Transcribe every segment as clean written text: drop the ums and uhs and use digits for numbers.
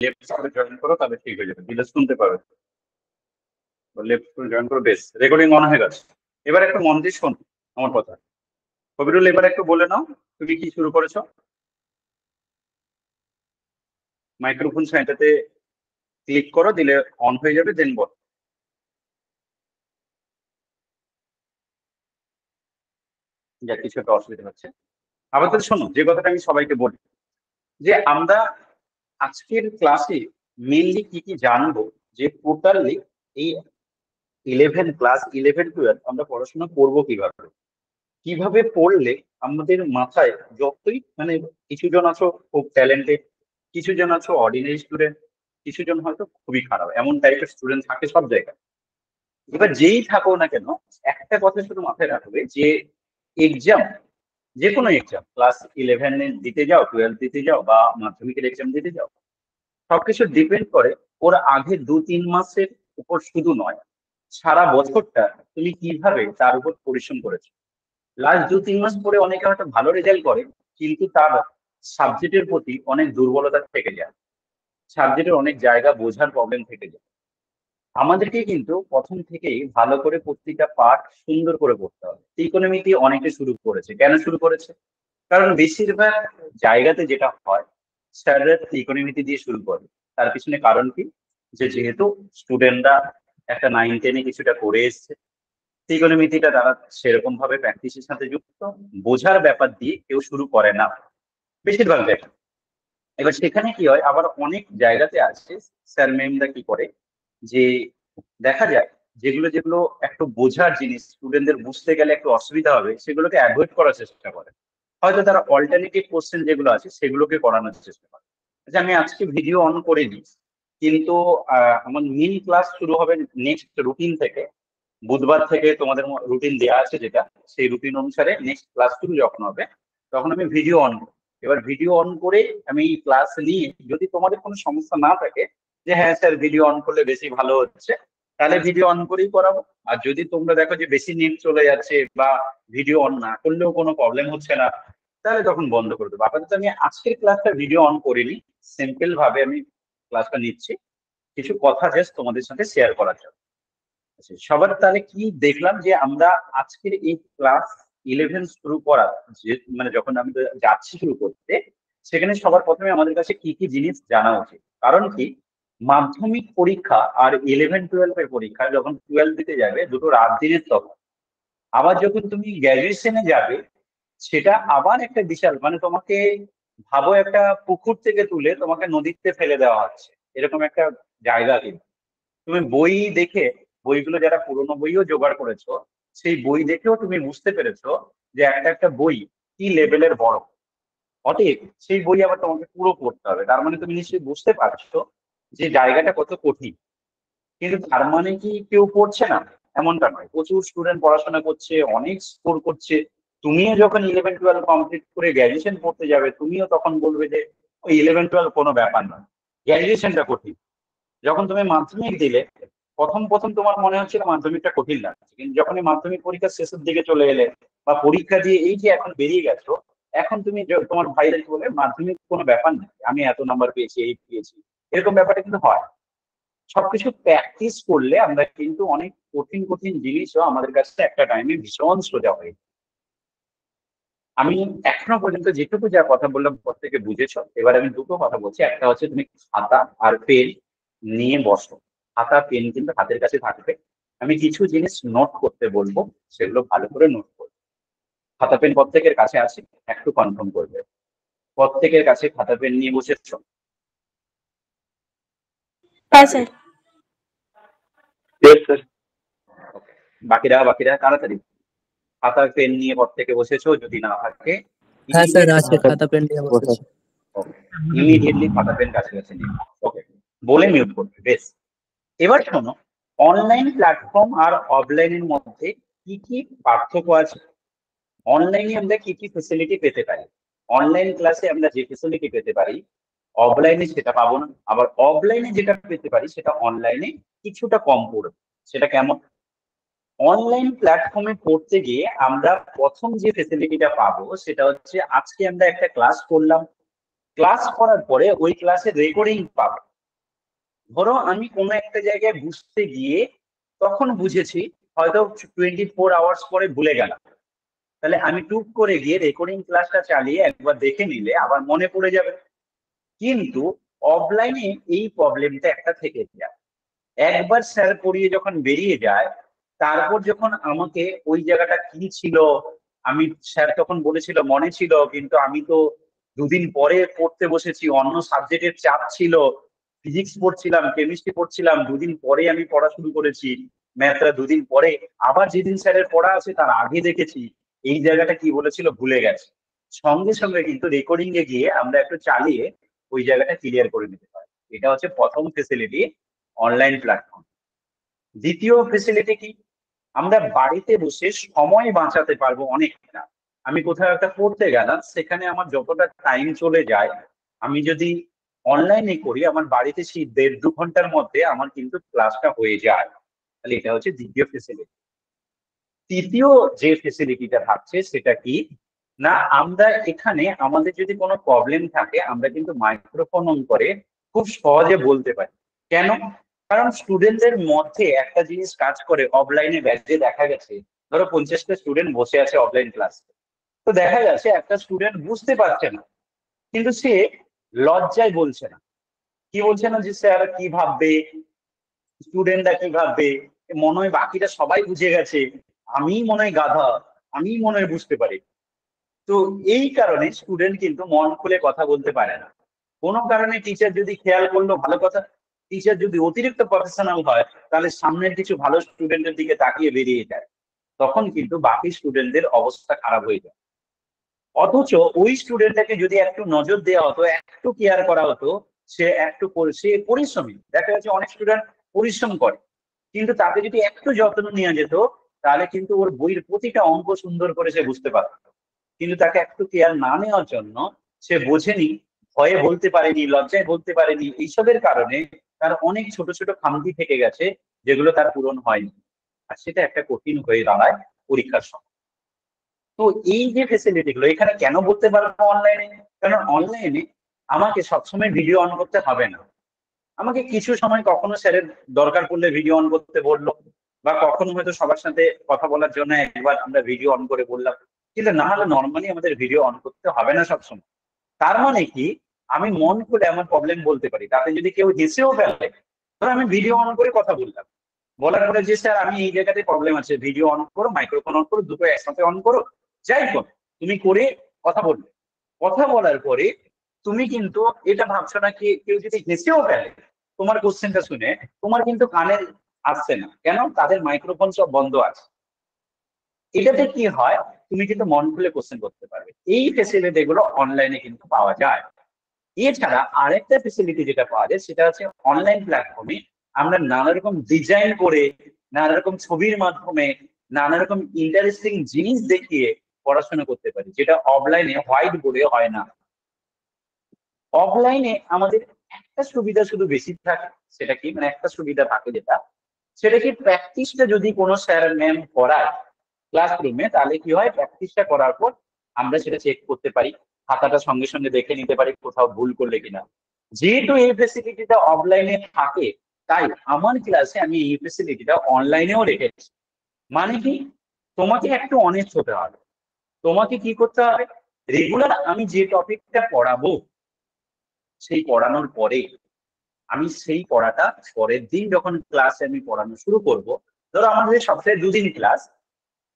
Left সাইডে join করো, তাহলে ঠিক হয়ে যাবে, দিলে শুনতে পাবে। লেফট জয়েন করো, বেশ, রেকর্ডিং অন হয়ে গেছে। এবার একটু মন দিয়ে শোনো আমার কথা। কবিরুল, এবার একটু বলে নাও তুমি কি শুরু করেছো। মাইক্রোফোন সাইডটাতে ক্লিক করো, দিলে অন হয়ে যাবে, দেন বল। যা কিছু একটা অসুবিধা হচ্ছে। আবার তো শোনো, যে কথাটা আমি সবাইকে বলি, যে আমরা আজকের ক্লাসে মেনলি কি কি জানবো, যে টোটালি এই 11 ক্লাস 11 12 আমরা পড়াশোনা করবো কিভাবে, কিভাবে পড়লে আমাদের মাথায় যতই মানে, কিছু জন আছো খুব ট্যালেন্টেড, কিছু জন আছো অর্ডিনারি স্টুডেন্ট, কিছু জন হয়তো খুবই খারাপ, এমন টাইপের স্টুডেন্ট থাকে সব জায়গায়। এবার যেই থাকো না কেন, একটা কথা শুধু মাথায় রাখবে, যে এক্সাম, যে কোনো এক্সাম, ক্লাস 11 দিতে যাও, 12 দিতে যাও, বা মাধ্যমিকের এক্সাম দিতে যাও, সবকিছু ডিপেন্ড করে ওর আগে 2-3 মাসের উপর শুধু নয়, সারা বছরটা তুমি কিভাবে তার উপর পরিশ্রম করেছো। লাস্ট 2-3 মাস পরে অনেকে হয়তো ভালো রেজাল্ট করে, কিন্তু তার সাবজেক্টের প্রতি অনেক দুর্বলতা থেকে যায়, সাবজেক্টের অনেক জায়গা বোঝার প্রবলেম থেকে যায়। আমাদেরকে কিন্তু প্রথম থেকেই ভালো করে প্রত্যেকটা পাঠ সুন্দর করে পড়তে হবে। ইকোনমিতে অনেকে শুরু করেছে, কেন শুরু করেছে? কারণ বেশিরভাগ জায়গাতে যেটা হয়, স্যাররা ইকোনমিতে দিয়ে শুরু করে। তার পিছনে কারণ কি? যে যেহেতু স্টুডেন্টরা একটা 9-10-এ কিছুটা করে এসছে, ইকোনমিতিটা তারা সেরকম ভাবে প্র্যাকটিসের সাথে যুক্ত, বোঝার ব্যাপার দিয়ে কেউ শুরু করে না বেশিরভাগ জায়গায়। এবার সেখানে কি হয়, আবার অনেক জায়গাতে আছে স্যার ম্যামরা কি করে, যে দেখা যায় যেগুলো যেগুলো একটু বোঝার জিনিস, স্টুডেন্টদের বুঝতে গেলে একটু অসুবিধা হবে, সেগুলোকে অ্যাভয়েড করার চেষ্টা করে। হয়তো তারা অল্টারনেটিভ কোশ্চেন যেগুলো আছে সেগুলোকে করানোর চেষ্টা করে। আচ্ছা, আমি আজকে ভিডিও অন করিনি, কিন্তু আমার মেইন ক্লাস শুরু হবে নেক্সট রুটিন থেকে। বুধবার থেকে তোমাদের রুটিন দেওয়া আছে যেটা, সেই রুটিন অনুসারে নেক্সট ক্লাস শুরু যখন হবে, তখন আমি ভিডিও অন করব। এবার ভিডিও অন করে আমি ক্লাস নিয়ে, যদি তোমাদের কোনো সমস্যা না থাকে, যে হ্যাঁ স্যার ভিডিও অন করলে বেশি ভালো হচ্ছে, তাহলে ভিডিও অন করেই করাবো। আর যদি তোমরা দেখো যে বেশি নেট চলে যাচ্ছে, বা ভিডিও অন না করলেও কোনো প্রবলেম হচ্ছে না, তাহলে তখন বন্ধ করে দেবো। আপাতত আমি আজকের ক্লাসটা ভিডিও অন করিনি, সিম্পল ভাবে আমি ক্লাসটা নিচ্ছি, কিছু কথা জাস্ট তোমাদের সাথে শেয়ার করার জন্য। আচ্ছা, সবার তাহলে কি দেখলাম, যে আমরা আজকের এই ক্লাস 11 শুরু করার, যে মানে যখন আমি যাচ্ছি শুরু করতে, সেখানে সবার প্রথমে আমাদের কাছে কি কি জিনিস জানা উচিত। কারণ কি, মাধ্যমিক পরীক্ষা আর 11-12 পরীক্ষা, যখন 12 দিতে যাবে, দুটো রাত দিনের তফাৎ। আবার যখন তুমি গ্র্যাজুয়েশনে যাবে, সেটা আবার একটা বিশাল, মানে তোমাকে ভাবো একটা পুকুর থেকে তুলে তোমাকে নদীতে ফেলে দেওয়া হচ্ছে, এরকম একটা জায়গা। কিন্তু তুমি বই দেখে, বইগুলো যারা পুরোনো বইও জোগাড় করেছো, সেই বই দেখেও তুমি বুঝতে পেরেছো যে একটা একটা বই কি লেভেলের বড়। অতএব সেই বই আবার তোমাকে পুরো পড়তে হবে, তার মানে তুমি নিশ্চয়ই বুঝতে পারছো যে জায়গাটা কত কঠিন। কিন্তু তার মানে কি কেউ পড়ছে না? এমনটা নয়, প্রচুর স্টুডেন্ট পড়াশোনা করছে, অনেক স্কোর করছে। তুমিও যখন 11-12 কমপ্লিট করে গ্র্যাজুয়েশন পড়তে যাবে, তুমিও তখন বলবে যে ওই 11-12 কোনো ব্যাপার নয়, গ্র্যাজুয়েশনটা কঠিন। যখন তুমি মাধ্যমিক দিলে, প্রথম প্রথম তোমার মনে হচ্ছিল মাধ্যমিকটা কঠিন লাগছে, কিন্তু যখন এই মাধ্যমিক পরীক্ষার শেষের দিকে চলে এলে, বা পরীক্ষা দিয়ে এই যে এখন বেরিয়ে গেছো, এখন তুমি তোমার ভাইরা কি বলে, মাধ্যমিক কোনো ব্যাপার না, আমি এত নাম্বার পেয়েছি, এই পেয়েছি, এরকম ব্যাপারটা কিন্তু হয়। সবকিছু প্র্যাকটিস করলে আমরা কিন্তু অনেক কঠিন কঠিন জিনিসও আমাদের কাছে একটা টাইমে ভীষণ সোজা হয়ে যায়। আমি এখনো পর্যন্ত যেটুকু যা কথা বললাম প্রত্যেকে বুঝেছো। এবার আমি দুটো কথা বলছি, একটা হচ্ছে তুমি খাতা আর পেন নিয়ে বসো। খাতা পেন কিন্তু হাতের কাছে থাকবে। আমি কিছু জিনিস নোট করতে বলবো, সেগুলো ভালো করে নোট করবে। খাতা পেন প্রত্যেকের কাছে আছে, একটু কনফার্ম করবে। প্রত্যেকের কাছে খাতা পেন নিয়ে বসেছো? হ্যাঁ স্যার। বাকিরা বাকিরা তাড়াতাড়ি খাতা পেন নিয়ে প্রত্যেকে বসেছো? যদি না থাকে, হ্যাঁ স্যার, আছে, খাতা পেন নিয়ে বসেছি। ইমিডিয়েটলি খাতা পেন কাছে কাছে নিয়ে, ওকে, বলে মিউট করবে। বেশ, এবার শোনো, অনলাইন প্ল্যাটফর্ম আর অফলাইনের মধ্যে কি কি পার্থক্য আছে। অনলাইনে আমরা কি কি ফেসিলিটি পেতে পারি, অনলাইন ক্লাসে আমরা যে ফেসিলিটি পেতে পারি, অফলাইনে সেটা পাবো না। আবার অফলাইনে যেটা পেতে পারি, সেটা অনলাইনে কিছুটা কম পড়বে। সেটা কেমন? অনলাইন প্ল্যাটফর্মে পড়তে গিয়ে আমরা প্রথম যে ফেসিলিটিটা পাবো, সেটা হচ্ছে আজকে আমরা একটা ক্লাস করলাম, ক্লাস করার পরে ওই ক্লাসের রেকর্ডিং পাবো। ধরো আমি কোনো একটা জায়গায় বুঝতে গিয়ে তখন বুঝেছি, হয়তো 24 আওয়ার্স পরে ভুলে গেলাম, তাহলে আমি টুক করে গিয়ে রেকর্ডিং ক্লাসটা চালিয়ে একবার দেখে নিলে আবার মনে পড়ে যাবে। কিন্তু অফলাইনে এই প্রবলেমটা একটা থেকে যায়, একবার স্যার পড়িয়ে যখন বেরিয়ে যায়, তারপর যখন আমাকে ওই জায়গাটা কি ছিল, আমি স্যার তখন বলেছিল মনে ছিল, কিন্তু আমি তো দুদিন পরে পড়তে বসেছি, অন্য সাবজেক্টের চাপ ছিল, ফিজিক্স পড়ছিলাম, কেমিস্ট্রি পড়ছিলাম, দুদিন পরে আমি পড়া শুরু করেছি, ম্যাথটা দুদিন পরে, আবার যেদিন স্যারের পড়া আছে তার আগে দেখেছি, এই জায়গাটা কি বলেছিল ভুলে গেছে। সঙ্গে সঙ্গে কিন্তু রেকর্ডিং এ গিয়ে আমরা একটু চালিয়ে ওই জায়গাটা ক্লিয়ার করে নিতে পারি। এটা হচ্ছে প্রথম ফেসিলিটি অনলাইন প্ল্যাটফর্ম। দ্বিতীয় ফেসিলিটি কি, আমরা বাড়িতে বসে সময় বাঁচাতে পারবো অনেকটা। আমি কোথাও একটা পড়তে গেলাম, সেখানে আমার যতটা টাইম চলে যায়, আমি যদি অনলাইনে করি আমার বাড়িতে সেই 1.5-2 ঘন্টার মধ্যে আমার কিন্তু ক্লাসটা হয়ে যায়। তাহলে এটা হচ্ছে দ্বিতীয় ফেসিলিটি। তৃতীয় যে ফেসিলিটিটা থাকছে সেটা কি না, আমরা এখানে আমাদের যদি কোনো প্রবলেম থাকে আমরা কিন্তু মাইক্রোফোন অন করে খুব সহজে বলতে পারি। কেন? কারণ স্টুডেন্টদের মধ্যে একটা জিনিস কাজ করে, অফলাইনে ব্যাচে দেখা গেছে, ধরো 50টা স্টুডেন্ট বসে আছে অফলাইন ক্লাসে, তো দেখা যাচ্ছে একটা স্টুডেন্ট বুঝতে পারছে না, কিন্তু সে লজ্জায় বলছে না। কি বলছে না, যে স্যার কি ভাববে, স্টুডেন্টরা কি ভাববে, মনে হয় বাকিরা সবাই বুঝে গেছে, আমি মনে হয় গাধা, আমি মনে হয় বুঝতে পারি। তো এই কারণে স্টুডেন্ট কিন্তু মন খুলে কথা বলতে পারে না। কোনো কারণে টিচার যদি খেয়াল করলো ভালো কথা, টিচার যদি অতিরিক্ত প্রফেশনাল হয়, তাহলে সামনের কিছু ভালো স্টুডেন্টের দিকে তাকিয়ে বেরিয়ে যায়, তখন কিন্তু বাকি স্টুডেন্টদের অবস্থা খারাপ হয়ে যায়। অথচ ওই স্টুডেন্টটাকে যদি একটু নজর দেওয়া হতো, একটু কেয়ার করা হতো, সে পরিশ্রমী, দেখা যাচ্ছে অনেক স্টুডেন্ট পরিশ্রম করে, কিন্তু তাকে যদি একটু যত্ন নেওয়া যেত, তাহলে কিন্তু ওর বইয়ের প্রতিটা অঙ্ক সুন্দর করে সে বুঝতে পারত। কিন্তু তাকে একটু কেয়ার না নেওয়ার জন্য সে বোঝেনি, ভয়ে বলতে পারেনি, লজ্জায় বলতে পারেনি, এইসবের কারণে তার অনেক ছোট ছোট খামতি থেকে গেছে, যেগুলো তার পূরণ হয়নি। আর সেটা একটা কঠিন হয়ে দাঁড়ায় পরীক্ষার সময়। তো এই যে ফেসিলিটি গুলো এখানে কেন বলতে পারবো অনলাইনে, কারণ অনলাইনে আমাকে সবসময় ভিডিও অন করতে হবে না। আমাকে কিছু সময় কখনো স্যারের দরকার পড়লে ভিডিও অন করতে বললো, বা কখনো হয়তো সবার সাথে কথা বলার জন্য একবার আমরা ভিডিও অন করে বললাম, কিন্তু না হলে নর্মালি আমাদের ভিডিও অন করতে হবে না সবসময়। তার মানে কি, আমি মন খুলে আমার প্রবলেম বলতে পারি, তাতে যদি কেউ হেসেও ফেলে, ধর আমি ভিডিও অন করে কথা বললাম, বলার পরে যে স্যার আমি এই জায়গাতে প্রবলেম আছে, ভিডিও অন করো, মাইক্রোফোন অন করো, দুটো একসাথে অন করো, যাই করো, তুমি করে কথা বললে, কথা বলার পরে তুমি কিন্তু এটা ভাবছো না কি কেউ যদি হেসেও ফেলে তোমার কোশ্চেনটা শুনে, তোমার কিন্তু কানে আসছে না, কেন? তাদের মাইক্রোফোন সব বন্ধ আছে। এটাতে কি হয়, তুমি কিন্তু মন খুলে কোশ্চেন করতে পারবে। এই ফেসিলিটি গুলো অনলাইনে কিন্তু পাওয়া যায়। এছাড়া আরেকটা ফেসিলিটি যেটা পাওয়া যায় সেটা হচ্ছে অনলাইন প্ল্যাটফর্মে আমরা নানা রকম ডিজাইন করে, নানা রকম ছবির মাধ্যমে, নানা রকম ইন্টারেস্টিং জিনিস দেখিয়ে পড়াশোনা করতে পারি, যেটা অফলাইনে হোয়াইট বোর্ডে হয় না। অফলাইনে আমাদের একটা সুবিধা শুধু বেশি থাকে, সেটা কি, মানে একটা সুবিধা থাকে যেটা, সেটা কি, প্র্যাকটিসটা যদি কোনো স্যার ম্যাম করায় ক্লাসরুমে, তাহলে কি হয়, প্র্যাকটিসটা করার পর আমরা সেটা চেক করতে পারি, খাতাটা সঙ্গে সঙ্গে দেখে নিতে পারি কোথাও ভুল করলে কিনা। যেহেতু এই ফেসিলিটিটা অফলাইনে থাকে, তাই আমার ক্লাসে আমি এই ফেসিলিটিটা অনলাইনেও রেখেছি। মানে কি, তোমাকে একটু অনেস্ট হতে হবে। তোমাকে কি করতে হবে, রেগুলার আমি যে টপিকটা পড়াবো, সেই পড়ানোর পরে আমি সেই পড়াটা পরের দিন যখন ক্লাসে আমি পড়ানো শুরু করব, ধরো আমাদের সপ্তাহে 2 দিন ক্লাস,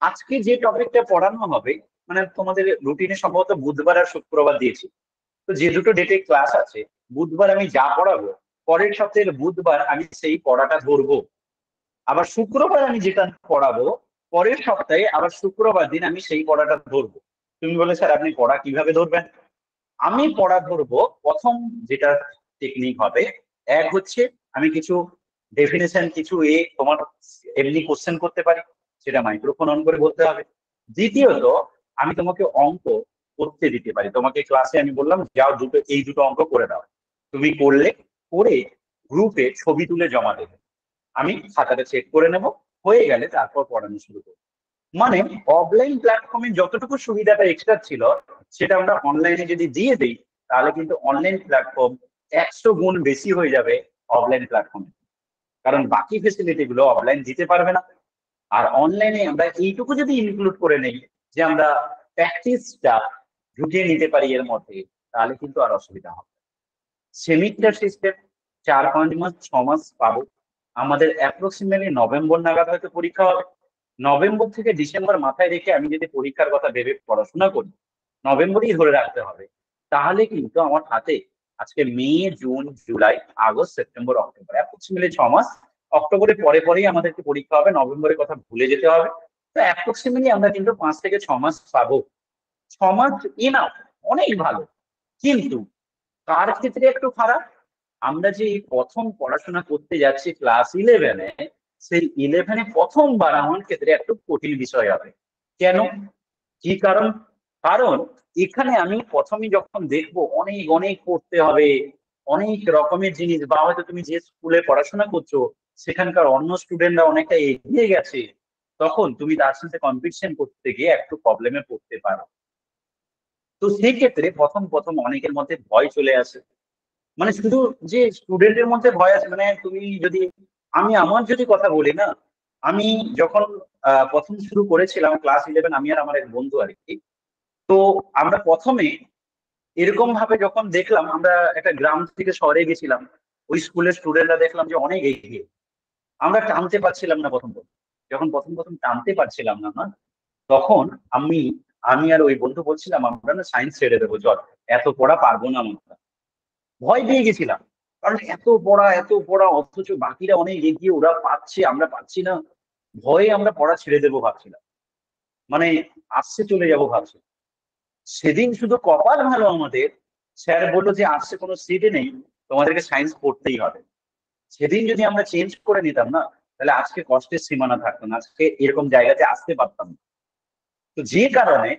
আজকে যে টপিকটা পড়ানো হবে, মানে তোমাদের রুটিনে সম্ভবত বুধবার আর শুক্রবার দিয়েছি, তো যে দুটো ডেটে ক্লাস আছে, বুধবার আমি যা পড়াবো, পরের সপ্তাহের বুধবার আমি সেই পড়াটা ধরবো। আবার শুক্রবার আমি যেটা পড়াবো, পরের সপ্তাহে আবার শুক্রবার দিন আমি সেই পড়াটা ধরবো। তুমি বলে স্যার আপনি পড়া কিভাবে ধরবেন? আমি পড়া ধরবো, প্রথম যেটা টেকনিক হবে, এক হচ্ছে আমি কিছু ডেফিনেশন, কিছু তোমার এমনি কোশ্চেন করতে পারি, সেটা মাইক্রোফোন অন করে বলতে হবে। দ্বিতীয়ত, আমি তোমাকে অঙ্ক করতে দিতে পারি, তোমাকে ক্লাসে আমি বললাম যাও এই দুটো অঙ্ক করে দাও, তুমি করলে, করে গ্রুপে ছবি তুলে জমা দেবে, আমি খাতাটা চেক করে নেব, হয়ে গেলে তারপর পড়ানো শুরু করবো। মানে অফলাইন প্ল্যাটফর্মে যতটুকু সুবিধাটা এক্সট্রা ছিল, সেটা আমরা অনলাইনে যদি দিয়ে দিই, তাহলে কিন্তু অনলাইন প্ল্যাটফর্ম 100 গুণ বেশি হয়ে যাবে অফলাইন প্ল্যাটফর্মে, কারণ বাকি ফেসিলিটি গুলো অফলাইন দিতে পারবে না। আর অনলাইনে আমরা এইটুকু যদি ইনক্লুড করে নেই যে আমরা প্র্যাকটিসটা ঢুকিয়ে নিতে পারি এর মধ্যে, তাহলে কিন্তু আর অসুবিধা হবে। সেমিস্টার সিস্টেম 4-5 মাস 6 মাস পাবো। আমাদের অ্যাপ্রক্সিমেটলি নভেম্বর নাগাদ হয়তো পরীক্ষা হবে। নভেম্বর থেকে ডিসেম্বর মাথায় রেখে আমি যদি পরীক্ষার কথা ভেবে পড়াশোনা করি, নভেম্বরই ধরে রাখতে হবে, তাহলে কিন্তু আমার হাতে আজকে May, June, July, August, September, October, approximately 6 মাস। অক্টোবরের পরে পরেই আমাদেরকে পরীক্ষা হবে, নভেম্বরের কথা ভুলে যেতে হবে। তো অ্যাপ্রক্সিমেটলি আমরা কিন্তু 5 থেকে 6 মাস পাবো। 6 মাস ইনাফ, অনেক ভালো। কিন্তু কার ক্ষেত্রে একটু খারাপ, আমরা যে এই প্রথম পড়াশোনা করতে যাচ্ছি ক্লাস 11-এ, সেই 11-এ প্রথমবার আমার ক্ষেত্রে একটু কঠিন বিষয় হবে। কেন, কি কারণ? কারণ এখানে আমি প্রথমে যখন দেখবো অনেক অনেক পড়তে হবে, অনেক রকমের জিনিস, বা হয়তো তুমি যে স্কুলে পড়াশোনা করছো সেখানকার অন্য স্টুডেন্টরা অনেকটা এগিয়ে গেছে, তখন তুমি তার সাথে কম্পিটিশন করতে গিয়ে একটু প্রবলেমে পড়তে পারো। তো সেই ক্ষেত্রে প্রথম প্রথম অনেকের মধ্যে ভয় চলে আসে। মানে শুধু যে স্টুডেন্টের মধ্যে ভয় আছে, মানে তুমি যদি, আমি আমার যদি কথা বলি না, আমি যখন প্রথম শুরু করেছিলাম ক্লাস 11, আমি আর আমার এক বন্ধু আর কি। তো আমরা প্রথমে এরকম ভাবে যখন দেখলাম, আমরা একটা গ্রাম থেকে শহরে গেছিলাম, ওই স্কুলের স্টুডেন্টরা দেখলাম যে অনেক এগিয়ে, আমরা টানতে পারছিলাম না প্রথম প্রথম। যখন প্রথম প্রথম টানতে পারছিলাম না না, তখন আমি আমি আর ওই বন্ধু বলছিলাম আমরা না সায়েন্স ছেড়ে দেবো, চল, এত পড়া পারবো না আমরা। ভয় পেয়ে গেছিলাম, কারণ এত পড়া অথচ বাকিরা অনেক এগিয়ে, ওরা পাচ্ছে আমরা পাচ্ছি না। ভয়ে আমরা পড়া ছেড়ে দেবো ভাবছিলাম, মানে আসছে চলে যাবো ভাবছিলাম। সেদিন শুধু কপাল ভালো আমাদের, স্যার বললো যে আর্টসে কোনো সিটে নেই, তোমাদেরকে সায়েন্স পড়তেই হবে। সেদিন যদি আমরা চেঞ্জ করে নিতাম না, তাহলে আজকে কষ্টের সীমানা থাকতো না, আজকে এরকম জায়গাতে আসতে পারতাম না। তো যে কারণে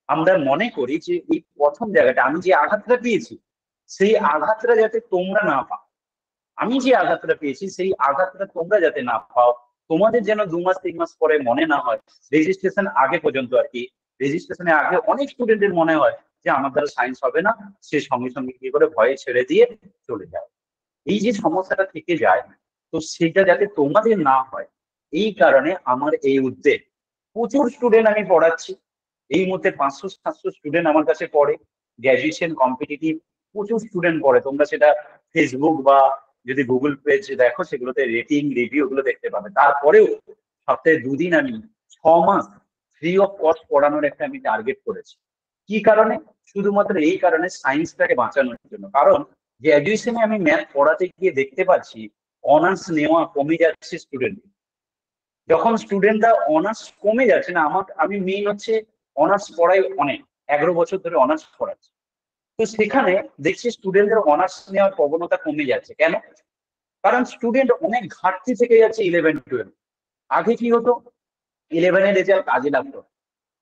আমরা মনে করি যে এই প্রথম জায়গাটা আমি যে আঘাতটা পেয়েছি, সেই আঘাতটা যাতে তোমরা না পাও, আমি যে আঘাতটা পেয়েছি সেই আঘাতটা তোমরা যাতে না পাও, তোমাদের যেন 2 মাস 3 মাস পরে মনে না হয়, রেজিস্ট্রেশন আগে পর্যন্ত আর কি, রেজিস্ট্রেশনের আগে অনেক স্টুডেন্টের মনে হয় যে আমার দ্বারা সায়েন্স হবে না, সে সঙ্গে সঙ্গে কি করে ভয়ে ছেড়ে দিয়ে চলে যায়। এই যে সমস্যাটা থেকে যায়, তো সেটা যাতে তোমাদের না হয়, এই কারণে আমার এই উদ্যোগ। প্রচুর স্টুডেন্ট আমি পড়াচ্ছি, এই মুহূর্তে 500-700 স্টুডেন্ট আমার কাছে পড়ে, গ্র্যাজুয়েশন কম্পিটিটিভ প্রচুর স্টুডেন্ট পড়ে। তোমরা সেটা ফেসবুক বা যদি গুগল পেজ দেখো, সেগুলোতে রেটিং রিভিউ গুলো দেখতে পাবে। তারপরেও সপ্তাহে 2 দিন আমি 6 মাস ফ্রি অফ কস্ট পড়ানোর একটা আমি টার্গেট করেছি। কি কারণে? শুধুমাত্র এই কারণে, সায়েন্সটাকে বাঁচানোর জন্য। কারণ গ্র্যাজুয়েশনে আমি ম্যাথ পড়াতে গিয়ে দেখতে পাচ্ছি অনার্স নেওয়া কমে যাচ্ছে স্টুডেন্ট। যখন স্টুডেন্টরা অনার্স কমে যাচ্ছে না, আমি মেইন হচ্ছে অনার্স পড়াই অনেক, 11 বছর ধরে অনার্স পড়াচ্ছি। তো সেখানে দেখছি স্টুডেন্টদের অনার্স নেওয়ার প্রবণতা কমে যাচ্ছে। কেন? কারণ স্টুডেন্ট অনেক ঘাটতি থেকে যাচ্ছে 11-12। আগে কি হতো, 11-এর রেজাল্ট কাজে লাগতো,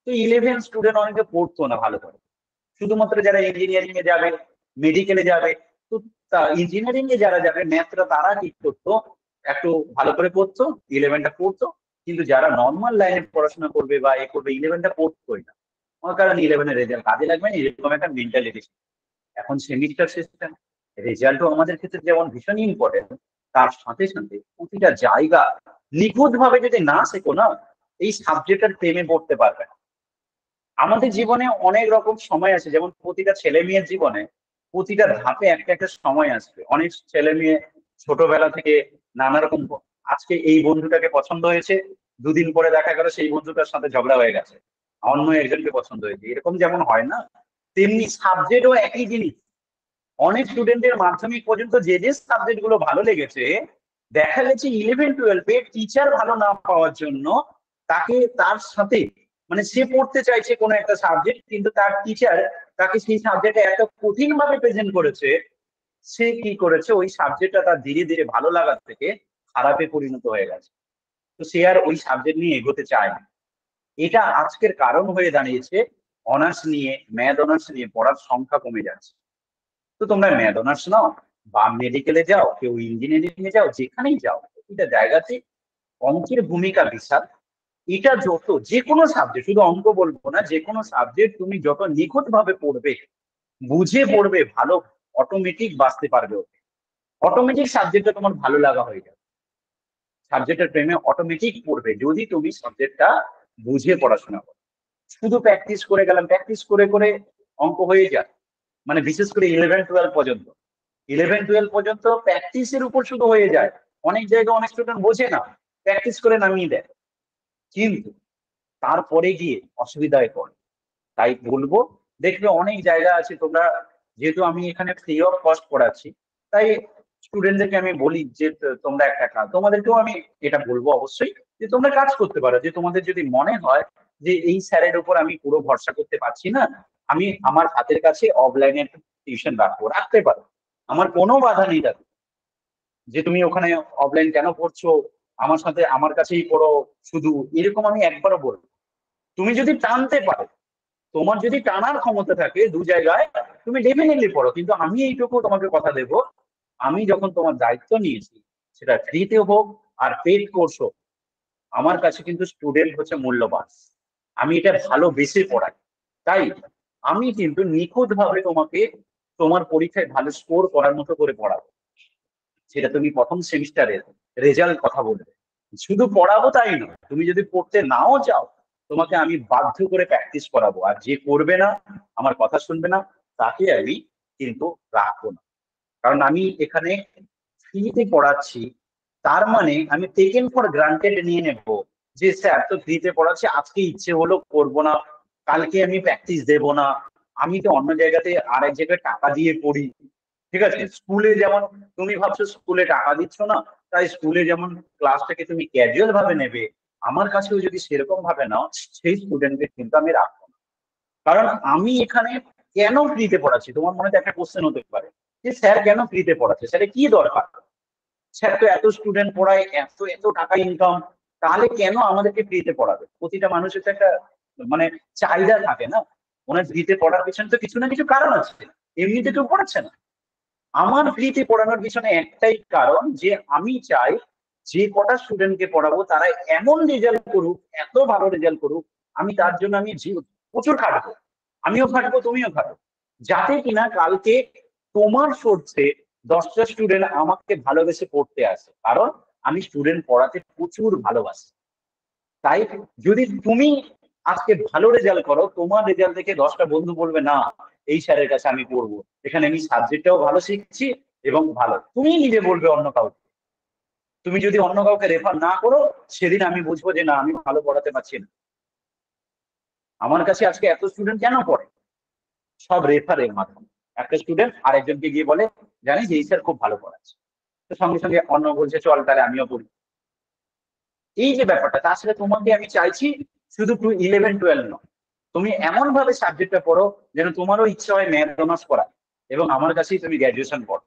তো 11 স্টুডেন্ট অনেকে পড়তো না ভালো করে। শুধুমাত্র যারা ইঞ্জিনিয়ারিং এ যাবে, মেডিকেলে যাবে, তো ইঞ্জিনিয়ারিং এ যারা যাবে ম্যাথটা তারা কি করতো, একটু ভালো করে পড়তো, 11টা পড়তো। কিন্তু যারা নর্মাল লাইনে পড়াশোনা করবে বা এ করবে, 11টা পড়তোই না। কারণ 11-এর রেজাল্ট কাজে লাগবে না, এরকম একটা মেন্টালিটি। এখন সেমিস্টার সিস্টেম, রেজাল্টও আমাদের ক্ষেত্রে যেমন ভীষণই ইম্পর্টেন্ট, তার সাথে সাথে প্রতিটা জায়গা নিখুঁত ভাবে যদি না শেখো না, এই সাবজেক্টের প্রেমে পড়তে পারবে না। আমাদের জীবনে অনেক রকম সময় আছে, যেমন প্রতিটা ছেলে মেয়ের জীবনে প্রতিটা ধাপে একটা একটা সময় আসবে। অনেক ছেলে মেয়ে ছোটবেলা থেকে নানা রকম, আজকে এই বন্ধুটাকে পছন্দ হয়েছে, 2 দিন পরে দেখা গেল সেই বন্ধুটার সাথে ঝগড়া হয়ে গেছে, অন্য একজনকে পছন্দ হয়েছে, এরকম যেমন হয় না, তেমনি সাবজেক্টও একই জিনিস। অনেক স্টুডেন্টের মাধ্যমিক পর্যন্ত যে যে সাবজেক্ট গুলো ভালো লেগেছে, দেখা গেছে 11-12-এ টিচার ভালো না পাওয়ার জন্য তাকে তার সাথে, মানে সে পড়তে চাইছে কোনো একটা সাবজেক্ট, কিন্তু তার টিচার তাকে সেই সাবজেক্টে এত কঠিন ভাবে প্রেজেন্ট করেছে, সে কি করেছে, ওই সাবজেক্টটা তার ধীরে ধীরে ভালো লাগার থেকে খারাপে পরিণত হয়ে গেছে। তো সে আর ওই সাবজেক্ট নিয়ে এগোতে চায় না। এটা আজকের কারণ হয়ে দাঁড়িয়েছে, অনার্স নিয়ে, ম্যাথ অনার্স নিয়ে পড়ার সংখ্যা কমে যাচ্ছে। তো তোমরা ম্যাথ অনার্স নাও বা মেডিকেলে যাও, কেউ ইঞ্জিনিয়ারিং এ যাও, যেখানেই যাও, প্রতিটা জায়গাতে অঙ্কের ভূমিকা বিশাল। এটা যত, যে কোনো সাবজেক্ট, শুধু অঙ্ক বলবো না, যে কোনো সাবজেক্ট তুমি যত নিখুঁত ভাবে পড়বে, বুঝে পড়বে, ভালো অটোমেটিক বাঁচতে পারবে ওকে। অটোমেটিক সাবজেক্টটা তোমার ভালো লাগা হয়ে যাবে, সাবজেক্টের প্রেমে অটোমেটিক পড়বে যদি তুমি সাবজেক্টটা বুঝে পড়াশোনা করো। শুধু প্র্যাকটিস করে গেলাম, প্র্যাকটিস করে করে অঙ্ক হয়ে যায়, মানে বিশেষ করে 11-12 পর্যন্ত, 11-12 পর্যন্ত প্র্যাকটিসের উপর শুধু হয়ে যায়। অনেক জায়গায় অনেক স্টুডেন্ট বোঝে না, প্র্যাকটিস করে নামিয়ে দেয়, কিন্তু তারপরে গিয়ে অসুবিধায় পড়ে। তাই বলবো, দেখবে অনেক জায়গা আছে, তোমরা যেহেতু আমি এখানে ফ্রি অফ কস্ট পড়াচ্ছি, তাই স্টুডেন্টদেরকে আমি বলি যে তোমরা একটা কাজ, তোমাদেরকেও আমি এটা বলবো অবশ্যই, যে তোমরা কাজ করতে পারো, যে তোমাদের যদি মনে হয় যে এই স্যারের উপর আমি পুরো ভরসা করতে পারছি না, আমি আমার হাতের কাছে অফলাইনে টিউশন রাখতে পারো, আমার কোনো বাধা নেই তাতে। যে তুমি ওখানে অফলাইন কেন পড়ছো, আমার সাথে আমার কাছেই পড়ো শুধু, এরকম আমি একবারও বলবো। তুমি যদি টানতে পারো, তোমার যদি টানার ক্ষমতা থাকে দু জায়গায়, তুমি ডেফিনেটলি পড়ো, কিন্তু আমি এইটুকু তোমাকে কথা দেবো, আমি যখন তোমার দায়িত্ব নিয়েছি, সেটা ফ্রিতে হোক আর পেড কোর্স হোক, আমার কাছে কিন্তু স্টুডেন্ট হচ্ছে মূল্যবান, আমি এটা ভালোবেসে পড়াই। তাই আমি কিন্তু নিখুঁত ভাবে তোমাকে তোমার পরীক্ষায় ভালো স্কোর করার মতো করে পড়াবো। সেটা তুমি প্রথম সেমিস্টারের রেজাল্ট কথা বলবে, শুধু পড়াবো তাই নয়, তুমি যদি পড়তে নাও চাও, তোমাকে আমি বাধ্য করে প্র্যাকটিস করাবো, আর যে করবে না, আমার কথা শুনবে না, তাকে আমি কিন্তু রাখবো না। কারণ আমি এখানে ফ্রিতে পড়াচ্ছি, তার মানে আমি টেকেন ফর গ্রান্টেড নিয়ে নেব যে স্যার তো ফ্রিতে পড়াচ্ছে, আজকে ইচ্ছে হলো করবো না, কালকে আমি প্র্যাকটিস দেব না, আমি তো অন্য জায়গাতে আর এক জায়গায় টাকা দিয়ে পড়ি। ঠিক আছে, স্কুলে যেমন তুমি ভাবছো স্কুলে টাকা দিচ্ছ না, তাই স্কুলে যেমন ক্লাসটাকে তুমি ক্যাজুয়াল ভাবে নেবে, আমার কাছেও যদি সেরকম ভাবে নাও, সেই স্টুডেন্টকে কিন্তু আমি রাখবো না। কারণ আমি এখানে কেন ফ্রিতে পড়াচ্ছি, তোমার মনে তো একটা কোশ্চেন হতে পারে যে স্যার কেন ফ্রিতে পড়াচ্ছে, স্যার কি দরকার, স্যার তো এত স্টুডেন্ট পড়ায়, এত এত টাকা ইনকাম, তাহলে কেন আমাদেরকে ফ্রিতে পড়াবে? প্রতিটা মানুষের তো একটা মানে চাহিদা থাকে না, ওনার ফ্রিতে পড়ার পিছনে তো কিছু না কিছু কারণ আছে, এমনিতে কেউ পড়াচ্ছে না। আমার ফ্রিতে পড়ানোর পিছনে একটাই কারণ, যে আমি চাই যে কটা স্টুডেন্টকে পড়াবো তারা এমন রেজাল্ট করুক, এত ভালো রেজাল্ট করুক, আমি তার জন্য আমি প্রচুর খাটবো, আমিও খাটবো তুমিও খাটবো, যাতে কিনা কালকে তোমার সোর্সে 10টা স্টুডেন্ট আমাকে ভালোবেসে পড়তে আসে, কারণ আমি স্টুডেন্ট পড়াতে প্রচুর ভালোবাসি। তাই যদি তুমি আজকে ভালো রেজাল্ট করো, তোমার রেজাল্ট দেখে 10টা বন্ধু বলবে না, এই স্যারের কাছে আমি পড়বো, এখানে আমি সাবজেক্টটাও ভালো শিখছি এবং ভালো, তুমি নিজে বলবে অন্য কাউকে। তুমি যদি অন্য কাউকে রেফার না করো, সেদিন আমি বুঝবো যে না, আমি ভালো পড়াতে পারছি না। আমার কাছে আজকে এত স্টুডেন্ট কেন পড়ে, সব রেফারের মাধ্যমে। একটা স্টুডেন্ট আরেকজনকে গিয়ে বলে, জানি যে এই স্যার খুব ভালো পড়াচ্ছে, তো সঙ্গে সঙ্গে অন্য বলছে চল তাহলে আমিও পড়ি। এই যে ব্যাপারটা, তাছাড়া তোমাকে আমি চাইছি শুধু 11-12 নয়, তুমি এমন ভাবে সাবজেক্টটা পড়ো যেন তোমারও ইচ্ছা হয় ম্যাথ অনার্স পড়া, এবং আমার কাছেই তুমি গ্র্যাজুয়েশন পড়ো,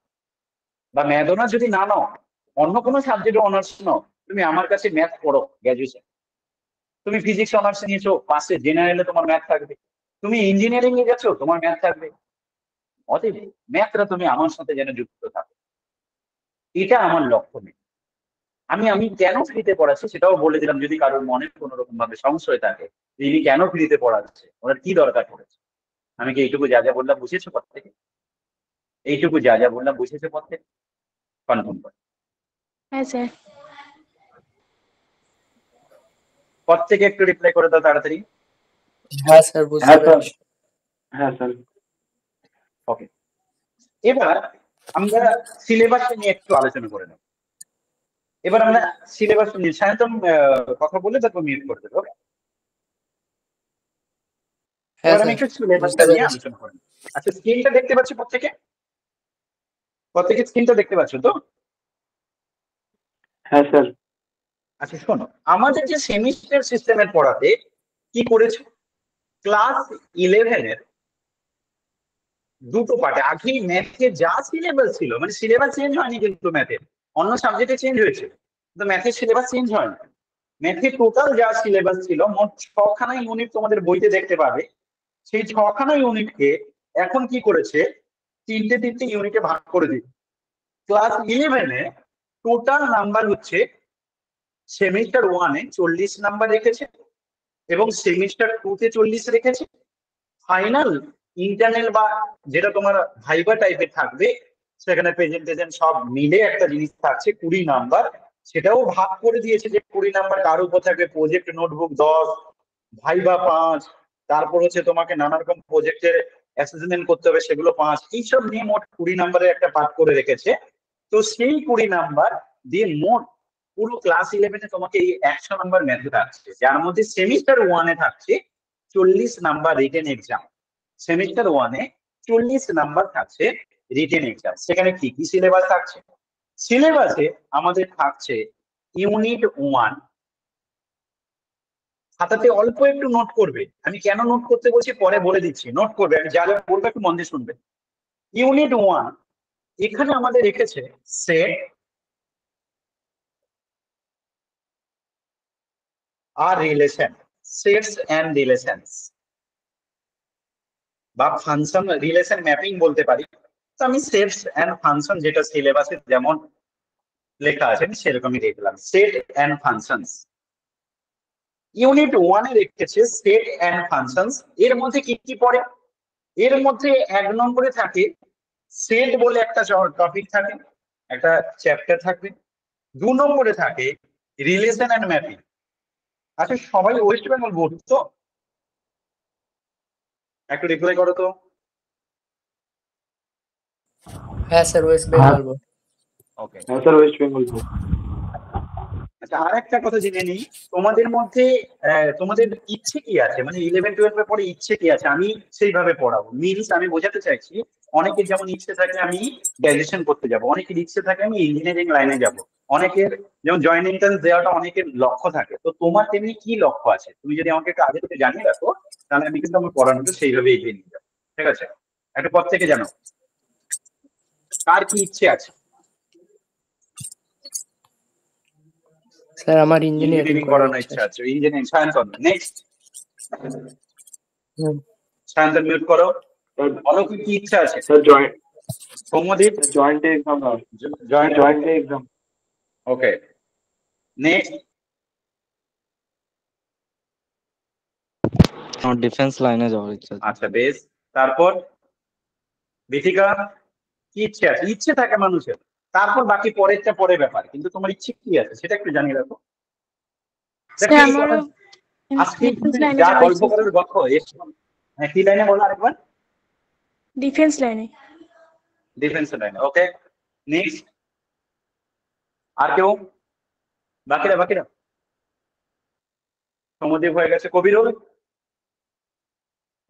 বা ম্যাথ অনার্স যদি না নাও, অন্য কোনো সাবজেক্টে অনার্স নাও, তুমি আমার কাছে ম্যাথ পড়ো গ্র্যাজুয়েশন। তুমি ফিজিক্স অনার্স নিয়েছো, পাশে জেনারেলে তোমার ম্যাথ থাকবে, তুমি ইঞ্জিনিয়ারিং এ গেছো, তোমার ম্যাথ থাকবে, অতএব ম্যাথটা তুমি আমার সাথে যেন যুক্ত থাকো, এটা আমার লক্ষ্য নেই। আমি কেন ফ্রিতে পড়াচ্ছি সেটাও বলে দিলাম, যদি কারোর মনে কোনো রকম ভাবে সংশয় থাকে যে ইনি কেন ফ্রিতে পড়াচ্ছে, ওনার কি দরকার পড়েছে। আমি কি এইটুকু যা যা বললাম বুঝেছো পর থেকে? এইটুকু যা যা বললাম বুঝেছো পর থেকে? কনফার্ম করে হ্যাঁ স্যার। পর থেকে একটু রিপ্লাই করে দাও তাড়াতাড়ি। হ্যাঁ স্যার, বুঝতে হ্যাঁ স্যার। পেরেছি। হ্যাঁ স্যার। ওকে, এবার আমরা সিলেবাস নিয়ে একটু আলোচনা করে নেব। এবার আমরা সিলেবাস নিয়ে সায়ন্তন কথা বলে তারপর মিউট করে দেবো। হ্যাঁ এবার আমি স্যার, একটু সিলেবাসটা বুঝতে নিয়ে পেরেছি। আলোচনা করি। আচ্ছা, স্ক্রিনটা দেখতে পাচ্ছ প্রত্যেকে? প্রত্যেকে স্ক্রিনটা দেখতে পাচ্ছ তো? হ্যাঁ স্যার। আচ্ছা শোনো, আমাদের যে সেমিস্টার সিস্টেমের পড়াতে কি করেছে, ক্লাস 11-এর দুটো পার্টে, আগে ম্যাথে যা সিলেবাস ছিল, মানে সিলেবাস চেঞ্জ হয়নি কিন্তু ম্যাথের, অন্য সাবজেক্টে চেঞ্জ হয়েছে, কিন্তু ম্যাথের সিলেবাস চেঞ্জ হয়নি। ম্যাথে টোটাল যা সিলেবাস ছিল, মোট 6খানা ইউনিট তোমাদের বইতে দেখতে পাবে, সেই 6খানা ইউনিটকে এখন কি করেছে, তিনটে তিনটে ইউনিটে ভাগ করে দিই। ক্লাস 11-এ টোটাল নাম্বার হচ্ছে সেমিস্টার 1-এ 40 নাম্বার রেখেছে, এবং সেমিস্টার 2-তে 40 রেখেছে। ফাইনাল ইন্টারনাল বা যেটা তোমার ভাইবা টাইপের থাকবে, সেখানে প্রেজেন্টেশন সব মিলে একটা জিনিস থাকছে 20 নাম্বার। সেটাও ভাগ করে দিয়েছে যে 20 নাম্বার কার উপর থাকবে, প্রজেক্ট নোটবুক 10, ভাইবা 5, তারপর হচ্ছে তোমাকে নানা রকম প্রজেক্টের অ্যাসেসমেন্ট করতে হবে সেগুলো 5, এইসব নিয়ে মোট 20 নাম্বারের একটা পাঠ করে রেখেছে। তো সেই 20 নাম্বার দিয়ে মোট পুরো ক্লাস 11-এ তোমাকে এই 100 নাম্বার ম্যাথে থাকছে, যার মধ্যে সেমিস্টার 1-এ থাকছে 40 নাম্বার রিটেন এক্সাম। সেমিস্টার 1-এ 40 নাম্বার থাকছে রিটেন এক্সাম। সেখানে কি কি সিলেবাস থাকছে? সিলেবাসে আমাদের থাকছে ইউনিট 1। খাতাতে অল্প একটু নোট করবে, আমি কেন নোট করতে বলছি পরে বলে দিচ্ছি, নোট করবে, আমি যা যা বলবো একটু মন দিয়ে শুনবে। ইউনিট 1 এখানে আমাদের রেখেছে সেট আর রিলেশন, সেটস এন্ড রিলেশনস বা ফাংশন রিলেশন ম্যাপিং বলতে পারি। তো আমি সেটস এন্ড ফাংশন যেটা সিলেবাসে যেমন লেখা আছে আমি সেরকমই দেখলাম, সেট এন্ড ফাংশনস। ইউনিট 1-এ রেখেছে সেট এন্ড ফাংশনস। এর মধ্যে কি কি পড়ে? এর মধ্যে 1 নম্বরে থাকে সেট বলে একটা টপিক থাকে, একটা চ্যাপ্টার থাকবে। 2 নম্বরে থাকে রিলেশন এন্ড ম্যাপিং। আচ্ছা সবাই ওয়েস্ট বেঙ্গল বোর্ড তো? একটু রিপ্লাই করো তো। হ্যাঁ স্যার, ওয়েস্ট বেঙ্গল বোর্ড। ওকে, হ্যাঁ স্যার, ওয়েস্ট বেঙ্গল বোর্ড। আচ্ছা আর একটা কথা জেনে নিই, তোমাদের মধ্যে তোমাদের ইচ্ছে কি আছে, মানে 11-12 পরে ইচ্ছে কি আছে আমি সেইভাবে পড়াবো। মিনস আমি বোঝাতে চাইছি, অনেকের যেমন ইচ্ছে থাকে আমি গ্র্যাজুয়েশন করতে যাব, অনেকের ইচ্ছে থাকে আমি ইঞ্জিনিয়ারিং লাইনে যাব, অনেকের যেমন জয়েন্ট এন্ট্রান্স দেওয়াটা অনেকের লক্ষ্য থাকে। তো তোমার তেমনি কি লক্ষ্য আছে তুমি যদি আমাকে একটু আগে থেকে জানিয়ে রাখো, তাহলে আমি কিন্তু আমার পড়ানোটা সেইভাবে এগিয়ে নিয়ে যাবো। ঠিক আছে, একটু পর থেকে জানো কার কি ইচ্ছে আছে। স্যার আমার ইঞ্জিনিয়ারিং ইঞ্জিনিয়ারিং করার করানোর ইচ্ছা ইচ্ছা আছে। আছে, ইঞ্জিনিয়ারিং সায়ন্তন। নেক্সট, হুম। সায়ন্তন মিউট করো। অলোক কি ইচ্ছা আছে? স্যার জয়েন্ট সৌম্যদীপ জয়েন্টে এক্সাম দাও। জয়েন্ট। জয়েন্টে এক্সাম। ওকে, নেক্সট। আমার ডিফেন্স লাইনে যাওয়ার ইচ্ছা আছে। আচ্ছা বেশ, তারপর বিথিকা কি ইচ্ছে আছে? ইচ্ছে থাকে মানুষের, তারপর বাকি পরেরটা পরে ব্যাপার, কিন্তু তোমার ইচ্ছে কি আছে সেটা একটু জানিয়ে রাখো। দেখো এই কথা আজকে ডিফেন্স লাইনে যা যাওয়ার গল্প ইচ্ছা করার গল্প, হ্যাঁ কি লাইনে বলো আরেকবার? ডিফেন্স লাইনে। ডিফেন্স লাইনে। ওকে, নেক্সট। আর কেউ? বাকিরা বাকিরা সমুদ্র হয়ে গেছে। কবিরুল,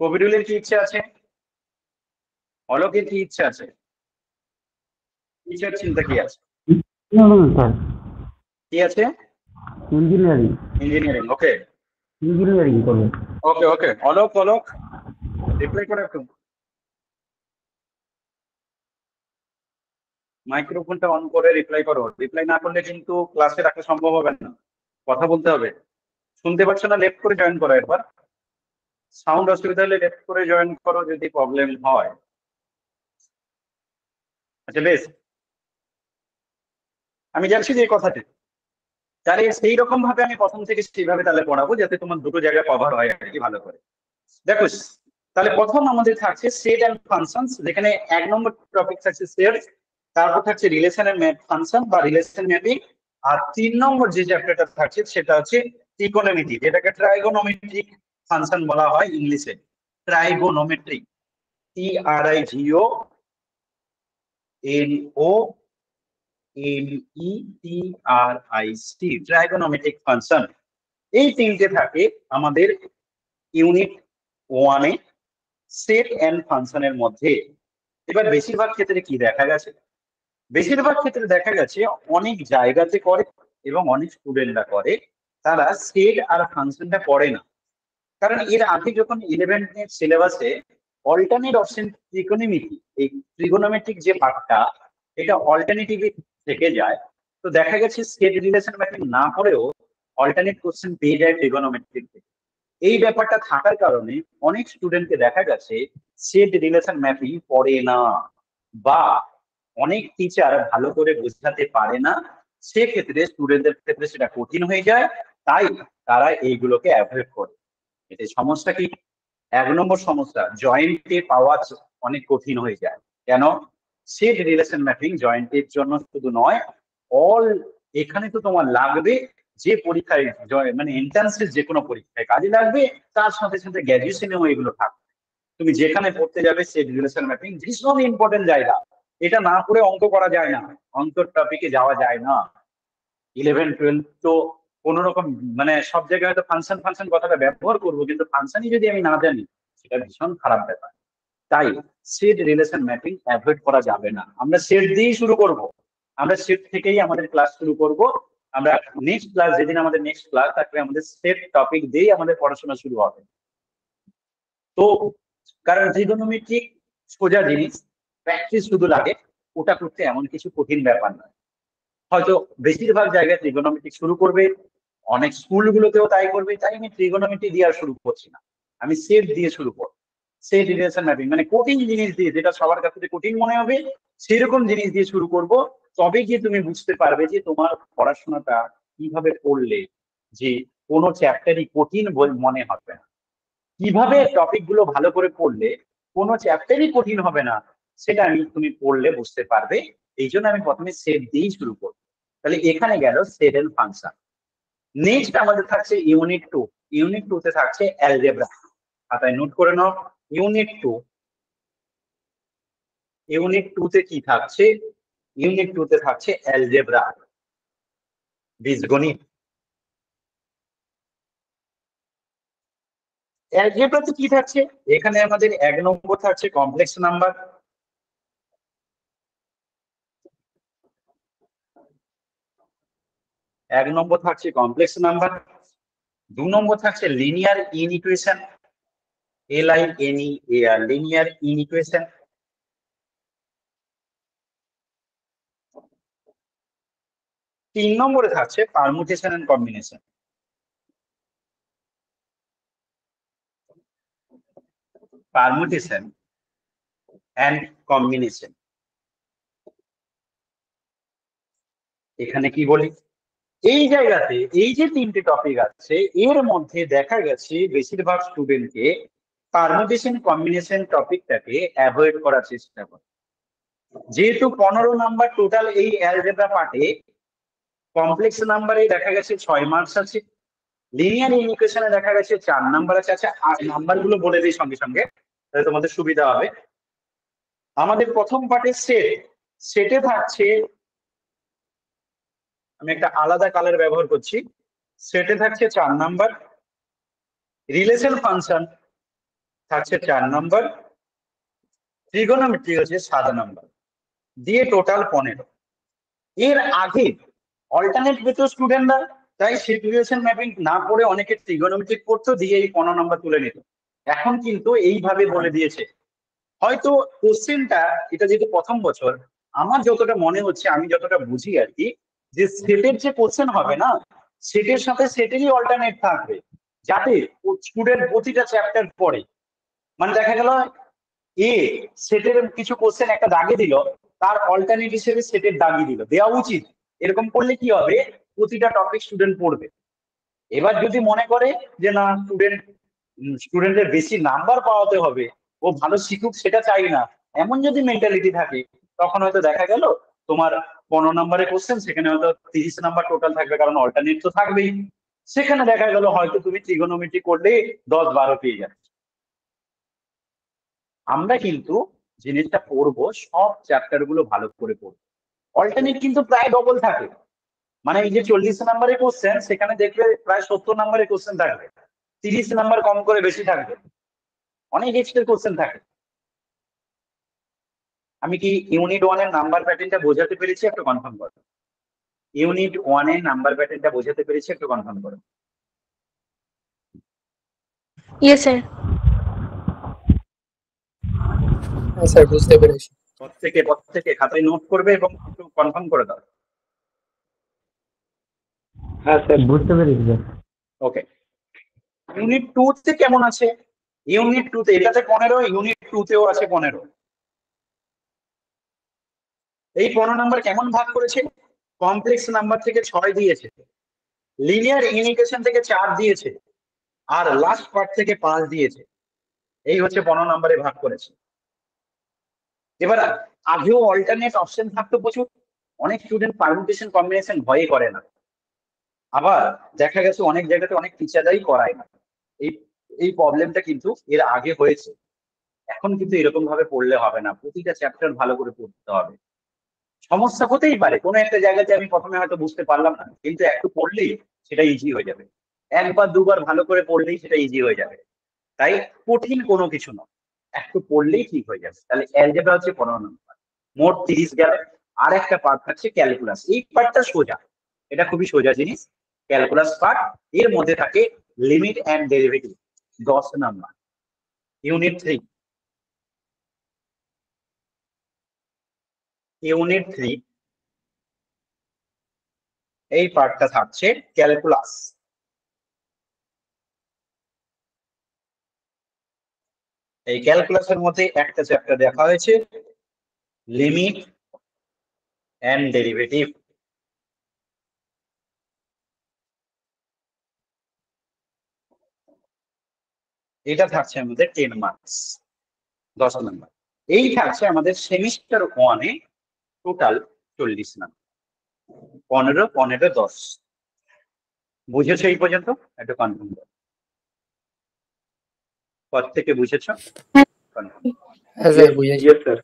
কবিরুলের কি ইচ্ছে আছে? অলোকের কি ইচ্ছে আছে? ইচ্ছার চিন্তা কি আছে? কি আছে? Engineering engineering. ওকে ইঞ্জিনিয়ারিং করবো। ওকে ওকে, অলোক অলোক রিপ্লাই করো একটু, মাইক্রোফোনটা অন করে রিপ্লাই করো। রিপ্লাই না করলে কিন্তু ক্লাসে রাখা সম্ভব হবে না, কথা বলতে হবে। শুনতে পাচ্ছ না? লেফট করে জয়েন করো একবার। সাউন্ড অসুবিধা হলে লেফট করে জয়েন করো যদি প্রবলেম হয়। আচ্ছা বেশ, আমি যাচ্ছি যে কথাতে, তাহলে সেই রকম ভাবে আমি প্রথম থেকে সেইভাবে তাহলে পড়াবো যাতে তোমার দুটো জায়গায় কভার হয় আর কি ভালো করে। দেখো তাহলে প্রথম আমাদের থাকছে সেট এন্ড ফাংশনস, যেখানে 1 নম্বর টপিক থাকছে সেট, তারপর থাকছে রিলেশন এন্ড ফাংশন বা রিলেশন ম্যাপিং, আর 3 নম্বর যে চ্যাপ্টারটা থাকছে সেটা হচ্ছে ত্রিকোণমিতি, যেটাকে ট্রাইগোনোমেট্রিক ফাংশন বলা হয় ইংলিশে। Trigonometric, TRIGONOMETRIC, trigonometric function. এই তিনটে থাকে আমাদের ইউনিট 1-এ সেট এন্ড ফাংশনের মধ্যে। এবার বেশিরভাগ ক্ষেত্রে কি দেখা গেছে? বেশিরভাগ ক্ষেত্রে দেখা গেছে অনেক জায়গাতে করে এবং অনেক স্টুডেন্টরা করে, তারা সেট আর ফাংশনটা পড়ে না। কারণ এর আগে যখন 11-এর সিলেবাসে অল্টারনেট অপশন ত্রিকোণমিতি, এই ত্রিগোনোমেট্রিক যে পার্টটা এটা অল্টারনেটিভে থেকে যায়, তো দেখা গেছে সেট রিলেশন ম্যাপিং না করেও অল্টারনেট কোশ্চেন পেয়ে যায় ত্রিগোনোমেট্রিক থেকে। এই ব্যাপারটা থাকার কারণে অনেক স্টুডেন্টকে দেখা গেছে সেট রিলেশন ম্যাপিং পড়ে না, বা অনেক টিচার ভালো করে বোঝাতে পারে না, সেক্ষেত্রে স্টুডেন্টদের ক্ষেত্রে সেটা কঠিন হয়ে যায়, তাই তারা এইগুলোকে অ্যাভয়েড করে। এতে সমস্যা কি? 1 নম্বর সমস্যা, জয়েন্টে পাওয়া অনেক কঠিন হয়ে যায়। কেন? সেট রিলেশন ম্যাপিং জয়েন্টের জন্য শুধু নয়, অল এখানে তো তোমার লাগবে যে পরীক্ষায় মানে এন্ট্রান্সের যে কোনো পরীক্ষায় কাজে লাগবে, তার সাথে সাথে গ্র্যাজুয়েশনেও এগুলো থাকবে। তুমি যেখানে পড়তে যাবে সেট রিলেশন ম্যাপিং ভীষণ ইম্পর্টেন্ট জায়গা। এটা না করে অঙ্ক করা যায় না, অঙ্কের টপিকে যাওয়া যায় না। 11-12 তো কোন রকম মানে সব জায়গায় হয়তো ফাংশন ফাংশন কথাটা ব্যবহার করবো, কিন্তু ফাংশনই যদি আমি না জানি সেটা ভীষণ খারাপ ব্যাপার। তাই সেট রিলেশন ম্যাপিং অ্যাভয়েড করা যাবে না। আমরা সেট দিয়েই শুরু করব, আমরা সেট থেকেই আমাদের ক্লাস শুরু করব। আমরা নেক্সট ক্লাস, যেদিন আমাদের নেক্সট ক্লাস থাকবে, আমাদের সেট টপিক দিয়েই আমাদের পড়াশোনা শুরু হবে। তো কারণ ট্রিগোনোমেট্রিক সোজা জিনিস, প্র্যাকটিস শুধু লাগে, ওটা করতে এমন কিছু কঠিন ব্যাপার নয়। হয়তো বেশিরভাগ জায়গায় ট্রিগোনোমেট্রিক শুরু করবে, অনেক স্কুলগুলোতেও তাই করবে, তাই আমি ট্রিগোনোমেট্রি দিয়ে আর শুরু করছি না, আমি সেট দিয়ে শুরু করবো। সেট রিলেশন ম্যাপিং মানে কঠিন জিনিস দিয়ে, যেটা সবার কাছে কঠিন মনে হবে সেরকম জিনিস দিয়ে শুরু করব। তবে গিয়ে তুমি বুঝতে পারবে যে তোমার পড়াশোনাটা কিভাবে করলে যে কোনো চ্যাপ্টারই কঠিন মনে হবে না, কিভাবে টপিক গুলো ভালো করে পড়লে কোনো চ্যাপ্টারই কঠিন হবে না, সেটা তুমি পড়লে বুঝতে পারবে। এই জন্য আমি প্রথমে সেট দিয়েই শুরু করবো। তাহলে এখানে গেল সেট এন্ড ফাংশন। নেক্সট আমাদের থাকছে ইউনিট 2। ইউনিট 2 তে থাকছে অ্যালজেব্রা। খাতায় নোট করে নাও, ইউনিট 2। ইউনিট 2 তে কি থাকছে? ইউনিট 2 তে থাকছে অ্যালজেব্রা, বীজগণিত। অ্যালজেব্রাতে কি থাকছে? এখানে আমাদের 1 নম্বর থাকছে কমপ্লেক্স নাম্বার, 1 নম্বর থাকছে কমপ্লেক্স নাম্বার, 2 নম্বর থাকছে linear inequation, LINEAR, linear inequation. 3 নম্বরে থাকছে permutation and combination. Permutation and combination. এখানে কি বলি, এই জায়গাতে এই যে 3টে টপিক আছে, এর মধ্যে দেখা গেছে বেশিরভাগ স্টুডেন্টকে পারমুটেশন কম্বিনেশন টপিকটাকে অ্যাভয়েড করার চেষ্টা করে। যেহেতু 15 নাম্বার টোটাল এই অ্যালজেব্রা পার্টে, কমপ্লেক্স নাম্বারে দেখা গেছে 6 মার্কস আছে, লিনিয়ার ইকুয়েশনে দেখা গেছে 4 নাম্বার আছে। আচ্ছা, নাম্বার গুলো বলে দিই সঙ্গে সঙ্গে, তাহলে তোমাদের সুবিধা হবে। আমাদের প্রথম পার্টে সেটে থাকছে, আমি একটা আলাদা কালার ব্যবহার করছি, সেটে থাকছে 4 নাম্বার, রিলেশন ফাংশন থাকছে 4 নাম্বার, ট্রিগোনোমেট্রি হচ্ছে 7 নাম্বার, দিয়ে টোটাল 15। এর আগে অল্টারনেট পেত স্টুডেন্টরা, তাই সিচুয়েশন ম্যাপিং না করে অনেকে ট্রিগোনোমেট্রি করতো, দিয়ে এই 15 নাম্বার তুলে নিত। এখন কিন্তু এইভাবে বলে দিয়েছে, হয়তো কোশ্চেনটা, এটা যেহেতু প্রথম বছর, আমার যতটা মনে হচ্ছে, আমি যতটা বুঝি আর কি, যে সেটের যে কোশ্চেন হবে না, সেটের সাথে সেটেরই অল্টারনেট থাকবে, যাতে স্টুডেন্ট প্রতিটা চ্যাপ্টার পড়ে। মানে দেখা গেল এ সেটের কিছু কোশ্চেন একটা দাগে দিল, তার অল্টারনেট হিসেবে সেটের দাগিয়ে দিল, দেওয়া উচিত। এরকম করলে কি হবে, প্রতিটা টপিক স্টুডেন্ট পড়বে। এবার যদি মনে করে যে না, স্টুডেন্টের বেশি নাম্বার পাওয়াতে হবে, ও ভালো শিখুক, সেটা চাই না, এমন যদি মেন্টালিটি থাকে, তখন হয়তো দেখা গেল তোমার 15 নম্বরের কোশ্চেন, সেখানে হয়তো 30 নাম্বার টোটাল থাকবে, কারণ অল্টারনেট তো থাকবেই। সেখানে দেখা গেল হয়তো তুমি ট্রিগোনোমেট্রি করলে 10-12 পেয়ে যাবে। আমরা কিন্তু জিনিসটা পড়বো, সব চ্যাপ্টার গুলো ভালো করে পড়বো। অল্টারনেট কিন্তু প্রায় ডবল থাকে, মানে এই যে 40 নাম্বারের কোশ্চেন, সেখানে দেখবে প্রায় 70 নাম্বারের কোশ্চেন থাকবে, 30 নাম্বার কম করে বেশি থাকবে, অনেক এক্সট্রা কোশ্চেন থাকে। আমি কি ইউনিট 1 এর নাম্বার প্যাটার্নটা বোঝাতে পেরেছি? একটু কনফার্ম করো। ইউনিট 1 এর নাম্বার প্যাটার্নটা বোঝাতে পেরেছি? একটু কনফার্ম করো। Yes sir. হ্যাঁ স্যার, বুঝতে পেরেছি। প্রত্যেকে খাতায় নোট করবে এবং একটু কনফার্ম করে দাও। হ্যাঁ স্যার, বুঝতে পেরেছি স্যার। ওকে, ইউনিট 2 তে কেমন আছে? ইউনিট 2 তে এটাতে 15, ইউনিট 2 তেও আছে 15। এই 15 নাম্বার কেমন ভাগ করেছে? কমপ্লেক্স নাম্বার থেকে 6 দিয়েছে, লিনিয়ার ইকুয়েশন থেকে 4 দিয়েছে, আর লাস্ট পার্ট থেকে 5 দিয়েছে। এই হচ্ছে 15 নাম্বারে ভাগ করেছে। এবার আগেও অল্টারনেট অপশন থাকতো প্রচুর, অনেক স্টুডেন্ট পারমুটেশন কম্বিনেশন ভয়ে করে না। আবার দেখা গেছে অনেক জায়গাতে অনেক টিচাররাই করায় না। এই এই প্রবলেমটা কিন্তু এর আগে হয়েছে। এখন কিন্তু এরকম ভাবে পড়লে হবে না, প্রতিটা চ্যাপ্টার ভালো করে পড়তে হবে। সমস্যা হতেই পারে, কোনো একটা জায়গাতে আমি প্রথমে হয়তো বুঝতে পারলাম না, কিন্তু একটু পড়লেই সেটা ইজি হয়ে যাবে। একবার দুবার ভালো করে পড়লেই সেটা ইজি হয়ে যাবে। তাই কঠিন কোনো কিছু নয়, একটু পড়লেই ঠিক হয়ে যাবে। তাহলে অ্যালজেব্রা হচ্ছে 15 নম্বর, মোট 30 গেল। আর একটা পার্ট থাকছে ক্যালকুলাস। এই পার্টটা সোজা, এটা খুবই সোজা জিনিস, ক্যালকুলাস পার্ট। এর মধ্যে থাকে limit and derivative, 10 number, unit 3। Unit 3 এই পার্টটা থাকছে ক্যালকুলাস। এই ক্যালকুলাসের মধ্যে একটা চ্যাপ্টার দেখা হয়েছে লিমিট অ্যান্ড ডেরিভেটিভ। এটা থাকছে আমাদের 10 মার্কস, 10 নম্বর। এই থাকছে আমাদের সেমিস্টার 1-এ টোটাল 40 নাম্বার, 15, 15, 10। বুঝেছো এই পর্যন্ত? একটু কনফার্ম করো, কত থেকে বুঝেছো? কনফার্ম। হ্যাঁ স্যার বুঝেছি। Yes sir.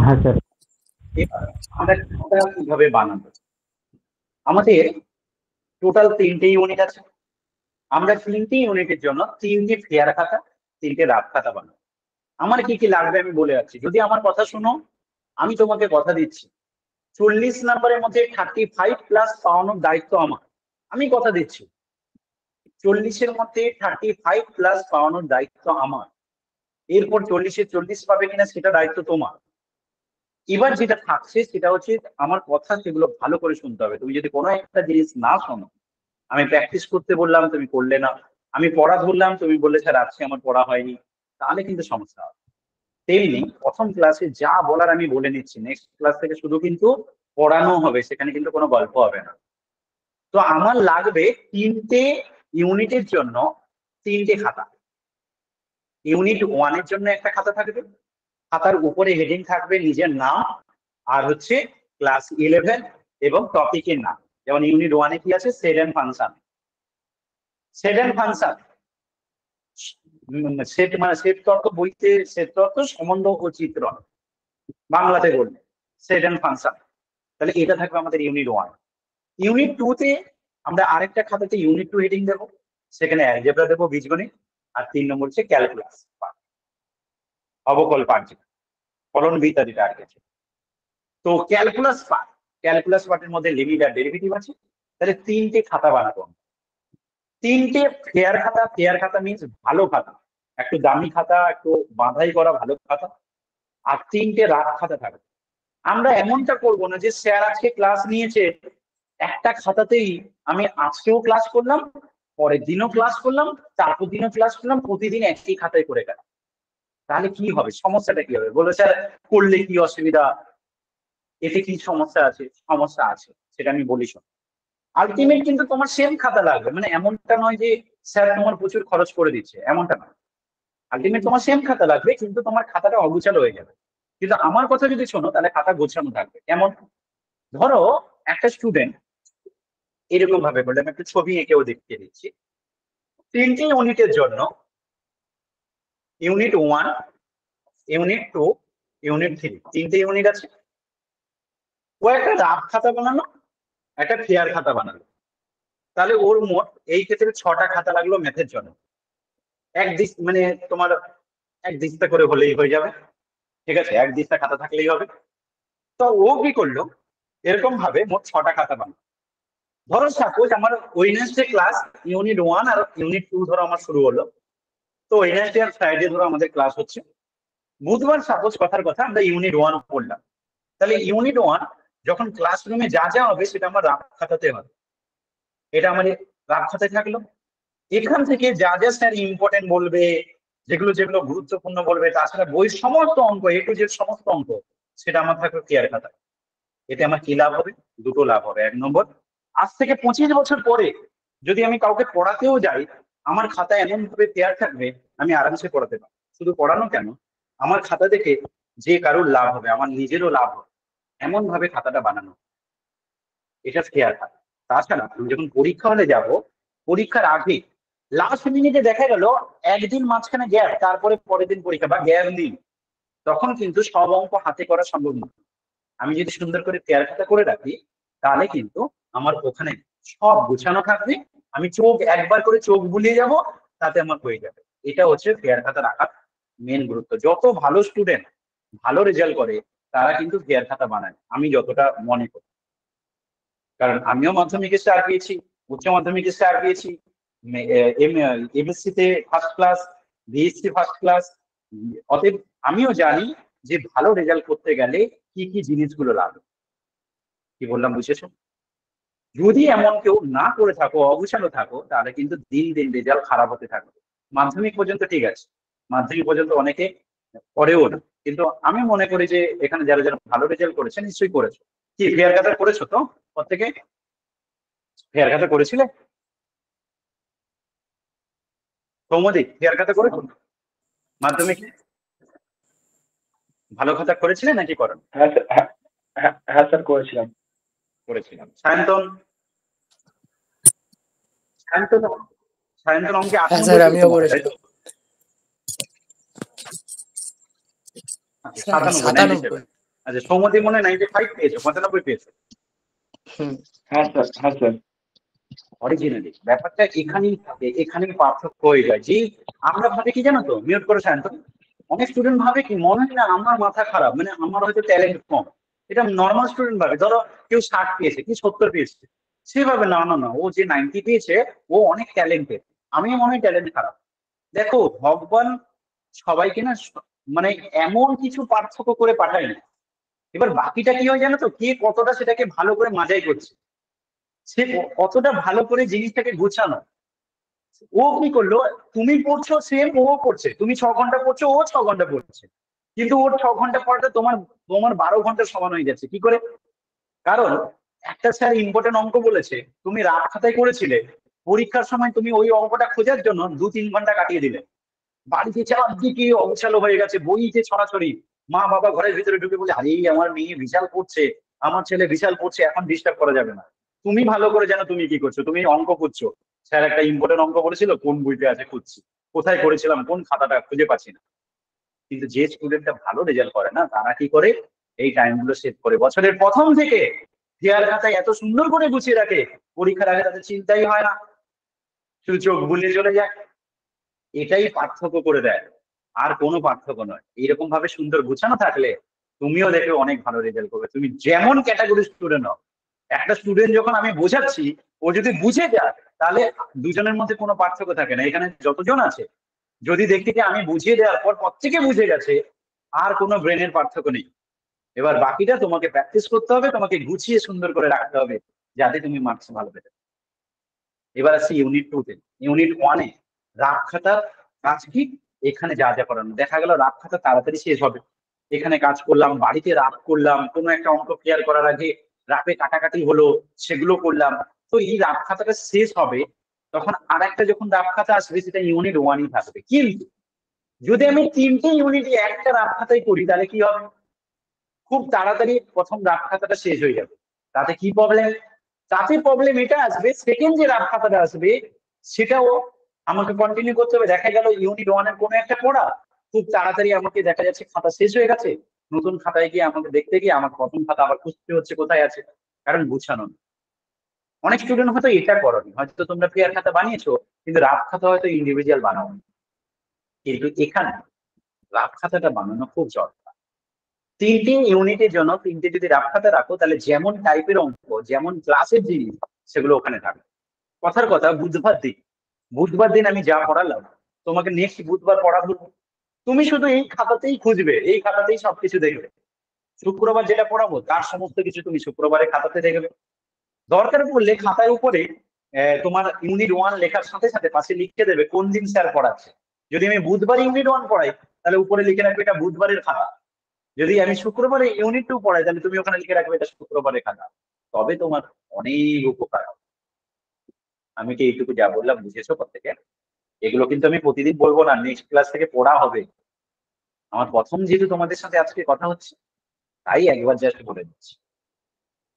হ্যাঁ স্যার। এবার আমরা খাতা কিভাবে বানাবো? আমাদের টোটাল 3টে ইউনিট আছে। আমরা 3টে ইউনিটের জন্য 3টে ফেয়ার খাতা, 3টে রাফ খাতা বানাবো। আমার কি কি লাগবে আমি বলে যাচ্ছি, যদি আমার কথা শুনো, আমি তোমাকে কথা দিচ্ছি 40 নম্বরের মধ্যে 35 প্লাস পাওয়ানোর দায়িত্ব আমার। আমি কথা দিচ্ছি 40-এর মধ্যে 35 প্লাস পাওয়ানোর দায়িত্ব আমার। এরপর 40-এ 40 পাবে কিনা সেটা দায়িত্ব তোমার। এবার যেটা থাকছে সেটা হচ্ছে আমার কথা, সেগুলো ভালো করে শুনতে হবে। তুমি যদি কোনো একটা জিনিস না শোনো, আমি প্র্যাকটিস করতে বললাম তুমি করলে না, আমি পড়া ধরলাম তুমি বললে স্যার আজকে আমার পড়া হয়নি, তাহলে কিন্তু সমস্যা হবে। তেমনি প্রথম ক্লাসে যা বলার আমি বলে নিচ্ছি, নেক্সট ক্লাস থেকে শুধু কিন্তু পড়ানো হবে, সেখানে কিন্তু কোনো গল্প হবে না। তো আমার লাগবে 3টে ইউনিটের জন্য 3টে খাতা। ইউনিট 1-এর জন্য একটা খাতা থাকবে, খাতার উপরে হেডিং থাকবে নিজের নাম আর হচ্ছে ক্লাস 11 এবং টপিকের নাম। যেমন ইউনিট 1-এ কি আছে, set and function. Set and function, set মানে সেট তত্ত্ব বইতে, সেট তত্ত্ব সম্বন্ধ ও চিত্রণ, বাংলাতে বললে সেট এন্ড ফাংশন। তাহলে এটা থাকবে আমাদের ইউনিট 1। ইউনিট 2-তে আমরা আরেকটা খাতাতে ইউনিট 2 হেডিং দেবো, সেখানে অ্যালজেব্রা দেবো, বীজগণিত, আর 3 নম্বর হচ্ছে ক্যালকুলাস, অবকল পার্ট, ফলনবিদ আর টার্গেট। তো ক্যালকুলাস পার্টের মধ্যে লিমিট আর ডেরিভেটিভ আছে। তাহলে 3টে খাতা বানাবো। 3টে ফেয়ার খাতা, ফেয়ার খাতা মিন্স ভালো খাতা, একটু দামি খাতা, একটু বাঁধাই করা ভালো খাতা। আর 3টে রাফ খাতা থাকবে। আমরা এমনটা করবো না যে স্যার আজকে ক্লাস নিয়েছে একটা খাতাতেই, আমি আজকেও ক্লাস করলাম, পরের দিনও ক্লাস করলাম, তারপর দিনও ক্লাস করলাম, প্রতিদিন একই খাতায় করে গেলাম। তাহলে কি হবে, সমস্যাটা কি হবে বলো স্যার? করলে কি অসুবিধা, এতে কি সমস্যা আছে? সমস্যা আছে, সেটা আমি বলি শোনো। আলটিমেট কিন্তু তোমার সেম খাতা লাগবে, মানে এমনটা নয় যে স্যার তোমার প্রচুর খরচ করে দিচ্ছে, এমনটা নয়। আলটিমেট তোমার সেম খাতা লাগবে, কিন্তু তোমার খাতাটা অগোছালো হয়ে যাবে। কিন্তু আমার কথা যদি শোনো, তাহলে খাতা গোছানো থাকবে। কেমন? ধরো একটা স্টুডেন্ট এরকম ভাবে বললে, আমি একটা ছবি এঁকেও দেখিয়ে দিচ্ছি। 3টে ইউনিটের জন্য ইউনিট 1, ইউনিট 2, ইউনিট 3, 3টে ইউনিট আছে। ও একটা রাফ খাতা বানানো, একটা ফেয়ার খাতা বানালো। তাহলে ওর মোট এই ক্ষেত্রে 6টা খাতা লাগলো ম্যাথের জন্য। এক দিক মানে তোমার এক দিকটা করে হলেই হয়ে যাবে, ঠিক আছে, এক দিকটা খাতা থাকলেই হবে। তো ও কি করলো, এরকম ভাবে মোট 6টা খাতা বানালো। ধরো সাপোজ আমার ওয়েডনেসডে ক্লাস ইউনিট 1 আর ইউনিট 2 ধরো আমার শুরু হলো। তো ওয়েডনেসডে আর ফ্রাইডে ধরো আমাদের ক্লাস হচ্ছে। বুধবার সাপোজ কথার কথা আমরা ইউনিট 1 পড়লাম। তাহলে ইউনিট 1 যখন ক্লাসরুমে যা যা হবে সেটা আমার রাফ খাতাতে হবে। এটা আমার রাফ খাতায় থাকলো। এখান থেকে যা যা স্যার ইম্পর্টেন্ট বলবে, যেগুলো যেগুলো গুরুত্বপূর্ণ বলবে, তাছাড়া বইয়ের সমস্ত অঙ্ক, এ টু জেড সমস্ত অঙ্ক, সেটা আমার থাকবে ফেয়ার খাতায়। এতে আমার কি লাভ হবে? দুটো লাভ হবে। 1 নম্বর, আজ থেকে 25 বছর পরে যদি আমি কাউকে পড়াতেও যাই, আমার খাতা এমন ভাবে ফেয়ার থাকবে, আমি আরামসে পড়াতে পারবো। শুধু পড়ানো কেন, আমার খাতা দেখে যে কারোর লাভ হবে, আমার নিজেরও লাভ হবে, এমন ভাবে খাতাটা বানানো, এটা ফেয়ার খাতা। তাছাড়া আমি যখন পরীক্ষা হলে যাব, পরীক্ষার আগে লাস্ট মিনিটে দেখা গেল একদিন মাঝখানে গ্যাপ, তারপরে পরের দিন পরীক্ষা বা গ্যাপ দিন, তখন কিন্তু সব অঙ্ক হাতে করা সম্ভব না। আমি যদি সুন্দর করে ফেয়ার খাতা করে রাখি, তাহলে কিন্তু আমার ওখানে সব গুছানো থাকবে, আমি চোখ একবার করে চোখ বুলিয়ে যাব, তাতে আমার হয়ে যাবে। এটা হচ্ছে ফেয়ার খাতা রাখার মেন গুরুত্ব। যত ভালো স্টুডেন্ট ভালো রেজাল্ট করে তারা কিন্তু ফেয়ার খাতা বানায়, আমি যতটা মনে করি। কারণ আমিও মাধ্যমিকে স্টার পেয়েছি, উচ্চ মাধ্যমিকে স্টার পেয়েছি, এমএসসি তে first class, BSc first class. অতএব আমিও জানি যে ভালো রেজাল্ট করতে গেলে কি কি জিনিসগুলো লাগবে। কি বললাম বুঝেছো? যদি এমন কেউ না করে থাকো, অগুছালো থাকো, তাহলে কিন্তু দিন দিন রেজাল্ট খারাপ হতে থাকবে। মাধ্যমিক পর্যন্ত ঠিক আছে, মাধ্যমিক পর্যন্ত অনেকে করেও না, কিন্তু আমি মনে করি যে এখানে যারা যারা ভালো রেজাল্ট করেছে নিশ্চয়ই করেছো। কি ফেয়ার খাতা করেছো তো প্রত্যেকে? ফেয়ার খাতা করেছিলে? সৌমদীপ ফেয়ার খাতা করেছো মাধ্যমিকে? ভালো খাতা করেছিলে নাকি করেন? হ্যাঁ স্যার, হ্যাঁ স্যার করেছিলাম। করেছিলাম। সায়ন্তন, সায়ন্তন সায়ন্তন অঙ্কে হ্যাঁ 98 স্যার, পেয়েছে আমিও মনে হয়, তাই করেছিলাম। তো? আচ্ছা, 97, 97। 97। আচ্ছা, সৌমদীপ মনে হয় 95 পেয়েছে, 95 পেয়েছে। হুম। হ্যাঁ স্যার, হ্যাঁ স্যার। অরিজিনালি ব্যাপারটা এখানেই থাকে, এখানেই পার্থক্য হয়ে যায়। যে আমরা ভাবে কি জানো তো, মিউট করে সায়ন্তন, অনেক স্টুডেন্ট ভাবে কি, মনে হয় না আমার মাথা খারাপ, মানে আমার হয়তো ট্যালেন্ট কম। এটা নর্মাল স্টুডেন্ট ভাবে। ধরো কেউ 60 পেয়েছে, কি 70 পেয়েছে, সেভাবে না না না, ও যে 90 পেয়েছে ও অনেক ট্যালেন্টেড, আমি মনে হয় ট্যালেন্ট খারাপ। দেখো ভগবান সবাইকে না মানে এমন কিছু পার্থক্য করে পাঠায় না। এবার বাকিটা কি হয় জানো তো, কে কতটা সেটাকে ভালো করে মাজাই করছে, সে কতটা ভালো করে জিনিসটাকে গুছানো। ও কি করলো, তুমি পড়ছো সেম ও পড়ছে, তুমি 6 ঘন্টা পড়ছো, ও 6 ঘন্টা পড়ছে, কিন্তু ওর 6 ঘন্টা পড়াটা তোমার তোমার 12 ঘন্টার সমান হয়ে যাচ্ছে। কি করে? কারণ একটা স্যার ইম্পর্টেন্ট অঙ্ক বলেছে, তুমি রাত খাতায় করেছিলে, পরীক্ষার সময় তুমি ওই অঙ্কটা খোঁজার জন্য 2-3 ঘন্টা কাটিয়ে দিলে, বাড়িতে চারদিকে অগোছালো হয়ে গেছে, বইতে ছড়াছড়ি, মা বাবা ঘরের ভিতরে ঢুকে বলে আরে আমার মেয়ে বিশাল পড়ছে, আমার ছেলে বিশাল পড়ছে, এখন ডিস্টার্ব করা যাবে না। তুমি ভালো করে জানো তুমি কি করছো, তুমি অঙ্ক খুঁজছো, স্যার একটা ইম্পর্টেন্ট অঙ্ক বলেছিল, কোন বইতে আছে খুঁজছি, কোথায় করেছিলাম, কোন খাতাটা খুঁজে পাচ্ছি না। কিন্তু যে স্টুডেন্টটা ভালো রেজাল্ট করে না, তারা কি করে, এই টাইমগুলো সেভ করে বছরের প্রথম থেকে ফেয়ার খাতায় এত সুন্দর করে গুছিয়ে রাখে, পরীক্ষার আগে তাদের চিন্তাই হয় না, শুধু চোখ বুলিয়ে চলে যায়। এটাই পার্থক্য করে দেয়, আর কোনো পার্থক্য নয়। এইরকম ভাবে সুন্দর গুছানো থাকলে তুমিও দেখবে অনেক ভালো রেজাল্ট করবে, তুমি যেমন ক্যাটাগরির স্টুডেন্ট হও। একটা স্টুডেন্ট যখন আমি বোঝাচ্ছি, ও যদি বুঝে যায়, তাহলে দুজনের মধ্যে কোনো পার্থক্য থাকে না। এখানে যতজন আছে, যদি দেখি যে আমি বুঝিয়ে দেওয়ার পর প্রত্যেকে বুঝে গেছে, আর কোনো ব্রেনের পার্থক্য নেই। এবার বাকিটা তোমাকে প্র্যাকটিস করতে হবে, তোমাকে গুছিয়ে সুন্দর করে রাখতে হবে, যাতে তুমি মার্কস ভালো পেতে। এবার আসছি ইউনিট 2-তে। ইউনিট 1-এ রাফ খাতার কাজ কি, এখানে যা যা করানো, দেখা গেল রাফ খাতা তাড়াতাড়ি শেষ হবে, এখানে কাজ করলাম, বাড়িতে রাফ করলাম, কোনো একটা অঙ্ক ক্লিয়ার করার আগে রাফে কাটাকাটি হলো, সেগুলো করলাম। তো এই রাফ খাতাটা শেষ হবে, তখন আর একটা যখন রাফ খাতা আসবে, সেটা ইউনিট 1-ই থাকবে। কিন্তু যদি আমি 3টে ইউনিটে একটা রাফ খাতাই করি, তাহলে কি হবে, খুব তাড়াতাড়ি প্রথম রাফ খাতাটা শেষ হয়ে যাবে। তাতে কি প্রবলেম? তাতে প্রবলেম এটা আসবে, সেকেন্ড যে রাফ খাতাটা আসবে সেটাও আমাকে কন্টিনিউ করতে হবে। দেখা গেল ইউনিট 1-এর কোনো একটা পড়া খুব তাড়াতাড়ি আমাকে দেখা যাচ্ছে খাতা শেষ হয়ে গেছে, নতুন খাতায় গিয়ে আমাকে দেখতে গিয়ে আমার প্রথম খাতা আবার খুঁজতে হচ্ছে কোথায় আছে, কারণ গুছানো নেই। অনেক স্টুডেন্ট হয়তো এটা করনি, হয়তো তোমরা ফেয়ার খাতা বানিয়েছো, কিন্তু রাফ খাতা হয়তো ইন্ডিভিজুয়াল বানাও। কিন্তু এখানে রাফ খাতাটা বানানো খুব দরকার। 3টে ইউনিটের জন্য 3টে যদি রাফ খাতা রাখো, তাহলে যেমন টাইপের অঙ্ক, যেমন ক্লাসের জিনিস, সেগুলো ওখানে থাকবে। কথার কথা, বুধবার দিন আমি যা পড়ালাম, তোমাকে নেক্সট বুধবার পড়াবো, তুমি শুধু এই খাতাতেই খুঁজবে, এই খাতাতেই সবকিছু দেখবে। শুক্রবার যেটা পড়াবো তার সমস্ত কিছু তুমি শুক্রবারের খাতাতে দেখবে। দরকার পড়লে খাতার উপরে তোমার ইউনিট 1 লেখার সাথে সাথে পাশে লিখে দেবে কোন দিন স্যার পড়াচ্ছে। যদি আমি বুধবার ইউনিট 1 পড়াই, তাহলে উপরে লিখে রাখবে এটা বুধবারের খাতা। যদি আমি শুক্রবারে ইউনিট 2 পড়াই, তাহলে তুমি ওখানে লিখে রাখবে এটা শুক্রবারের খাতা। তবে তোমার অনেক উপকার হবে। আমি কি এইটুকু যা বললাম বুঝেছো প্রত্যেকে? এগুলো কিন্তু আমি প্রতিদিন বলবো না, নেক্সট ক্লাস থেকে পড়া হবে। আমার প্রথম যেহেতু তোমাদের সাথে আজকে কথা হচ্ছে, তাই একবার জাস্ট বলে দিচ্ছি।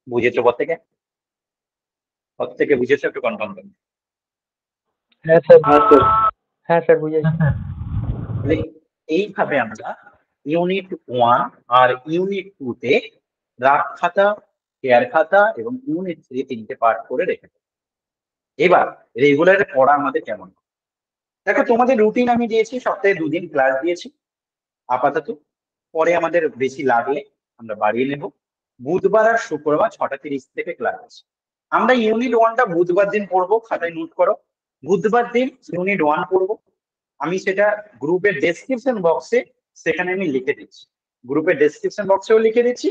বুঝেছো প্রত্যেকে বুঝেছো? একটু কনফার্ম করো। হ্যাঁ স্যার, হ্যাঁ স্যার। হ্যাঁ স্যার বুঝেছি। তাহলে এইভাবে আমরা ইউনিট 1 আর ইউনিট 2 তে ড্রাফট খাতা, কেয়ার খাতা এবং ইউনিট 3 তিনটে পার্ট করে রেখে দেবো। এবার রেগুলার পড়া আমাদের কেমন হবে? দেখো, তোমাদের রুটিন আমি দিয়েছি, সপ্তাহে 2 দিন ক্লাস দিয়েছি আপাতত। পরে আমাদের বেশি লাগলে আমরা বাড়িয়ে নেব। বুধবার আর শুক্রবার 6:30 থেকে ক্লাস আছে। আমরা ইউনিট 1টা বুধবার দিন পড়বো, খাতায় নোট করো। বুধবার দিন ইউনিট 1 পড়বো। আমি সেটা গ্রুপের ডেসক্রিপশন বক্সে সেখানে আমি লিখে দিচ্ছি, গ্রুপের ডেসক্রিপশন বক্সেও লিখে দিচ্ছি।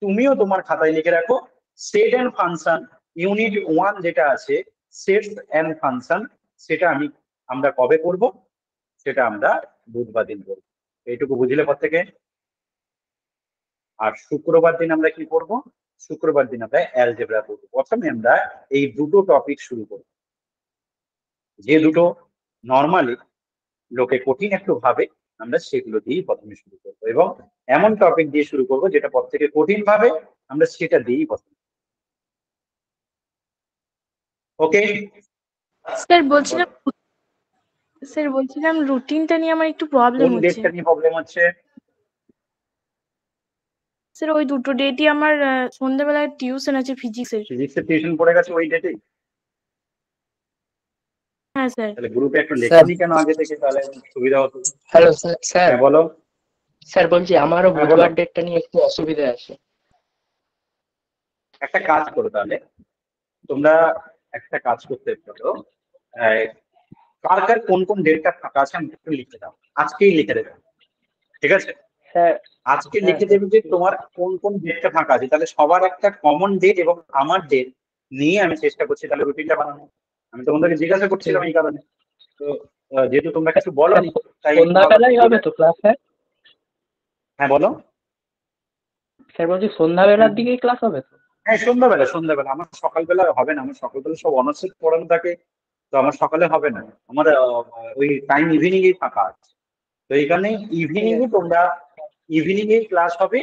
তুমিও তোমার খাতায় লিখে রাখো, সেট অ্যান্ড ফাংশন ইউনিট 1 যেটা আছে, সেটস অ্যান্ড ফাংশন, সেটা আমরা কবে করব? সেটা আমরা বুধবার দিন করবো। এইটুকু বুঝলে প্রত্যেকে? আর শুক্রবার দিন আমরা কি করব? শুক্রবার দিন আমরা অ্যালজেব্রা করবো। প্রথমে আমরা এই দুটো টপিক শুরু করব, যে দুটো নর্মালি লোকে কঠিন একটু ভাবে, আমরা সেগুলো দিয়েই প্রথমে শুরু করবো, এবং এমন টপিক দিয়ে শুরু করবো যেটা প্রত্যেকে কঠিন ভাবে, আমরা সেটা দিয়েই প্রথমে। ওকে? স্যার বলছিলাম রুটিনটা নিয়ে আমার একটু প্রবলেম কোন হচ্ছে। ডেটটা নিয়ে প্রবলেম হচ্ছে? স্যার ওই দুটো ডেটই আমার সন্ধ্যাবেলায় টিউশন আছে ফিজিক্সের। ফিজিক্সের টিউশন পড়ে গেছে ওই ডেটেই? হ্যাঁ স্যার। তাহলে গ্রুপে একটু স্যার। লেখনি কেন আগে থেকে? তাহলে সুবিধা হতো। হ্যালো স্যার, স্যার হ্যাঁ বলো। স্যার বলছি আমারও হ্যাঁ, বুধবার বলো। ডেটটা নিয়ে একটু অসুবিধা আছে। একটা কাজ করো তাহলে, তোমরা একটা কাজ করতে পারো, কার কার কোন কোন ডেটটা ফাঁকা আছে আমাকে একটু লিখে দাও, আজকেই লিখে দেবে, ঠিক আছে? স্যার আজকে লিখে দেবে যে তোমার কোন কোন ডেটটা ফাঁকা আছে, তাহলে সবার একটা কমন ডেট এবং আমার ডেট নিয়ে আমি চেষ্টা করছি তাহলে রুটিনটা বানানো। আমি তোমাদেরকে জিজ্ঞাসা করছিলাম এই কারণে। তো যেহেতু তোমরা কিছু বলোনি, তাই সন্ধ্যাবেলায় হবে তো ক্লাস স্যার? হ্যাঁ বলো। স্যার বলছি সন্ধ্যাবেলার দিকেই ক্লাস হবে তো? হ্যাঁ, সন্ধ্যাবেলা আমার সকালবেলা হবে না, আমার সকালবেলা সব অনার্সের পড়ানো থাকে, তো আমার সকালে হবে না, আমার ওই টাইম ইভিনিং এই ফাঁকা আছে। তো এইখানে ইভিনিং এ তোমরা, ইভিনিং এ ক্লাস হবে।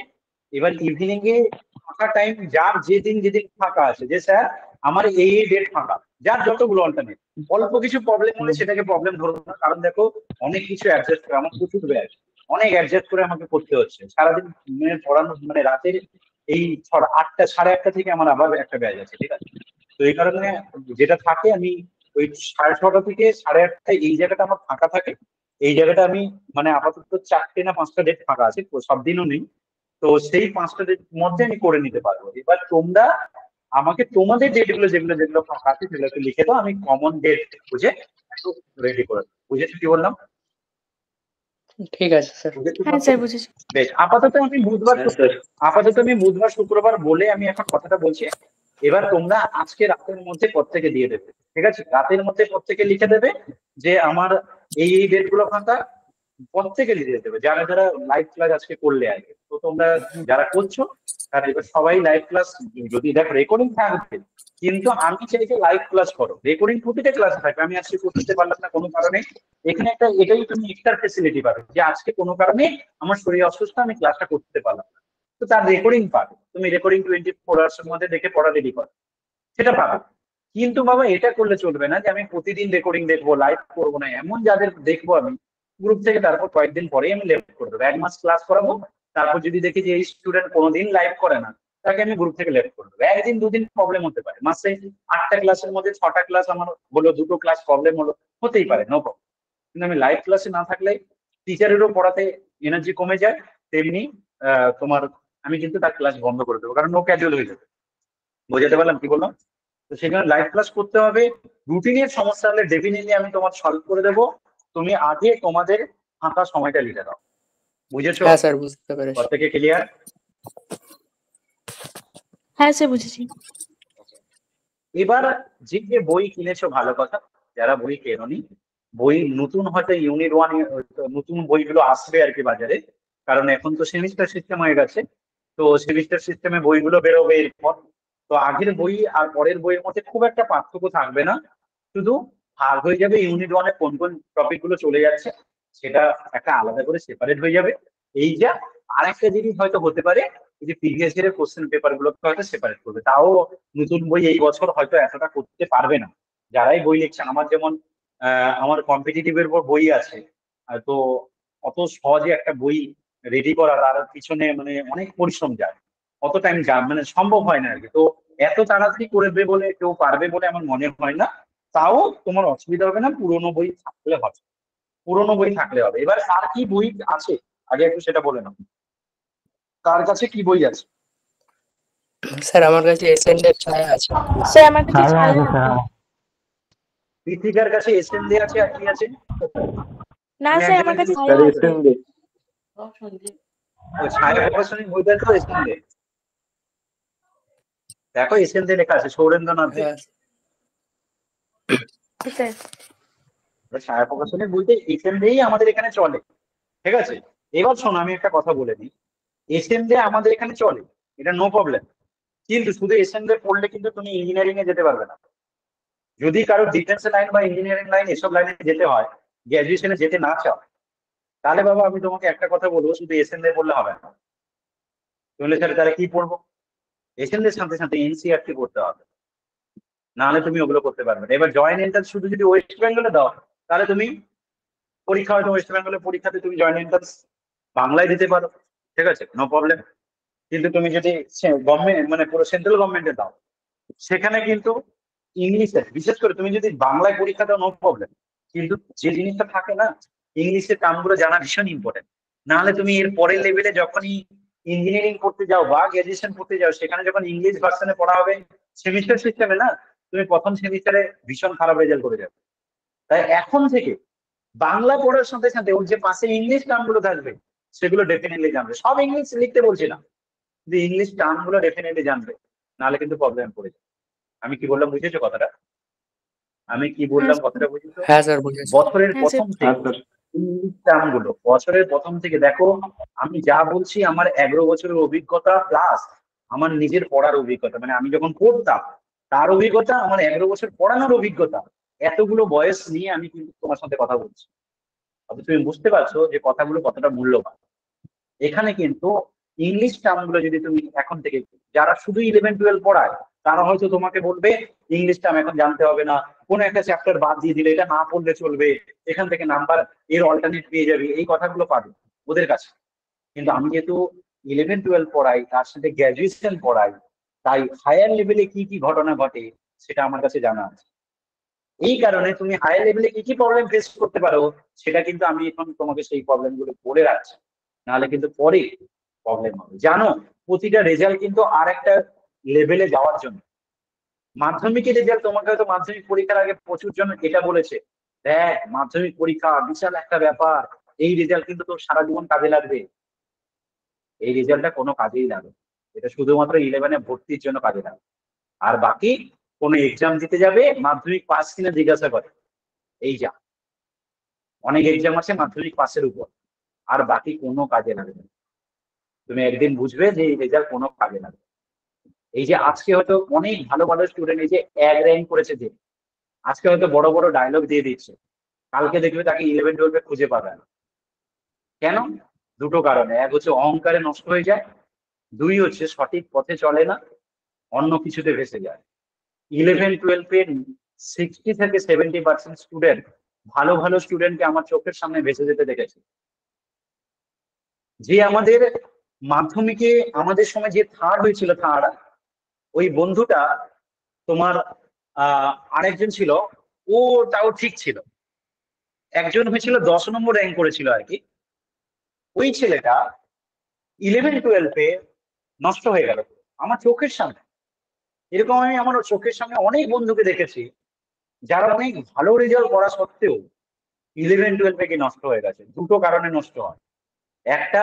এবার ইভিনিং এ ফাঁকা টাইম যার যেদিন যেদিন ফাঁকা আছে, যে স্যার আমার এই ডেট ফাঁকা, যার যতগুলো অল্টারনেট। অল্প কিছু প্রবলেম হলে সেটাকে প্রবলেম ধরবো না, কারণ দেখো অনেক কিছু অ্যাডজাস্ট করে, আমার প্রচুর ব্যাচ, অনেক অ্যাডজাস্ট করে আমাকে করতে হচ্ছে সারাদিন। পড়ানো রাতের এই 8টা 8:30 থেকে আমার আবার একটা ব্যাচ আছে, ঠিক আছে? তো এই কারণে যেটা থাকে, আমি ওই 6:30 থেকে 8:30 এই জায়গাটা আমার ফাঁকা থাকে। এই জায়গাটা আমি আপাতত 4টে না 5টা ডেট ফাঁকা আছে, সব দিনও নেই। তো সেই 5টা ডেট মধ্যে আমি করে নিতে পারবো। এবার তোমরা আমাকে তোমাদের ডেট গুলো যেগুলো যেগুলো ফাঁকা আছে সেগুলো একটু লিখে দাও, আমি কমন ডেট বুঝে একটু রেডি করে দেবো। বুঝেছো কি বললাম? ঠিক আছে স্যার। হ্যাঁ স্যার বুঝেছি। বেশ, আপাতত আমি বুধবার শুক্রবার বলে আমি এখন কথাটা বলছি। এবার তোমরা আজকে রাতের মধ্যে প্রত্যেকে দিয়ে দেবে, ঠিক আছে? রাতের মধ্যে প্রত্যেকে লিখে দেবে যে আমার এই এই ডেট গুলো ফাঁকা, প্রত্যেকে লিখে দেবে। যারা যারা লাইভ ক্লাস আজকে করলে আগে, তো তোমরা যারা করছো তারা এবার সবাই লাইভ ক্লাস, যদি দেখো রেকর্ডিং থাকবে, কিন্তু আমি চাই যে লাইভ ক্লাস করো। রেকর্ডিং প্রতিটা ক্লাসে থাকবে, আমি আজকে করতে পারলাম না কোনো কারণে, এখানে একটা এটাই তুমি এক্সট্রা ফেসিলিটি পাবে যে আজকে কোনো কারণে আমার শরীর অসুস্থ, আমি ক্লাসটা করতে পারলাম না, তো তার রেকর্ডিং পাবে। তুমি রেকর্ডিং 24 আওয়ার্স এর মধ্যে দেখে পড়া রেডি করো, সেটা পাবে। কিন্তু বাবা এটা করলে চলবে না যে আমি প্রতিদিন রেকর্ডিং দেখবো, লাইভ করবো না। এমন যাদের দেখবো আমি গ্রুপ থেকে, তারপর কয়েকদিন পরেই আমি লেফট করে দেবো। 1 মাস ক্লাস করাবো, তারপর যদি দেখি যে এই স্টুডেন্ট কোনোদিন লাইভ করে না, তাকে আমি গ্রুপ থেকে লেফট করে দেবো। একদিন দুদিন প্রবলেম হতে পারে, মাসে 8টা ক্লাসের মধ্যে 6টা ক্লাস আমার হলো, 2টো ক্লাস প্রবলেম হলো, হতেই পারে, নো প্রবলেম। কিন্তু আমি লাইভ ক্লাসে না থাকলে টিচারেরও পড়াতে এনার্জি কমে যায়, তেমনি তোমার আমি কিন্তু তার ক্লাস বন্ধ করে দেবো, কারণ নো ক্যাজুয়াল হয়ে যাবে। বোঝাতে পারলাম কি বললাম? তো সেখানে লাইভ ক্লাস করতে হবে। রুটিনের সমস্যা হলে ডেফিনেটলি আমি তোমার সলভ করে দেবো। তুমি আগে তোমাদের ফাঁকা সময়টা লিখে দাও। বুঝেছো? হ্যাঁ স্যার বুঝতে পেরেছি। প্রত্যেকে ক্লিয়ার? হ্যাঁ স্যার বুঝেছি। এবার যে যে বই কিনেছো ভালো কথা, যারা বই কেননি, বই নতুন হয়তো ইউনিট 1 নতুন বইগুলো আসবে আর কি বাজারে, কারণ এখন তো সেমিস্টার সিস্টেম হয়ে গেছে। তো সেমিস্টার সিস্টেমে বইগুলো বেরোবে এরপর। তো আগের বই আর পরের বইয়ের মধ্যে খুব একটা পার্থক্য থাকবে না, শুধু ভাগ হয়ে যাবে ইউনিট 1 এ কোন কোন টপিক গুলো চলে যাচ্ছে সেটা একটা আলাদা করে সেপারেট হয়ে যাবে, এই যা আর একটা জিনিস হয়তো হতে পারে, এই যে প্রিভিয়াস ইয়ারের কোশ্চেন পেপার গুলোকে হয়তো সেপারেট করবে, তাও নতুন বই এই বছর হয়তো এতটা করতে পারবে না। যারাই বই লিখছে, আমার যেমন আমার কম্পিটিটিভ এর উপর বই আছে, তো অত সহজে একটা বই রেডি করা তার পিছনে মানে অনেক পরিশ্রম যায়, অত টাইম মানে সম্ভব হয় না আর কি। তো এত তাড়াতাড়ি করবে বলে কেউ পারবে বলে আমার মনে হয় না। তাও তোমার অসুবিধা হবে না, পুরোনো বই থাকলে হবে, পুরোনো বই থাকলে হবে। এবার কার কি বই আছে আগে একটু সেটা বলে নাও, কার কাছে কি বই আছে? স্যার আমার কাছে এসেন্ডের ছায়া আছে। স্যার আমার কাছে ছায়া ছায়া আছে আছে। ছায়া। ঋতিকার কাছে এসএনডি আছে, আর কি আছে? না তুমি স্যার একজনের আমার কাছে জিনিস ছায়া আছে। ওই ছায়া প্রকাশনীর বইটা তো এসএনডি, দেখো এসএনডি লেখা আছে সৌরেন্দ্রনাথ দে। হ্যাঁ স্যার ছায়া প্রকাশনীর বইতে এসএনডি আমাদের এখানে চলে, ঠিক আছে? এবার শোনো, আমি একটা কথা বলে দিই, এসএনডি আমাদের এখানে চলে, এটা নো প্রবলেম। কিন্তু শুধু এসএনডি পড়লে কিন্তু তুমি ইঞ্জিনিয়ারিং এ যেতে পারবে না। যদি কারো ডিফেন্স লাইন বা ইঞ্জিনিয়ারিং লাইন এসব লাইনে যেতে হয়, গ্র্যাজুয়েশনে যেতে না চাও, তাহলে বাবা আমি তোমাকে একটা কথা বলবো, শুধু এসএনডি পড়লে হবে না। তাহলে স্যার তারা কি পড়বো? এসএনডি এর সাথে সাথে এনসিইআরটি পড়তে হবে, নাহলে তুমি ওগুলো করতে পারবে না। এবার জয়েন্ট এন্ট্রান্স শুধু যদি ওয়েস্ট বেঙ্গলে দাও, তাহলে তুমি পরীক্ষা হয়তো ওয়েস্ট বেঙ্গলের পরীক্ষাতে তুমি জয়েন্ট এন্ট্রান্স বাংলায় দিতে পারো, ঠিক আছে, নো প্রবলেম। কিন্তু তুমি যদি গভর্নমেন্ট মানে পুরো সেন্ট্রাল গভর্নমেন্টে দাও, সেখানে কিন্তু ইংলিশে, বিশেষ করে তুমি যদি বাংলায় পরীক্ষা দাও, নো প্রবলেম। কিন্তু যে জিনিসটা থাকে না, ইংলিশের কামগুলো জানা ভীষণ ইম্পর্টেন্ট। নাহলে তুমি এর পরের লেভেলে যখনই ইঞ্জিনিয়ারিং করতে যাও বা গ্রাজুয়েশন করতে যাও, সেখানে যখন ইংলিশ ভার্সনে পড়া হবে সেমিস্টার সিস্টেমে, না তুমি প্রথম সেমিস্টারে ভীষণ খারাপ রেজাল্ট করে যাবে। তাই এখন থেকে বাংলা পড়ার সাথে সাথে ওর যে পাশে ইংলিশ টার্মগুলো থাকবে সেগুলো ডেফিনেটলি জানবে। সব ইংলিশ লিখতে বলছি না, কিন্তু ইংলিশ টার্মগুলো ডেফিনেটলি জানবে, নাহলে কিন্তু প্রবলেম পড়ে যাবে। আমি কি বললাম বুঝেছো কথাটা? আমি কি বললাম কথাটা বুঝেছো? হ্যাঁ স্যার বুঝেছি। বছরের হ্যাঁ, প্রথম হ্যাঁ থেকে স্যার। ইংলিশ টার্মগুলো, বছরের প্রথম থেকে দেখো, আমি যা বলছি আমার 11 বছরের অভিজ্ঞতা প্লাস আমার নিজের পড়ার অভিজ্ঞতা, মানে আমি যখন পড়তাম তার অভিজ্ঞতা, আমার 11 বছর পড়ানোর অভিজ্ঞতা, এতগুলো বয়স নিয়ে আমি কিন্তু তোমার সাথে কথা বলছি। অথচ তুমি বুঝতে পারছো যে কথাগুলো কতটা মূল্যবান। এখানে কিন্তু ইংলিশ টার্মগুলো যদি তুমি এখন থেকে, যারা শুধু 11-12 পড়ায় তারা হয়তো তোমাকে বলবে ইংলিশ টার্ম এখন জানতে হবে না, কোনো একটা চ্যাপ্টার বাদ দিয়ে দিলে এটা না পড়লে চলবে, এখান থেকে নাম্বার এর অল্টারনেট পেয়ে যাবে, এই কথাগুলো পাবে ওদের কাছে। কিন্তু আমি যেহেতু 11-12 পড়াই, তার সাথে গ্র্যাজুয়েশন পড়াই, তাই হায়ার লেভেলে কি কি ঘটনা ঘটে সেটা আমার কাছে জানা আছে। এই কারণে তুমি হায়ার লেভেলে কি কি প্রবলেম ফেস করতে পারো, সেটা কিন্তু আমি এখন তোমাকে সেই প্রবলেম গুলো বলে রাখছি, নাহলে কিন্তু পরে প্রবলেম হবে। জানো, প্রতিটা রেজাল্ট কিন্তু আর একটা লেভেলে যাওয়ার জন্য। মাধ্যমিকের রেজাল্ট তোমাকে হয়তো মাধ্যমিক পরীক্ষার আগে প্রচুর জন এটা বলেছে, দেখ মাধ্যমিক পরীক্ষা বিশাল একটা ব্যাপার, এই রেজাল্ট কিন্তু তোর সারা জীবন কাজে লাগবে। এই রেজাল্টটা কোনো কাজেই লাগবে, এটা শুধুমাত্র 11-এ ভর্তির জন্য কাজে লাগবে। আর বাকি কোনো এক্সাম দিতে যাবে, মাধ্যমিক পাস কিনা জিজ্ঞাসা করে, এই যা অনেক এক্সাম আছে মাধ্যমিক পাসের উপর, আর বাকি কোনো কাজে লাগবে না। তুমি একদিন বুঝবে যে এই রেজাল্ট কোনো কাজে লাগবে। এই যে আজকে হয়তো অনেক ভালো ভালো স্টুডেন্ট এই যে 1 র্যাঙ্ক করেছে, যে আজকে হয়তো বড় বড় ডায়লগ দিয়ে দিচ্ছে, কালকে দেখবে তাকে 11-12 খুঁজে পাবে না। কেন? দুটো কারণে, এক হচ্ছে অহংকারে নষ্ট হয়ে যায়, দুই হচ্ছে সঠিক পথে চলে না, অন্য কিছুতে ভেসে যায়। 11-12 60 থেকে 70% স্টুডেন্ট, ভালো ভালো স্টুডেন্টকে আমার চোখের সামনে ভেসে যেতে দেখেছি। যে আমাদের মাধ্যমিকে আমাদের সময় যে থার্ড হয়েছিল, থার্ড, ওই বন্ধুটা তোমার আরেকজন ছিল, ও তাও ঠিক ছিল, একজন হয়েছিল 10 নম্বর র্যাঙ্ক করেছিল আর কি। ওই ছেলেটা 11-12 নষ্ট হয়ে গেল আমার চোখের সামনে। এরকম আমি আমার চোখের সামনে অনেক বন্ধুকে দেখেছি যারা অনেক ভালো রেজাল্ট করা সত্ত্বেও 11-12 কি নষ্ট হয়ে গেছে। দুটো কারণে নষ্ট হয়, একটা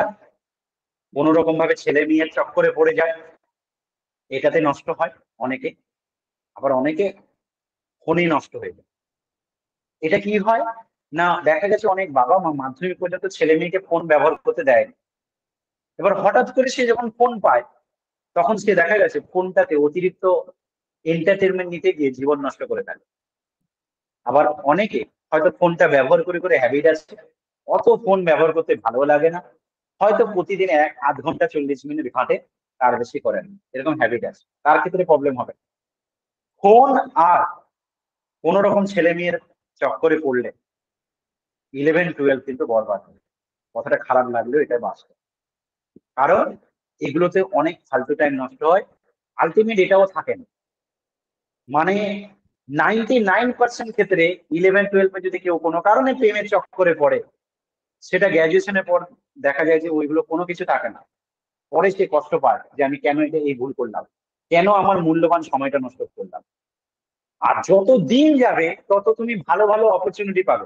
কোনো রকম ভাবে ছেলে মেয়ের চক্করে পড়ে যায়, এটাতে নষ্ট হয় অনেকে, আবার অনেকে ফোনে নষ্ট হয়ে যায়। এটা কি হয় না, দেখা গেছে অনেক বাবা মা মাধ্যমিক পর্যন্ত ছেলে মেয়েকে ফোন ব্যবহার করতে দেয়, এবার হঠাৎ করে সে যখন ফোন পায় তখন সে দেখা গেছে ফোনটাতে অতিরিক্ত এন্টারটেনমেন্ট নিতে গিয়ে জীবন নষ্ট করে ফেলে। আবার অনেকে হয়তো ফোনটা ব্যবহার করে করে হ্যাবিট আছে, অত ফোন ব্যবহার করতে ভালো লাগে না, হয়তো প্রতিদিন 1-8 ঘন্টা 40 মিনিট ঘাটে, তার বেশি করেন, এরকম হ্যাবিট আছে, তার ক্ষেত্রে প্রবলেম হবে। ফোন আর কোন রকম ছেলে মেয়ের চক্করে পড়লে 11-12 কিন্তু বরবাদ হবে। কথাটা খারাপ লাগলেও এটা বাস্তব। কারণ এগুলোতে অনেক ফালতু টাইম নষ্ট হয়, আলটিমেট এটাও থাকে না। মানে 99% ক্ষেত্রে 11-12 যদি কেউ কোনো কারণে প্রেমের চক্করে পড়ে, সেটা গ্র্যাজুয়েশনের পর দেখা যায় যে ওইগুলো কোনো কিছু থাকে না। পরে সে কষ্ট পায় যে আমি কেন এটা এই ভুল করলাম, কেন আমার মূল্যবান সময়টা নষ্ট করলাম। আর যত দিন যাবে তত তুমি ভালো ভালো অপরচুনিটি পাবে।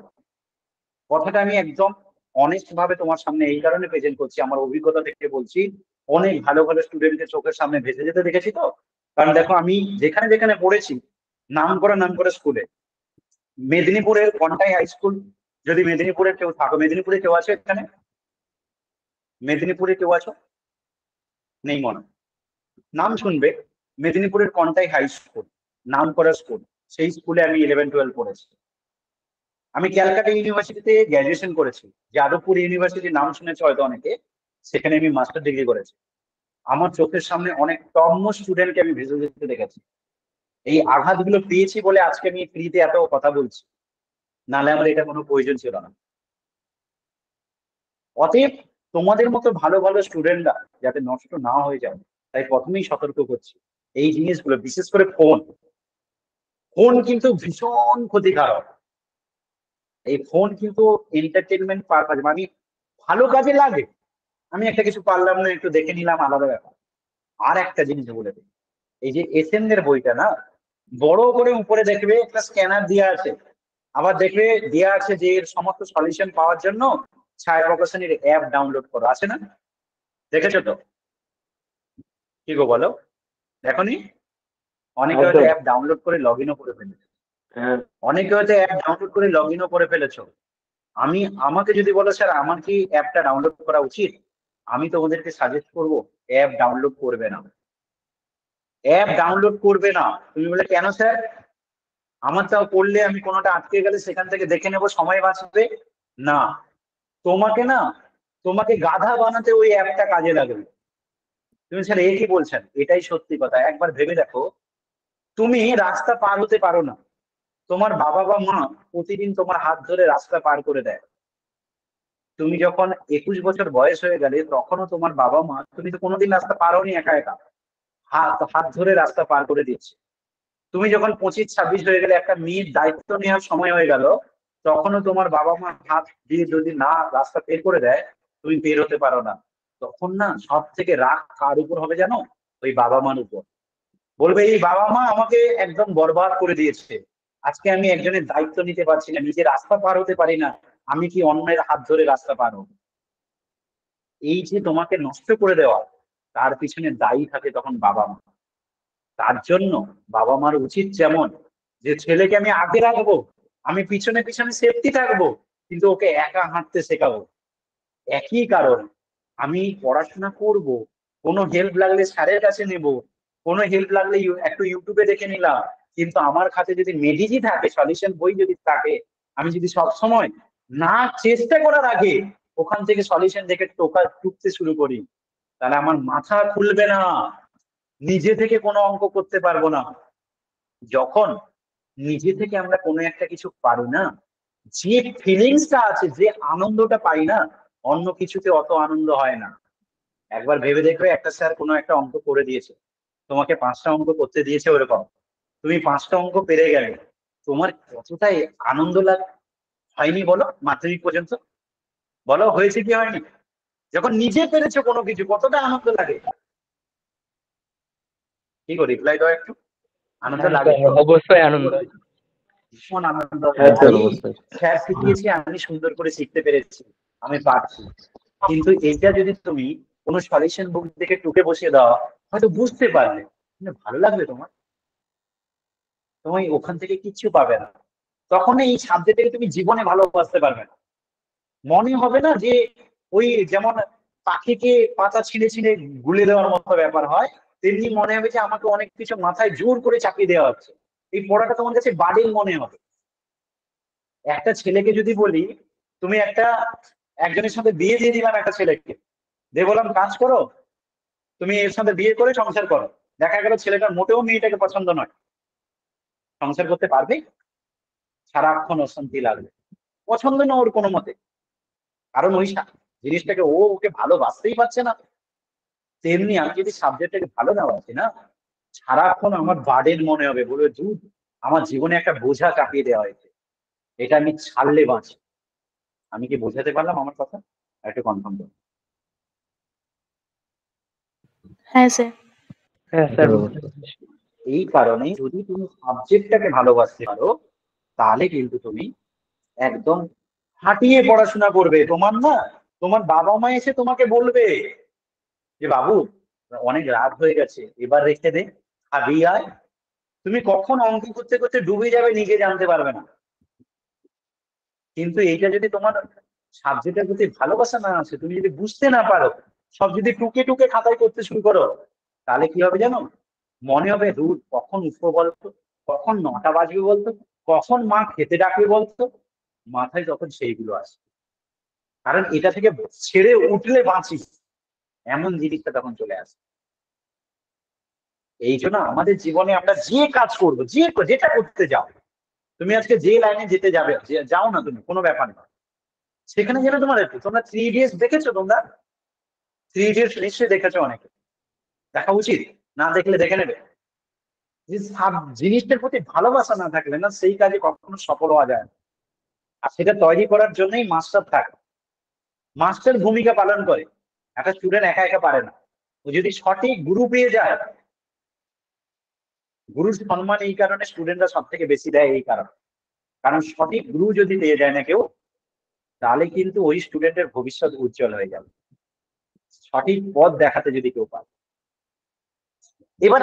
কথাটা আমি একদম অনেস্ট ভাবে তোমার সামনে এই কারণে প্রেজেন্ট করছি, আমার অভিজ্ঞতা থেকে বলছি। অনেক ভালো ভালো স্টুডেন্টকে চোখের সামনে ভেসে যেতে দেখেছি তো। কারণ দেখো, আমি যেখানে যেখানে পড়েছি নাম করা স্কুলে, মেদিনীপুরের কন্টাই হাই স্কুল, যদি মেদিনীপুরের কেউ থাকো, মেদিনীপুরে কেউ আছে এখানে? মেদিনীপুরে কেউ আছো? নেই মনে হয়। নাম শুনবে, মেদিনীপুরের কন্টাই হাই স্কুল, নাম করা স্কুল, সেই স্কুলে আমি 11-12 পড়েছি। আমি ক্যালকাটা ইউনিভার্সিটিতে গ্র্যাজুয়েশন করেছি, যাদবপুর ইউনিভার্সিটির নাম শুনেছে হয়তো অনেকে, সেখানে আমি মাস্টার ডিগ্রি করেছি। আমার চোখের সামনে অনেক টম্ম স্টুডেন্টকে আমি ভেসে যেতে দেখেছি। এই আঘাতগুলো পেয়েছি বলে আজকে আমি ফ্রিতে এত কথা বলছি, নাহলে আমার এটা কোনো প্রয়োজন ছিল না। অতএব তোমাদের মতো ভালো ভালো স্টুডেন্টরা যাতে নষ্ট না হয়ে যায়, তাই প্রথমেই সতর্ক করছি এই জিনিসগুলো, বিশেষ করে ফোন। ফোন কিন্তু ভীষণ ক্ষতিকারক। এই ফোন কিন্তু এন্টারটেনমেন্ট পারপাস, মানে ভালো কাজে লাগে। আমি একটা কিছু পারলাম না, একটু দেখে নিলাম, আলাদা ব্যাপার। আর একটা জিনিস বলে দিই, এই যে এসএনদের বইটা না, বড় করে উপরে দেখবে একটা স্ক্যানার দেওয়া আছে, আবার দেখবে দেওয়া আছে যে এর সমস্ত সলিউশন পাওয়ার জন্য ছায়া প্রকাশনীর অ্যাপ ডাউনলোড করো, আছে না? দেখেছো তো? কি গো বলো, দেখোনি? অনেকে হয়তো অ্যাপ ডাউনলোড করে লগ ইনও করে ফেলেছে, হ্যাঁ অনেকে হয়তো অ্যাপ ডাউনলোড করে লগ ইনও করে ফেলেছো। আমাকে যদি বলো স্যার আমার কি অ্যাপটা ডাউনলোড করা উচিত, আমি তোমাদেরকে সাজেস্ট করব অ্যাপ ডাউনলোড করবে না। অ্যাপ ডাউনলোড করবে না। তুমি বলে কেন স্যার? আমার তাও পড়লে আমি কোনোটা আটকে গেলে সেখান থেকে দেখে নেবো, সময় বাঁচবে না। তোমাকে না, তোমাকে গাধা বানাতে ওই অ্যাপটা কাজে লাগবে। তুমি স্যার এ কি বলছেন? এটাই সত্যি কথা। একবার ভেবে দেখো, তুমি রাস্তা পার হতে পারো না, তোমার বাবা বা মা প্রতিদিন তোমার হাত ধরে রাস্তা পার করে দেয়। তুমি যখন 21 বছর বয়স হয়ে গেলে, তখনও তোমার বাবা মা, তুমি তো কোনোদিন রাস্তা পার হওনি একা একা, হাত হাত ধরে রাস্তা পার করে দিচ্ছে। তুমি যখন 25-26 হয়ে গেলে, একটা মেয়ের দায়িত্ব নেওয়ার সময় হয়ে গেল, তখনও তোমার বাবা মা হাত দিয়ে যদি না রাস্তা বের করে দেয়, তুমি বের হতে পারো না। তখন না সব থেকে রাগ কার উপর হবে জানো? ওই বাবা মার উপর। বলবে এই বাবা মা আমাকে একদম বরবাদ করে দিয়েছে, আজকে আমি একজনের দায়িত্ব নিতে পারছি না, নিজে রাস্তা পার হতে পারি না, আমি কি অন্যের হাত ধরে রাস্তা পার হবো? এই যে তোমাকে নষ্ট করে দেওয়া, তার পিছনে দায়ী থাকে তখন বাবা মা। তার জন্য বাবা মার উচিত যেমন, যে ছেলেকে আমি আগে রাখবো, আমি পিছনে পিছনে সেফটি থাকবো, কিন্তু ওকে একা হাঁটতে শেখাবো। একই কারণ, আমি পড়াশোনা করব, কোনো হেল্প লাগলে স্যারের কাছে নেব, কোনো হেল্প লাগলে একটু ইউটিউবে দেখে নিলাম, কিন্তু আমার কাছে যদি মেডিজি থাকে, সলিউশন বই যদি থাকে, আমি যদি সবসময় না চেষ্টা করার আগে ওখান থেকে সলিউশন দেখে টোকা টুকতে শুরু করি, তাহলে আমার মাথা খুলবে না, নিজে থেকে কোনো অঙ্ক করতে পারবো না। যখন নিজে থেকে আমরা কোনো একটা কিছু পারি না, যে ফিলিংসটা আছে, যে আনন্দটা পাই না, অন্য কিছুতে অত আনন্দ হয় না। একবার ভেবে দেখবে, একটা স্যার কোনো একটা অঙ্ক করে দিয়েছে, তোমাকে 5টা অঙ্ক করতে দিয়েছে ওরকম, তুমি 5টা অঙ্ক পেরে গেলে, তোমার কতটাই আনন্দ হয়নি বলো মাধ্যমিক পর্যন্ত? বলো হয়েছে কি হয়নি? যখন নিজে পেরেছো কোনো কিছু, কতটা আনন্দ লাগে? কি গো, রিপ্লাই দাও একটু। আনন্দ লাগে তো? অবশ্যই আনন্দ। ভীষণ আনন্দ। হ্যাঁ স্যার এই অবশ্যই। স্যার শিখিয়েছি, আমি সুন্দর করে শিখতে পেরেছি, আমি পারছি। কিন্তু এইটা যদি তুমি কোনো সলিউশন বুক দেখে টুকে বসিয়ে দাও, হয়তো বুঝতে পারলে, কিন্তু ভালো লাগবে তোমার? তুমি ওখান থেকে কিচ্ছু পাবে না। তখন এই সাবজেক্টটাকে তুমি জীবনে ভালোবাসতে পারবে না। মনে হবে না যে ওই যেমন পাখিকে পাতা ছিঁড়ে ছিঁড়ে গুলে দেওয়ার মতো ব্যাপার হয়, তেমনি মনে হবে যে আমাকে অনেক কিছু মাথায় জোর করে চাপিয়ে দেওয়া হচ্ছে। এই পড়াটা তোমার কাছে বার্ডেন মনে হবে। একটা ছেলেকে যদি বলি, তুমি একজনের সাথে বিয়ে দিয়ে দিলাম একটা ছেলেকে, দিয়ে বললাম কাজ করো, তুমি এর সাথে বিয়ে করে সংসার করো। দেখা গেল ছেলেটার মোটেও মেয়েটাকে পছন্দ নয়, সংসার করতে পারবে? সারাক্ষণ অশান্তি লাগবে, পছন্দ না ওর কোনো মতে, কারণ ওই জিনিসটাকে ওকে ভালোবাসতেই পারছে না। তেমনি আমি যদি সাবজেক্টটাকে ভালো না বাসি না, সারাক্ষণ আমার বার্ডেন মনে হবে, বলবে দুধ আমার জীবনে একটা বোঝা চাপিয়ে দেওয়া হয়েছে, এটা আমি ছাড়লে বাঁচি। আমি কি বোঝাতে পারলাম আমার কথা? একটু কনফার্ম করুন। হ্যাঁ স্যার। হ্যাঁ স্যার এই কারণে যদি তুমি সাবজেক্টটাকে ভালোবাসতে পারো, তাহলে কিন্তু তুমি একদম হাঁটিয়ে পড়াশোনা করবে। তোমার না, তোমার বাবা মা এসে তোমাকে বলবে যে বাবু অনেক রাত হয়ে গেছে, এবার রেখে দে, খাবি আয়। তুমি কখন অঙ্ক করতে করতে ডুবে যাবে নিজে জানতে পারবে না। কিন্তু এইটা যদি তোমার সাবজেক্টের প্রতি ভালোবাসা না আসে, তুমি যদি বুঝতে না পারো, সব যদি টুকে টুকে খাতায় করতে শুরু করো, তাহলে কি হবে জানো? মনে হবে দূর কখন উঠবো বলতো, কখন 9টা বাজবে বলতো, কখন মা খেতে ডাকবে বলতো, মাথায় তখন সেইগুলো আসে। কারণ এটা থেকে ছেড়ে উঠলে বাঁচি, এমন জিনিসটা তখন চলে আসে। এই জন্য আমাদের জীবনে আমরা যে কাজ করবো, যেটা করতে যাও, তুমি আজকে যে লাইনে যেতে যাবে, যাও না তুমি, কোনো ব্যাপার না, সেখানে যেন তোমার তোমরা 3 ইডিয়টস দেখেছো? তোমরা 3 ইডিয়টস নিশ্চয়ই দেখেছো, অনেকে দেখা উচিত, না দেখলে দেখে নেবে। যে জিনিসটার প্রতি ভালোবাসা না থাকলে না, সেই কাজে কখনো সফল হওয়া যায় না। আর সেটা তৈরি করার জন্যই মাস্টার থাকে, মাস্টার ভূমিকা পালন করে। একটা স্টুডেন্ট একা একা পারে না, ও যদি সঠিক গুরু পেয়ে যায়, গুরুর সম্মান এই কারণে স্টুডেন্টরা সব থেকে বেশি দেয়, এই কারণে, কারণ সঠিক গুরু যদি পেয়ে যায় না কেউ, তাহলে কিন্তু ওই স্টুডেন্টের ভবিষ্যৎ উজ্জ্বল হয়ে যাবে, সঠিক পথ দেখাতে যদি কেউ পারে। এবার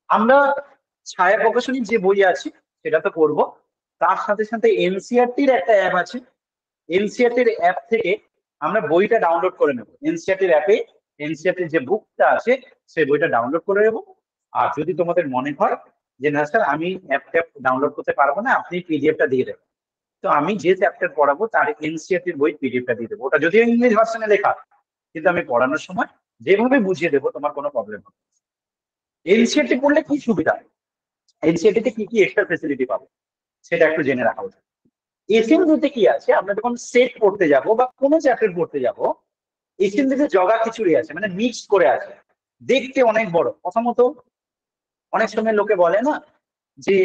আমরা ছায়া প্রকাশনীর যে বই আছে সেটা তো পড়বো, তার সাথে সাথে এনসিইআরটির একটা অ্যাপ আছে, এনসিইআরটির অ্যাপ থেকে আমরা বইটা ডাউনলোড করে নেবো। এনসিইআরটির অ্যাপে এনসিইআরটির যে বুকটা আছে সেই বইটা ডাউনলোড করে নেবো। আর যদি তোমাদের মনে হয় যে না স্যার আমি অ্যাপটা ডাউনলোড করতে পারবো না, আপনি পিডিএফটা দিয়ে দেবেন, তো আমি যে চ্যাপ্টার পড়াবো তার এনসিইআরটির বই পিডিএফটা দিয়ে দেবো। ওটা যদিও ইংলিশ ভার্সনে লেখা, কিন্তু আমি পড়ানোর সময় যেভাবে বুঝিয়ে দেবো তোমার কোনো প্রবলেম হবে। এনসিইআরটি পড়লে কি সুবিধা, এনসিইআরটিতে কি কি এক্সট্রা ফেসিলিটি পাবো সেটা একটু জেনে রাখা উচিত। এসএমজিতে কি আছে, আমরা যখন সেট পড়তে যাব বা কোনো চ্যাপ্টার পড়তে যাব, এসএমজিতে জগা খিচুড়ি আছে, মানে মিক্স করে আছে, দেখতে অনেক বড়। প্রথমত অনেক সময় লোকে বলে না যে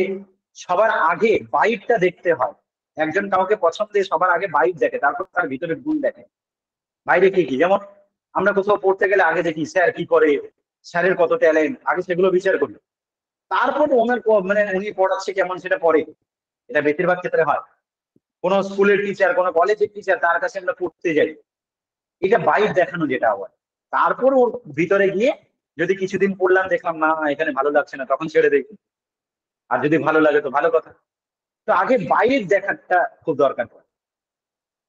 সবার আগে বাইটটা দেখতে হয়, একজন কাউকে পছন্দে সবার আগে বাইট দেখে, তারপর তার ভিতরে গুণ দেখে। বাইরে কি কি, যেমন আমরা কোথাও পড়তে গেলে আগে দেখি স্যার কি করে, স্যারের কত ট্যালেন্ট, আগে সেগুলো বিচার করি, তারপর ওনার মানে উনি পড়াচ্ছে কেমন সেটা পরে। এটা বেশিরভাগ ক্ষেত্রে হয়, কোনো স্কুলের টিচার, কোনো কলেজের টিচার, তার কাছে আমরা পড়তে যাই, এটা বাইট দেখানো যেটা হয়। তারপর ওর ভিতরে গিয়ে যদি কিছুদিন পড়লাম দেখলাম না এখানে ভালো লাগছে না, তখন ছেড়ে দেখি, আর যদি ভালো লাগে তো ভালো কথা। তো আগে বাইট দেখাটা খুব দরকার পড়ে।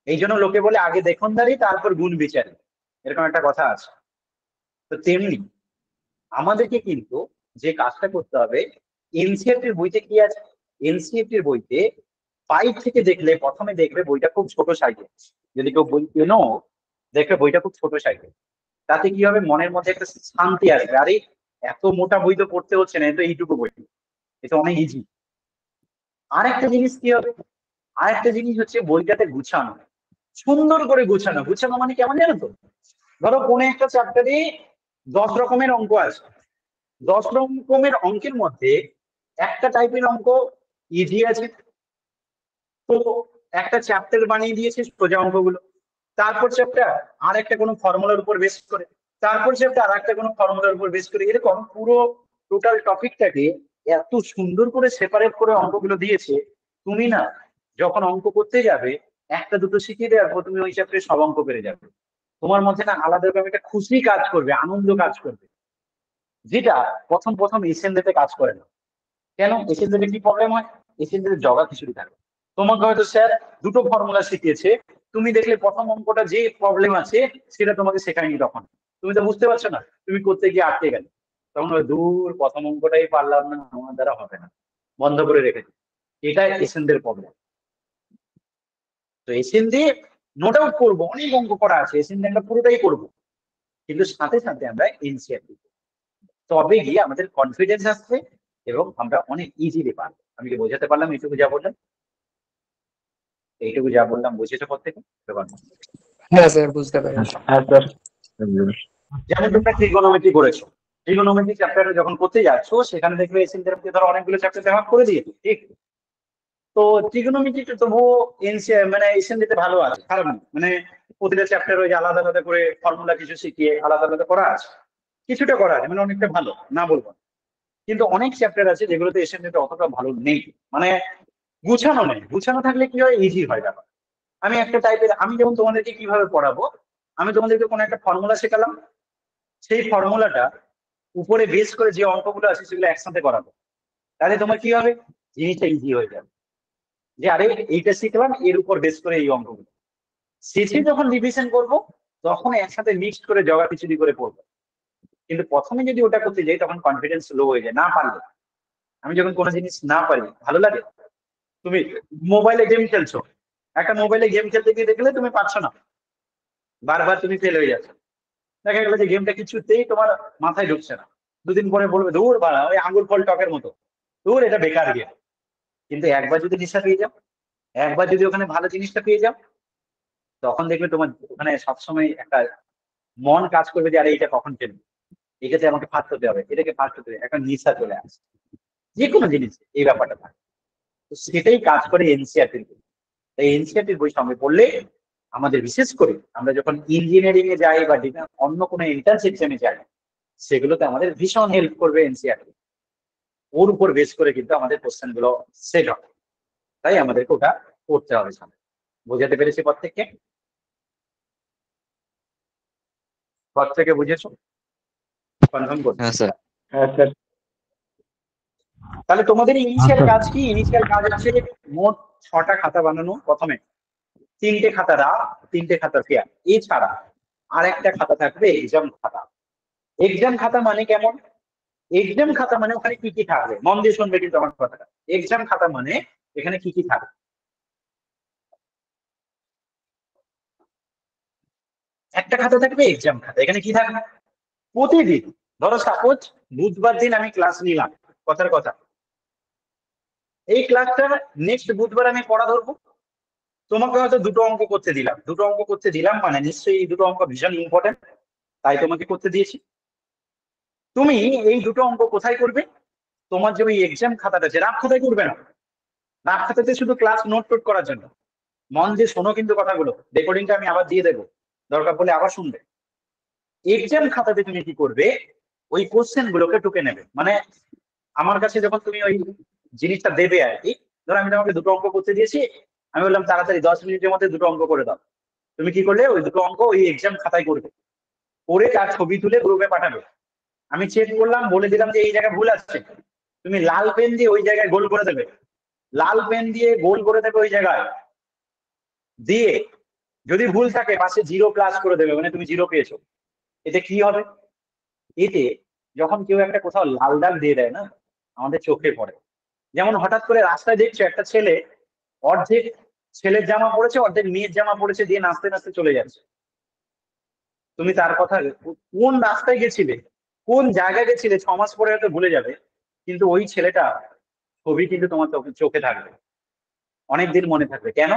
এই জন্য লোকে বলে আগে দেখনদারি তারপর গুণ বিচারে, এরকম একটা কথা আছে। তো তেমনি আমাদেরকে কিন্তু যে কাজটা করতে হবে, এনসিইআরটির বইতে কি আছে, এনসিইআরটির বইতে বাইট থেকে দেখলে প্রথমে দেখবে বইটা খুব ছোট সাইজের, যদি কেউ বই কেনো দেখবে বইটা খুব ছোট সাইজের, তাতে কি হবে মনের মধ্যে একটা শান্তি আসবে, আরে এত মোটা বই তো পড়তে হচ্ছে না, এ তো এইটুকু বই, এটা অনেক ইজি। আর একটা জিনিস কি হবে, আর একটা জিনিস হচ্ছে বইটাতে গুছানো, সুন্দর করে গুছানো। গুছানো মানে কেমন জানো তো, ধরো কোনো একটা চ্যাপ্টারে 10 রকমের অঙ্ক আছে, 10 রকমের অঙ্কের মধ্যে একটা টাইপের অঙ্ক ইজি আছে, তো একটা চ্যাপ্টার বানিয়ে দিয়েছে সোজা অঙ্কগুলো, তারপর চ্যাপ্টার আর একটা কোনো ফর্মুলার উপর বেস করে, তারপর চ্যাপ্টার আর একটা কোনো ফর্মুলার উপর বেস করে, এরকম পুরো টোটাল টপিকটাকে এত সুন্দর করে সেপারেট করে অঙ্কগুলো দিয়েছে। তুমি না যখন অঙ্ক করতে যাবে, একটা দুটো শিখিয়ে দেওয়ার পর তুমি ওই চ্যাপ্টারে সব অঙ্ক পেরে যাবে, তোমার মধ্যে না আলাদা রকম একটা খুশি কাজ করবে, আনন্দ কাজ করবে, যেটা প্রথম প্রথম এসএনডিতে কাজ করে না। কেন, এসএনডিতে কি প্রবলেম হয়, এসএনডিতে জগা খিচুড়ি থাকে। তোমাকে হয়তো স্যার দুটো ফর্মুলা শিখিয়েছে, তুমি দেখলে প্রথম অঙ্কটা যে প্রবলেম আছে সেটা তোমাকে শেখায়নি, তখন তুমি তো বুঝতে পারছো না, তুমি করতে গিয়ে আটকে গেলে, তখন দূর প্রথম অঙ্কটাই পারলাম না, আমার দ্বারা হবে না, বন্ধ করে রেখেছি। এটা এসএনডির প্রবলেম। তো এসএনডি নো ডাউট করবো, অনেক অঙ্ক করা আছে, এসএনডি আমরা পুরোটাই করবো, কিন্তু সাথে সাথে আমরা এনসিআর তবে গিয়ে আমাদের কনফিডেন্স আসছে এবং আমরা অনেক ইজিলি পারবো। আমি কি বোঝাতে পারলাম এইটুকু যা বললাম? এইটুকু যা বললাম বুঝেছো প্রত্যেকে? হ্যাঁ স্যার, বুঝতে পেরেছি। হ্যাঁ স্যার। যেমন তোমরা ট্রিগোনোমেট্রি করেছো, ট্রিগোনোমেট্রি চ্যাপ্টারে যখন করতে যাচ্ছ সেখানে দেখবে এসএন থেরাপি ধরো অনেকগুলো চ্যাপ্টার ভাগ করে দিয়েছে, ঠিক? তো ট্রিগোনোমেট্রি তবুও এনসিআর মানে এসএন দিতে ভালো আছে, খারাপ না। মানে প্রতিটা চ্যাপ্টার ওই আলাদা আলাদা করে ফর্মুলা কিছু শিখিয়ে আলাদা আলাদা করা আছে, কিছুটা করা আছে, মানে অনেকটা ভালো না বলবো না। কিন্তু অনেক চ্যাপ্টার আছে যেগুলোতে এসএন দিতে অতটা ভালো নেই, মানে গুছানো নেই। গুছানো থাকলে কি হয়, ইজি হয় ব্যাপার। আমি একটা টাইপের, আমি যেমন তোমাদেরকে কিভাবে পড়াবো, আমি তোমাদেরকে কোনো একটা ফর্মুলা শেখালাম, সেই ফর্মুলাটা উপরে বেস করে যে অঙ্কগুলো আছে সেগুলো একসাথে করাবো, তাহলে তোমার কি হবে, জিনিসটা ইজি হয়ে যাবে। যে আরে এইটা শিখলাম, এর উপর বেস করে এই অঙ্কগুলো শেষে যখন রিভিশন করব তখন একসাথে মিক্সড করে জগা খিচুড়ি করে পড়বো। কিন্তু প্রথমে যদি ওটা করতে যাই তখন কনফিডেন্স লো হয়ে যায়, না পারলে। আমি যখন কোনো জিনিস না পারি ভালো লাগে। তুমি মোবাইলে গেম খেলছো, একটা মোবাইলে গেম খেলতে গিয়ে দেখলে তুমি পারছো না, বারবার তুমি ফেল হয়ে যাচ্ছ, দেখা গেল যে গেমটা কিছুতেই তোমার মাথায় ঢুকছে না, দুদিন পরে বলবে দূর বাড়া, ওই আঙ্গুর ফল টকের মতো, দূর এটা বেকার গেম। কিন্তু একবার যদি নেশা পেয়ে যাও, একবার যদি ওখানে ভালো জিনিসটা পেয়ে যাও, তখন দেখবে তোমার ওখানে সবসময় একটা মন কাজ করবে যে আরে এটা কখন খেলবে, এটাতে আমাকে ফার্স্ট হতে হবে, এটাকে ফার্স্ট হতে হবে, একটা নেশা চলে আসে যে কোনো জিনিস এই ব্যাপারটা থাকে। তো সেটাই কাজ করে এনসিআরটির বই। তাই এনসিআরটির বই সঙ্গে পড়লে আমাদের, বিশেষ করে আমরা যখন ইঞ্জিনিয়ারিং এ যাই বা অন্য কোনো এন্ট্রান্স এক্সামে যাই, সেগুলোতে আমাদের ভীষণ হেল্প করবে এনসিআরটি। ওর উপর বেস করে কিন্তু আমাদের কোশ্চেন গুলো সেট হবে, তাই আমাদেরকে ওটা পড়তে হবে সামনে। বোঝাতে পেরেছি প্রত্যেককে? প্রত্যেকে বুঝেছো? কনফার্ম করো। হ্যাঁ স্যার। হ্যাঁ স্যার। তাহলে তোমাদের ইনিশিয়াল আচ্ছা। কাজ কি? ইনিশিয়াল কাজ হচ্ছে মোট 6টা খাতা বানানো। প্রথমে 3টে খাতা রা, 3টে খাতা ফেয়ার, এছাড়া আর একটা খাতা থাকবে এক্সাম খাতা। এক্সাম খাতা মানে কেমন? এক্সাম খাতা মানে ওখানে কি কি থাকবে, মন দিয়ে শুনবে কিন্তু আমার কথাটা। এক্সাম খাতা মানে এখানে কি কি থাকবে। একটা খাতা থাকবে এক্সাম খাতা, এখানে কি থাকবে, প্রতিদিন ধরো সাপোজ বুধবার দিন আমি ক্লাস নিলাম, কথার কথা, এই ক্লাসটা নেক্সট বুধবার আমি পড়া ধরবো। তোমাকে হয়তো 2টো অঙ্ক করতে দিলাম, 2টো অঙ্ক করতে দিলাম মানে নিশ্চয়ই এই 2টো অঙ্ক ভীষণ ইম্পর্টেন্ট, তাই তোমাকে করতে দিয়েছি। তুমি এই 2টো অঙ্ক কোথায় করবে? তোমার যে ওই এক্সাম খাতাটা আছে, রাত খাতায় করবে না, রাত খাতাতে শুধু ক্লাস নোট টোট করার জন্য। মন দিয়ে শোনো কিন্তু কথাগুলো, রেকর্ডিংটা আমি আবার দিয়ে দেবো, দরকার পড়লে আবার শুনবে। এক্সাম খাতাতে তুমি কি করবে, ওই কোশ্চেন গুলোকে টুকে নেবে। মানে আমার কাছে যখন তুমি ওই জিনিসটা দেবে আর কি, ধরো আমি তোমাকে 2টো অঙ্ক করতে দিয়েছি, আমি বললাম তাড়াতাড়ি 10 মিনিটের মধ্যে 2টো অঙ্ক করে দাও। তুমি কি করলে, ওই 2টো অঙ্ক ওই এক্সাম খাতায় করবে, করে তার ছবি তুলে গ্রুপে পাঠাবে। আমি চেক করলাম, বলে দিলাম যে এই জায়গায় ভুল আছে, তুমি লাল পেন দিয়ে ওই জায়গায় গোল করে দেবে, লাল পেন দিয়ে গোল করে দেবে ওই জায়গায়, দিয়ে যদি ভুল থাকে পাশে 0 প্লাস করে দেবে, মানে তুমি 0 পেয়েছো। এতে কি হবে, এতে যখন কেউ একটা কোথাও লাল দাগ দিয়ে দেয় না, আমাদের চোখে পড়ে। যেমন হঠাৎ করে রাস্তায় দেখছো একটা ছেলে অর্ধেক ছেলের জামা পড়েছে, অর্ধেক মেয়ের জামা পড়েছে, দিয়ে নাচতে নাচতে চলে যাচ্ছে। তুমি তার কথা, কোন রাস্তায় গেছিলে, কোন জায়গায় গেছিলে, 6 মাস পরে হয়তো ভুলে যাবে, কিন্তু ওই ছেলেটা ছবি কিন্তু তোমার চোখে থাকবে, অনেকদিন মনে থাকবে। কেন?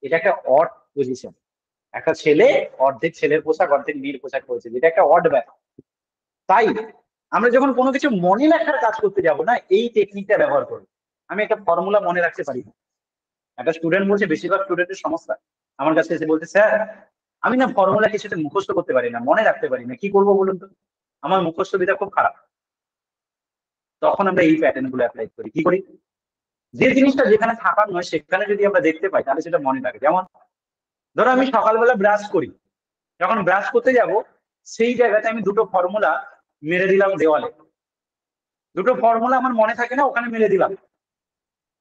এটা একটা অড পজিশন, একটা ছেলে অর্ধেক ছেলের পোশাক অর্ধেক মেয়ের পোশাক পরেছে, যেটা একটা অড ব্যাপার। তাই আমরা যখন কোনো কিছু মনে রাখার কাজ করতে যাব না, এই টেকনিকটা ব্যবহার করবো। আমি একটা ফর্মুলা মনে রাখতে পারি না, একটা স্টুডেন্ট বলছে, বেশিরভাগ স্টুডেন্টের সমস্যা, আমার কাছে এসে বলতে, স্যার আমি না ফর্মুলা কিছুতে মুখস্থ করতে পারি না, মনে রাখতে পারি না, কি করবো বলুন তো, আমার মুখস্থ বিদ্যা খুব খারাপ। তখন আমরা এই প্যাটার্ন গুলো অ্যাপ্লাই করি। কি করি, যে জিনিসটা যেখানে থাকার নয় সেখানে যদি আমরা দেখতে পাই তাহলে সেটা মনে থাকে। যেমন ধরো আমি সকালবেলা ব্রাশ করি, যখন ব্রাশ করতে যাব সেই জায়গাতে আমি 2টো ফর্মুলা মেরে দিলাম দেওয়ালে, 2টো ফর্মুলা আমার মনে থাকে না, ওখানে মেরে দিলাম।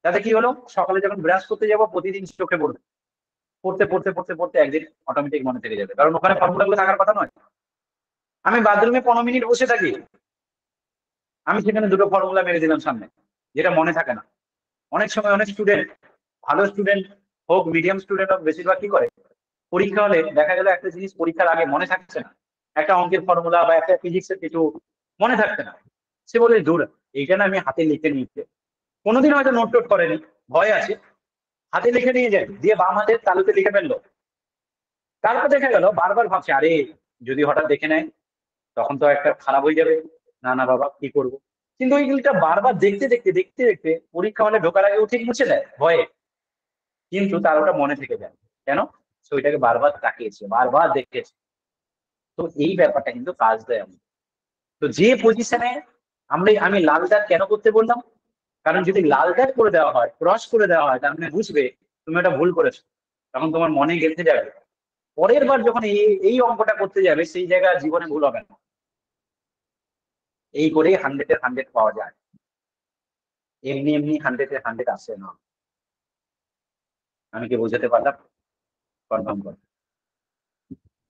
তাতে কি হলো, সকালে যখন ব্রাশ করতে যাব প্রতিদিন চোখে পড়বে, পড়তে পড়তে পড়তে পড়তে একদিন অটোমেটিক মনে থেকে যাবে, কারণ ওখানে ফর্মুলা গুলো থাকার কথা নয়। আমি বাথরুমে 15 মিনিট বসে থাকি, আমি সেখানে 2টো ফর্মুলা মেরে দিলাম সামনে, যেটা মনে থাকে না। অনেক সময় অনেক স্টুডেন্ট, ভালো স্টুডেন্ট হোক মিডিয়াম স্টুডেন্ট হোক, বেশিরভাগ কি করে, পরীক্ষা হলে দেখা গেল একটা জিনিস পরীক্ষার আগে মনে থাকছে না, একটা অঙ্কের ফর্মুলা বা একটা ফিজিক্সের কিছু মনে থাকছে না, সে বলে দূর, এইটা না আমি হাতে লিখে নিতে, কোনোদিন হয়তো নোট টোট করেনি, ভয় আছে, হাতে লিখে নিয়ে যায়, দিয়ে বাম হাতের তালুতে লিখে ফেললো। তারপর দেখা গেল বারবার ভাবছে, আরে যদি হঠাৎ দেখে নেয় তখন তো একটা খারাপ হয়ে যাবে, না না বাবা কি করবো। কিন্তু ওইগুলিটা বারবার দেখতে দেখতে দেখতে দেখতে পরীক্ষা হলে ঢোকার আগে ও ঠিক মুছে দেয় ভয়ে, কিন্তু তার ওটা মনে থেকে যায়। কেন? সে ওইটাকে বারবার তাকিয়েছে, বারবার দেখেছে। তো এই ব্যাপারটা কিন্তু কাজ দেয় আমাদের। তো যে পজিশনে আমি লাল দাগ কেন করতে বললাম, কারণ যদি লাল দাগ করে দেওয়া হয়, ক্রস করে দেওয়া হয়, তার মানে বুঝবে তুমি একটা ভুল করেছো, তখন তোমার মনে গেঁথে যাবে। পরের বার যখন এই অঙ্কটা করতে যাবে, সেই জায়গায় জীবনে ভুল হবে না। এই করেই 100-এর 100 পাওয়া যায়, এমনি এমনি 100-এর 100 আসে না। আমি কি বোঝাতে পারলাম? কনফার্ম কর,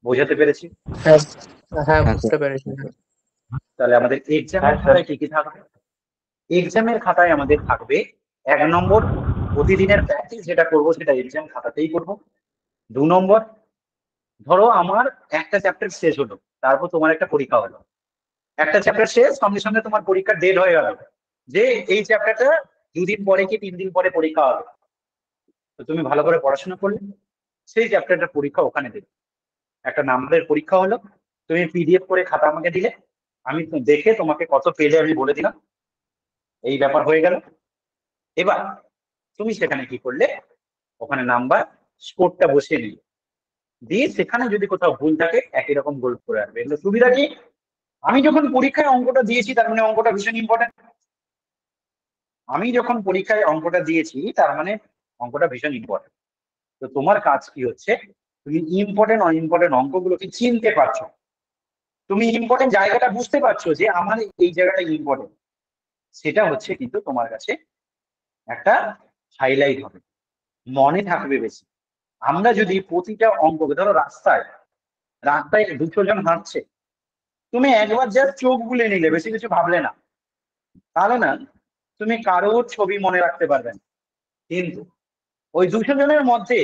বোঝাতে পেরেছি? হ্যাঁ হ্যাঁ হ্যাঁ বুঝতে পেরেছি। তাহলে আমাদের এক্সামের হ্যাঁ, স্যার। খাতায় কি কি থাকবে? এক্সামের খাতায় আমাদের থাকবে 1 নম্বর প্রতিদিনের প্র্যাকটিস, যেটা করবো সেটা এক্সাম খাতাতেই করবো। 2 নম্বর, ধরো আমার একটা চ্যাপ্টার শেষ হলো, তারপর তোমার একটা পরীক্ষা হলো, একটা চ্যাপ্টার শেষ, সঙ্গে সঙ্গে তোমার পরীক্ষার ডেট হয়ে গেল যে এই চ্যাপ্টারটা 2 দিন পরে কি 3 দিন পরে পরীক্ষা হবে। তো তুমি ভালো করে পড়াশোনা করলে সেই চ্যাপ্টারটার পরীক্ষা ওখানে দেবে। একটা নাম্বারের পরীক্ষা হলো, তুমি পিডিএফ করে খাতা আমাকে দিলে, আমি তো দেখে তোমাকে কত পেলে আমি বলে দিলাম, এই ব্যাপার হয়ে গেল। এবার তুমি সেখানে কি করলে, ওখানে নাম্বার স্কোরটা বসিয়ে নিলে, দিয়ে সেখানে যদি কোথাও ভুল থাকে একই রকম গোল করে আসবে। এগুলো সুবিধা কি, আমি যখন পরীক্ষায় অঙ্কটা দিয়েছি তার মানে অঙ্কটা ভীষণ ইম্পর্টেন্ট। আমি যখন পরীক্ষায় অঙ্কটা দিয়েছি তার মানে অঙ্কটা ভীষণ ইম্পর্টেন্ট। তো তোমার কাজ কি হচ্ছে, তুমি ইম্পর্টেন্ট অনইম্পর্টেন্ট অঙ্কগুলোকে চিনতে পারছো, তুমি ইম্পর্টেন্ট জায়গাটা বুঝতে পারছো যে আমার এই জায়গাটা ইম্পর্টেন্ট, সেটা হচ্ছে কিন্তু তোমার কাছে একটা হাইলাইট হবে, মনে থাকবে বেশি। আমরা যদি প্রতিটা অঙ্ককে, ধরো রাস্তায় রাস্তায় 200 জন হাঁটছে, তুমি একবার জাস্ট চোখ বুলে নিলে, বেশি কিছু ভাবলে না, তাহলে না তুমি কারোর ছবি মনে রাখতে পারবে না। কিন্তু ওই 200 জনের মধ্যে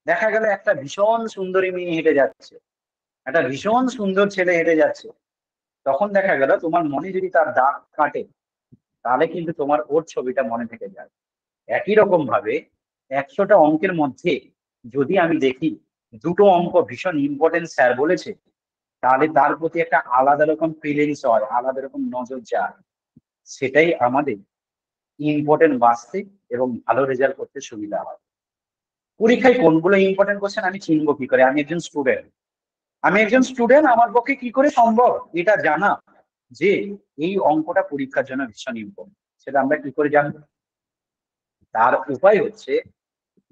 দেখা গেল একটা ভীষণ সুন্দরী মেয়ে হেঁটে যাচ্ছে, একটা ভীষণ সুন্দর ছেলে হেঁটে যাচ্ছে, তখন দেখা গেল তোমার মনে যদি তার দাগ কাটে, তাহলে কিন্তু তোমার ওর ছবিটা মনে থেকে যায়। একই রকম ভাবে 100টা অঙ্কের মধ্যে যদি আমি দেখি দুটো অঙ্ক ভীষণ ইম্পর্টেন্ট স্যার বলেছে, তাহলে তার প্রতি একটা আলাদা রকম ফিলিংস হয়, আলাদা রকম নজর যায়। সেটাই আমাদের ইম্পর্টেন্ট বাঁচতে এবং ভালো রেজাল্ট করতে সুবিধা হয়। পরীক্ষায় কোনগুলো ইম্পর্টেন্ট কোশ্চেন আমি চিনবো কি করে? আমি একজন স্টুডেন্ট, আমার পক্ষে কি করে সম্ভব এটা জানা যে এই অঙ্কটা পরীক্ষার জন্য ভীষণ ইম্পর্টেন্ট? সেটা আমরা কি করে জানবো? তার উপায় হচ্ছে,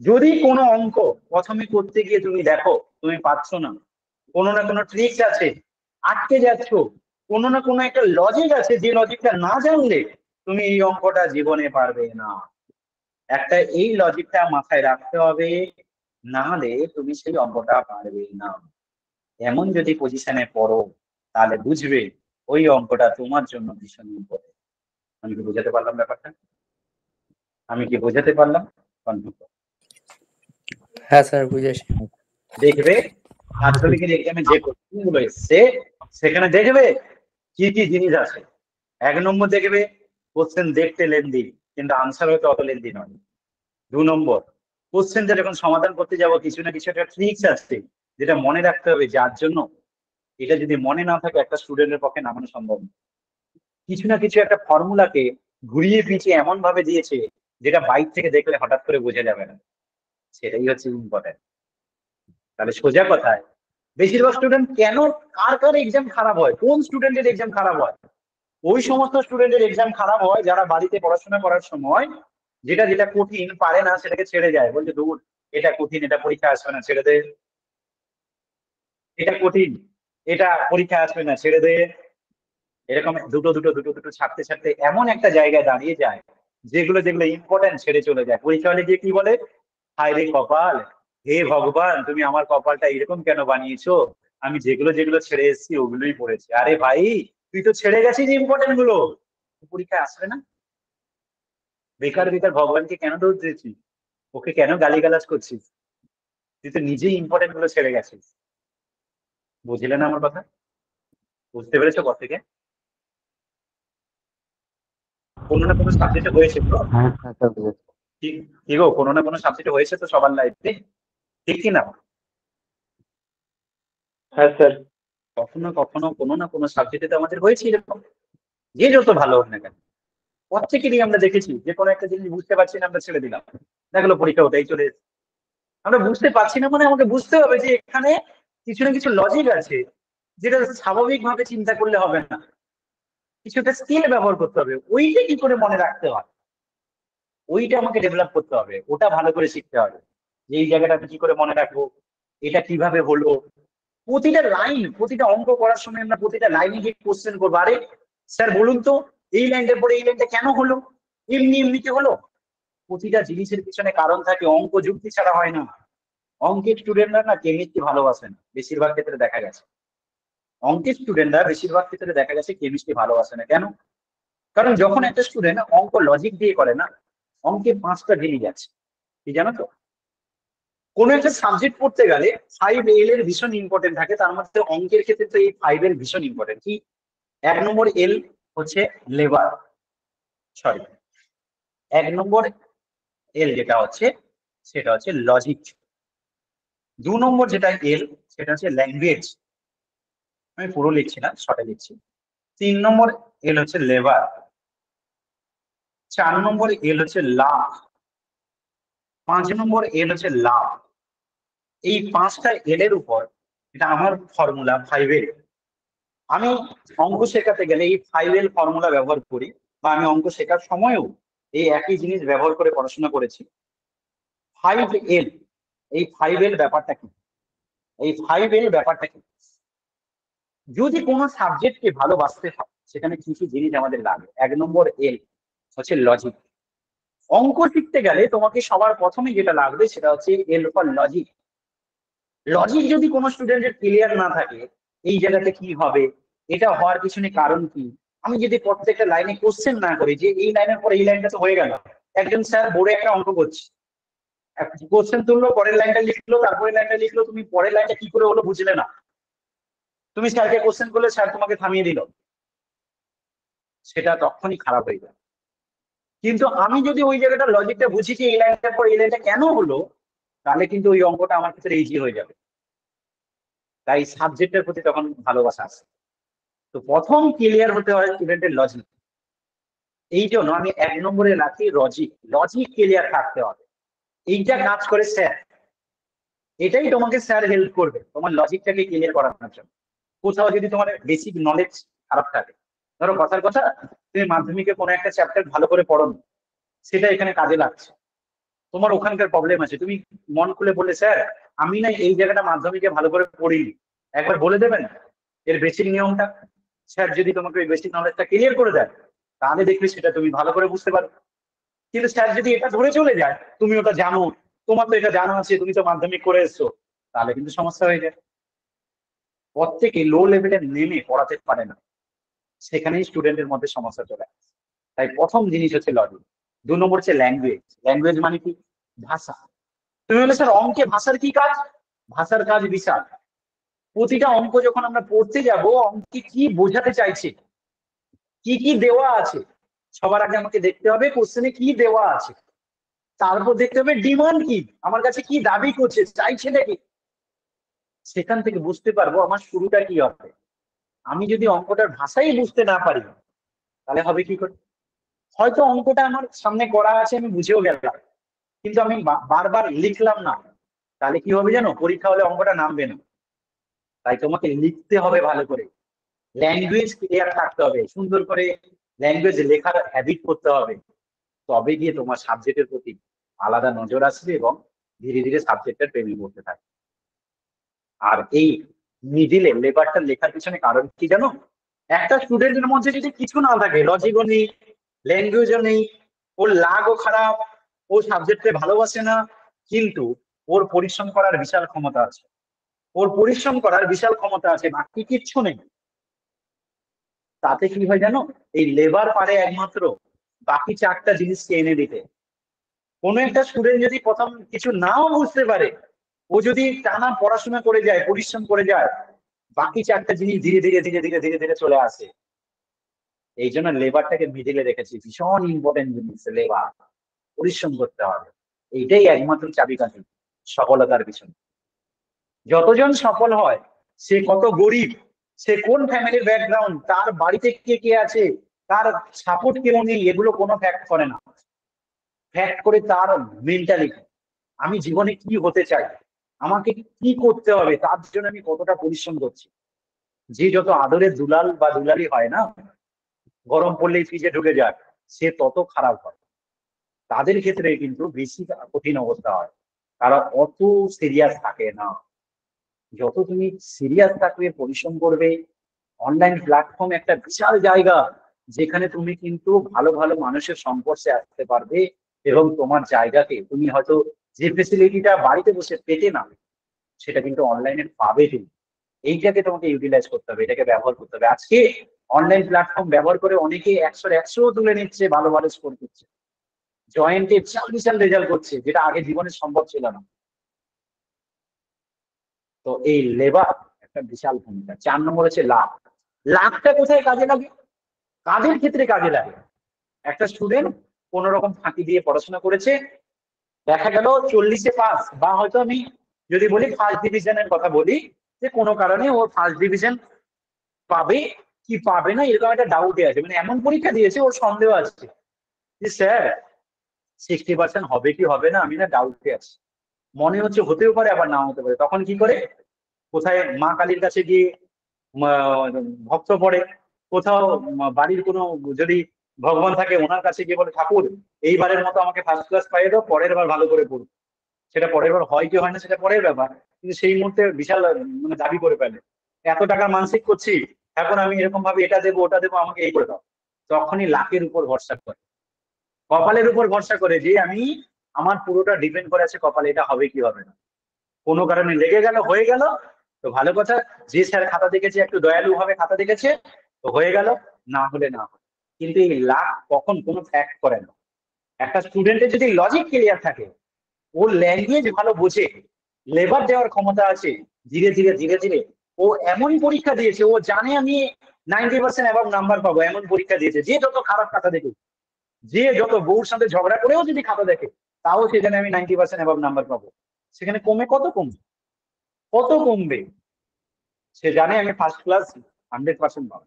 যদি কোনো অঙ্ক প্রথমে করতে গিয়ে তুমি দেখো তুমি পারছো না, কোনো না কোনো ট্রিক্স আছে, আটকে যাচ্ছ, কোনো না কোনো একটা লজিক আছে, যে লজিকটা না জানলে তুমি এই অঙ্কটা জীবনে পারবে না। একটা এই লজিকটা মাথায় রাখতে হবে, না হলে তুমি সেই অঙ্কটা পারবে না। এমন যদি পজিশনে পড়ো, তাহলে বুঝবে ওই অঙ্কটা তোমার জন্য ভীষণ ইম্পর্টেন্ট। আমি কি বোঝাতে পারলাম ব্যাপারটা? আমি কি বোঝাতে পারলাম? Confirm করো। হ্যাঁ স্যার বুঝেছি। দেখবে মাধ্যমিকের এক্সামে যে কোশ্চেন গুলো এসছে, সেখানে দেখবে কি কি জিনিস আছে। 1 নম্বর দেখবে কোশ্চেন দেখতে লেন্দি, কিন্তু আনসার হয়তো অত লেন্দি নয়। 2 নম্বর, কোশ্চেনটা যখন সমাধান করতে যাব, কিছু না কিছু একটা ট্রিক্স আছে যেটা মনে রাখতে হবে, যার জন্য এটা যদি মনে না থাকে একটা স্টুডেন্টের পক্ষে নামানো সম্ভব না। কিছু না কিছু একটা ফর্মুলাকে ঘুরিয়ে পিছিয়ে এমন ভাবে দিয়েছে যেটা বাইর থেকে দেখলে হঠাৎ করে বোঝা যাবে না, সেটাই হচ্ছে ইম্পর্টেন্ট। তাহলে সোজা কথায়, বেশিরভাগ স্টুডেন্ট কেন, কার কার এক্সাম খারাপ হয়, কোন স্টুডেন্টের এক্সাম খারাপ হয়? ওই সমস্ত স্টুডেন্টের এক্সাম খারাপ হয় যারা বাড়িতে পড়াশোনা করার সময় যেটা যেটা কঠিন পারে না সেটাকে ছেড়ে যায়, বলছে দূর এটা কঠিন, এটা পরীক্ষা আসবে না, ছেড়ে দে। এটা কঠিন, এটা পরীক্ষা আসবে না, ছেড়ে দে। এরকম দুটো দুটো দুটো দুটো ছাড়তে ছাড়তে এমন একটা জায়গায় দাঁড়িয়ে যায়, যেগুলো যেগুলো ইম্পর্টেন্ট ছেড়ে চলে যায়। পরীক্ষা হলে গিয়ে কি বলে, হায় রে কপাল, হে ভগবান তুমি আমার কপালটা এরকম কেন বানিয়েছো, আমি যেগুলো যেগুলো ছেড়ে এসেছি ওগুলোই পড়েছি। আরে ভাই, তুই তো ছেড়ে গেছিস ইম্পর্টেন্ট গুলো, পরীক্ষায় আসবে না। বেকার বেকার ভগবানকে কেন দোষ দিয়েছিস, ওকে কেন গালিগালাজ করছিস? তুই তো নিজেই ইম্পর্টেন্ট গুলো ছেড়ে গেছিস। বুঝলে না আমার কথা? বুঝতে পেরেছো কত থেকে? কোনো না কোনো সাবজেক্টে হয়েছে তো? হ্যাঁ হ্যাঁ স্যার বুঝেছি। ঠিক কি গো, কোনো না কোনো সাবজেক্টে হয়েছে তো সবার লাইফে, ঠিক কি না? হ্যাঁ স্যার। কখনো কখনো কোনো না কোনো সাবজেক্টে তো আমাদের হয়েছে এরকম, যে যত ভালো হোক না কেন। প্রত্যেকেরই আমরা দেখেছি যে কোনো একটা জিনিস বুঝতে পারছি না, আমরা ছেড়ে দিলাম, দেখলো পরীক্ষা ওটাই চলে এসেছে। আমরা বুঝতে পারছি না মানে আমাকে বুঝতে হবে যে এখানে কিছু না কিছু লজিক আছে, যেটা স্বাভাবিকভাবে চিন্তা করলে হবে না, কিছু একটা স্কিল ব্যবহার করতে হবে। ওইটা কি করে মনে রাখতে হয়, ওইটা আমাকে ডেভেলপ করতে হবে, ওটা ভালো করে শিখতে হবে যে এই জায়গাটা আমি কি করে মনে রাখবো, এটা কিভাবে হলো। প্রতিটা লাইন, প্রতিটা অঙ্ক করার সময় আমরা প্রতিটা লাইনে গিয়ে কোশ্চেন করবো, আরে স্যার বলুন তো এই লাইনটার পরে এই লাইনটা কেন হলো, এমনি এমনিতে হলো। প্রতিটা জিনিসের পিছনে কারণ থাকে, অঙ্ক যুক্তি ছাড়া হয় না। অঙ্কের স্টুডেন্টরা না কেমিস্ট্রি ভালোবাসে না, বেশিরভাগ ক্ষেত্রে দেখা গেছে। অঙ্কের স্টুডেন্টরা বেশিরভাগ ক্ষেত্রে দেখা গেছে কেমিস্ট্রি ভালোবাসে না। কেন? কারণ যখন একটা স্টুডেন্ট অঙ্ক লজিক দিয়ে করে না, অঙ্কে 5টা জিনিস আছে, কি জানো তো? কোনো একটা সাবজেক্ট পড়তে গেলে 5L এর ভীষণ ইম্পর্টেন্ট থাকে, তার মধ্যে অঙ্কের ক্ষেত্রে তো এই 5L ভীষণ ইম্পর্টেন্ট। কি? 1 নম্বর এল হচ্ছে লেবার, সরি 1 নম্বর এল যেটা হচ্ছে সেটা হচ্ছে লজিক। 2 নম্বর যেটা এল সেটা হচ্ছে ল্যাঙ্গুয়েজ, আমি পুরো লিখছি না, শর্টে লিখছি। 3 নম্বর এল হচ্ছে লেবার। 4 নম্বর এল হচ্ছে লাভ। 5 নম্বর এল হচ্ছে লাভ। এই 5টা এল এর উপর, এটা আমার ফর্মুলা 5L। আমি অঙ্ক শেখাতে গেলে এই 5L ফর্মুলা ব্যবহার করি, বা আমি অঙ্ক শেখার সময়ও এই একই জিনিস ব্যবহার করে পড়াশোনা করেছি। 5L, এই 5L ব্যাপারটা কি? এই 5L ব্যাপারটা কি? যদি কোনো সাবজেক্টকে ভালোবাসতে হয় সেখানে কি কি জিনিস আমাদের লাগে? 1 নম্বর এল হচ্ছে লজিক। অঙ্ক শিখতে গেলে তোমাকে সবার প্রথমে যেটা লাগবে সেটা হচ্ছে এল ফর লজিক। লজিক যদি কোনো স্টুডেন্টের ক্লিয়ার না থাকে, এই জায়গাতে কি হবে, এটা হওয়ার পিছনে কারণ কি, আমি যদি প্রত্যেকটা লাইনে কোশ্চেন না করি যে এই লাইনের পর এই লাইনটা তো হয়ে গেল, একজন স্যার বোর্ডে একটা অঙ্ক করছে, কোশ্চেন তুললো, পরের লাইনটা লিখলো, তারপরে লাইনটা লিখলো, তুমি পরের লাইনটা কি করে হলো বুঝলে না, তুমি স্যারকে কোশ্চেন করলে স্যার তোমাকে থামিয়ে দিল, সেটা তখনই খারাপ হয়ে যায়। কিন্তু আমি যদি ওই জায়গাটা লজিকটা বুঝি যে এই লাইনটার পর এই লাইনটা কেন হলো, তাহলে কিন্তু ওই অঙ্কটা আমার ক্ষেত্রে ইজি হয়ে যাবে। তাই সাবজেক্টের প্রতি তখন ভালোবাসা আসে। তো প্রথম ক্লিয়ার হতে হয় স্টুডেন্টের লজিক। এই জন্য আমি 1 নম্বরে রাখি লজিক। লজিক ক্লিয়ার থাকতে হবে, এইটা কাজ করে স্যার, এটাই তোমাকে স্যার হেল্প করবে তোমার লজিকটাকে ক্লিয়ার করানোর জন্য। কোথাও যদি তোমার বেসিক নলেজ খারাপ থাকে, ধরো কথার কথা তুমি মাধ্যমিকে কোনো একটা চ্যাপ্টার ভালো করে পড়ো, সেটা এখানে কাজে লাগছে, তোমার ওখানকার প্রবলেম আছে, তুমি মন খুলে বললে স্যার আমি না এই জায়গাটা মাধ্যমিকে ভালো করে পড়িনি, একবার বলে দেবেন এর বেসিক নিয়মটা। স্যার যদি তোমাকে ওই বেসিক নলেজটা ক্লিয়ার করে দেয়, তাহলে দেখবে সেটা তুমি ভালো করে বুঝতে পারো। কিন্তু স্যার যদি এটা ধরে চলে যায়, তুমি ওটা জানো, তোমার তো এটা জানা আছে, তুমি তো মাধ্যমিক করে এসছো, তাহলে কিন্তু সমস্যা হয়ে যায়। প্রত্যেকে লো লেভেলে নেমে পড়াতে পারে না, সেখানেই স্টুডেন্টের মধ্যে সমস্যা চলে আসে। তাই প্রথম জিনিস হচ্ছে লজিক। 2 নম্বর হচ্ছে ল্যাঙ্গুয়েজ। ল্যাঙ্গুয়েজ মানে কি? ভাষা। তুমি বলে স্যার অঙ্কে ভাষার কি কাজ? ভাষার কাজ বিশাল। প্রতিটা অঙ্ক যখন আমরা পড়তে যাব, অঙ্কে কি বোঝাতে চাইছে, কি কি দেওয়া আছে, সবার আগে আমাকে দেখতে হবে কোশ্চেনে কি দেওয়া আছে, তারপর দেখতে হবে ডিমান্ড কি, আমার কাছে কি দাবি করছে, চাইছে নাকি। সেখান থেকে বুঝতে পারবো আমার শুরুটা কি হবে। আমি যদি অঙ্কটার ভাষাই বুঝতে না পারি, তাহলে হবে কি করে? হয়তো অঙ্কটা আমার সামনে করা আছে, আমি বুঝেও গেলাম, কিন্তু আমি বারবার লিখলাম না, তাহলে কি হবে জানো? পরীক্ষা হলে অঙ্কটা নামবে না। তাই তোমাকে লিখতে হবে ভালো করে, ল্যাঙ্গুয়েজ ক্লিয়ার থাকতে হবে, সুন্দর করে ল্যাঙ্গুয়েজ লেখার হ্যাবিট করতে হবে, তবে গিয়ে তোমার সাবজেক্টের প্রতি আলাদা নজর আসবে এবং ধীরে ধীরে সাবজেক্টের প্রেমে পড়তে থাকবে। আর এই মিডিলে লেবারটা লেখার পিছনে কারণ কি জানো? একটা স্টুডেন্টের মধ্যে যদি কিছু না থাকে, লজিকও নেই, ল্যাঙ্গুয়েজও নেই, ওর লাগও খারাপ, ও সাবজেক্টে ভালোবাসে না, কিন্তু ওর পরিশ্রম করার বিশাল ক্ষমতা আছে, ওর পরিশ্রম করার বিশাল ক্ষমতা আছে, বাকি কিচ্ছু নেই, তাতে কি হয় জানো? এই লেবার পারে একমাত্র বাকি 4টা জিনিসকে এনে দিতে। কোনো একটা স্টুডেন্ট যদি প্রথম কিছু নাও বুঝতে পারে, ও যদি টানা পড়াশোনা করে যায়, পরিশ্রম করে যায়, বাকি চারটা জিনিস ধীরে ধীরে ধীরে ধীরে ধীরে ধীরে চলে আসে। এই জন্য লেবারটাকে মিডিলে রেখেছি, ভীষণ ইম্পর্টেন্ট জিনিস লেবার। পরিশ্রম করতে হবে, এইটাই একমাত্র চাবিকাঠি সফলতার পিছনে। যতজন সফল হয়, সে কত গরিব, সে কোন ফ্যামিলির ব্যাকগ্রাউন্ড, তার বাড়িতে কে কে আছে, তার সাপোর্ট কেমন নেই, এগুলো কোনো ফ্যাক্ট করে না। ফ্যাক্ট করে তার মেন্টালিটি, আমি জীবনে কি হতে চাই, আমাকে কি করতে হবে, তার জন্য আমি কতটা পরিশ্রম করছি। যে যত আদরের দুলাল বা দুলালি হয় না, গরম পড়লেই ফ্রিজে ঢুকে যায়, সে তত খারাপ হয়। তাদের ক্ষেত্রে কিন্তু বেশি কঠিন অবস্থা হয়, তারা অত সিরিয়াস থাকে না। যত তুমি সিরিয়াস থাকবে, পরিশ্রম করবে, অনলাইন প্ল্যাটফর্ম একটা বিশাল জায়গা, যেখানে তুমি কিন্তু ভালো ভালো মানুষের সংস্পর্শে আসতে পারবে, এবং তোমার জায়গাকে তুমি হয়তো যে ফেসিলিটিটা বাড়িতে বসে পেতে না, সেটা কিন্তু অনলাইনে পাবে তুমি। এইটাকে তোমাকে ইউটিলাইজ করতে হবে, এটাকে ব্যবহার করতে হবে। আজকে অনলাইন প্ল্যাটফর্ম ব্যবহার করে অনেকে 100 তুলে নিচ্ছে, ভালো ভালো স্কোর করছে, জয়েন্টে বিশাল বিশাল রেজাল্ট করছে, যেটা আগে জীবনে সম্ভব ছিল না। তো এই লেবার একটা বিশাল ভূমিকা। 4 নম্বর হচ্ছে লাভ। লাভটা কোথায় কাজে লাগে? কাজের ক্ষেত্রে কাজে লাগে। একটা স্টুডেন্ট কোন রকম ফাঁকি দিয়ে পড়াশোনা করেছে, দেখা গেল 40-এ পাস, বা হয়তো আমি যদি বলি ফার্স্ট ডিভিশনের কথা বলি, যে কোনো কারণে ও ফার্স্ট ডিভিশন পাবে কি পাবে না এরকম একটা ডাউটে আছে, মানে এমন পরীক্ষা দিয়েছে ওর সন্দেহ আছে যে স্যার 60% হবে কি হবে না, আমি না ডাউটে আছি, মনে হচ্ছে হতেও পারে আবার নাও হতে পারে। তখন কি করে? কোথায় মা কালীর কাছে গিয়ে ভক্ত পড়ে, কোথাও বাড়ির কোনো যদি ভগবান থাকে ওনার কাছে গিয়ে বলে ঠাকুর এইবারের মতো আমাকে ফার্স্ট ক্লাস পাইয়ে দাও, পরের বার ভালো করে পড়বো। সেটা পরের বার হয় কি হয় না সেটা পরের ব্যাপার, কিন্তু সেই মুহূর্তে বিশাল মানে দাবি করে ফেলে, এত টাকা মানসিক করছি, এখন আমি এরকম ভাবে এটা দেবো ওটা দেবো, আমাকে এই করে দাও। তখনই লাকের উপর ভরসা করে, কপালের উপর ভরসা করে, যে আমি আমার পুরোটা ডিপেন্ড করে আছে কপালে, এটা হবে কি হবে না। কোনো কারণে লেগে গেল, হয়ে গেল, তো ভালো কথা। যে স্যার খাতা দেখেছে, একটু দয়ালু ভাবে খাতা দেখেছে, তো হয়ে গেল, না হলে না হয়। কিন্তু এই লাক কখন কোনো ফ্যাক্ট করে না। একটা স্টুডেন্টের যদি লজিক ক্লিয়ার থাকে, ওর ল্যাঙ্গুয়েজ ভালো বোঝে, লেবার দেওয়ার ক্ষমতা আছে, ধীরে ধীরে ধীরে ধীরে ও এমন পরীক্ষা দিয়েছে, ও জানে আমি 90% অ্যাবাভ নাম্বার পাবো, এমন পরীক্ষা দিয়েছে। যে যত খারাপ খাতা দেখে, যে যত বউর সাথে ঝগড়া করেও যদি খাতা দেখে, তাও সেখানে আমি 90% অ্যাবাভ নাম্বার পাবো। সেখানে কমে কত কমবে, কত কমবে, সে জানে আমি ফার্স্ট ক্লাস 100% পাবো।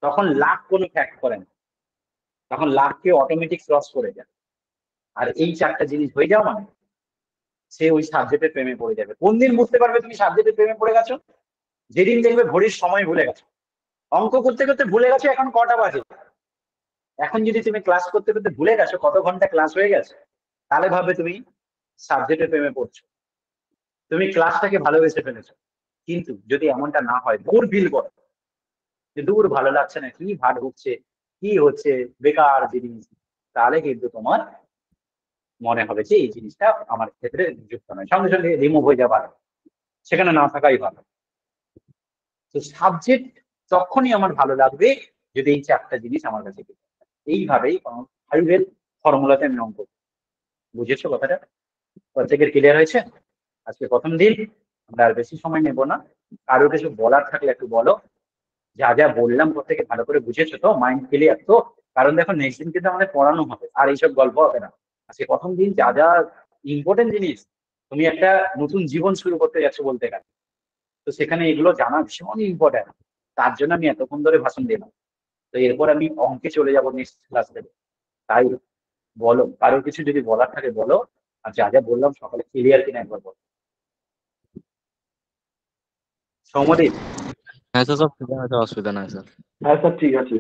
তখন লাখ কোনো ফ্যাক্ট করে না, তখন লাখকে অটোমেটিক ক্রস করে যায়। আর এই 4টা জিনিস হয়ে যাও মানে সে ওই সাবজেক্টের প্রেমে পড়ে যাবে। কোন দিন বুঝতে পারবে তুমি সাবজেক্টের প্রেমে পড়ে গেছো? যেদিন দেখবে ঘড়ির সময় ভুলে গেছো, অঙ্ক করতে করতে ভুলে গেছো এখন কটা বাজে। এখন যদি তুমি ক্লাস করতে করতে ভুলে গেছো কত ঘন্টা ক্লাস হয়ে গেছে, তাহলে ভাববে তুমি সাবজেক্টের প্রেমে পড়ছো, তুমি ক্লাসটাকে ভালোবেসে ফেলেছো। কিন্তু যদি এমনটা না হয়, দূর ফিল করো যে দূর ভালো লাগছে না, কি ভাট হচ্ছে, কি হচ্ছে, বেকার জিনিস, তাহলে কিন্তু তোমার মনে হবে যে এই জিনিসটা আমার ক্ষেত্রে যুক্ত নয়, সঙ্গে সঙ্গে রিমুভ হয়ে যাবার, সেখানে না থাকাই ভালো। তো সাবজেক্ট তখনই আমার ভালো লাগবে যদি এই 4টা জিনিস আমার কাছে থাকে। এইভাবেই 5-এর ফর্মুলাতে আমি অঙ্ক। বুঝেছো কথাটা? প্রত্যেকের ক্লিয়ার হয়েছে? আজকে প্রথম দিন, আমরা আর বেশি সময় নেব না। আরো কিছু বলার থাকলে একটু বলো। যা যা বললাম প্রত্যেকে ভালো করে বুঝেছো তো? মাইন্ড ক্লিয়ার তো? কারণ দেখো নেক্সট দিন কিন্তু আমাদের পড়ানো হবে, আর এইসব গল্প হবে না। আজকে প্রথম দিন, যা যা ইম্পর্টেন্ট জিনিস, তুমি একটা নতুন জীবন শুরু করতে যাচ্ছ বলতে গেলে, তো সেখানে এগুলো জানা ভীষণ ইম্পর্টেন্ট। তার জন্য আমি এতক্ষণ ধরে ভাষণ দিলাম। তো এরপর আমি অঙ্কে চলে যাবো নেক্সট ক্লাস থেকে। তাই বলো, কারো কিছু যদি বলার থাকে বলো, আর যা যা বললাম সকালে ক্লিয়ার কিনা একবার বলো। সৌমদীপ? হ্যাঁ স্যার, সব ঠিক আছে, অসুবিধা নাই স্যার। হ্যাঁ স্যার ঠিক আছে।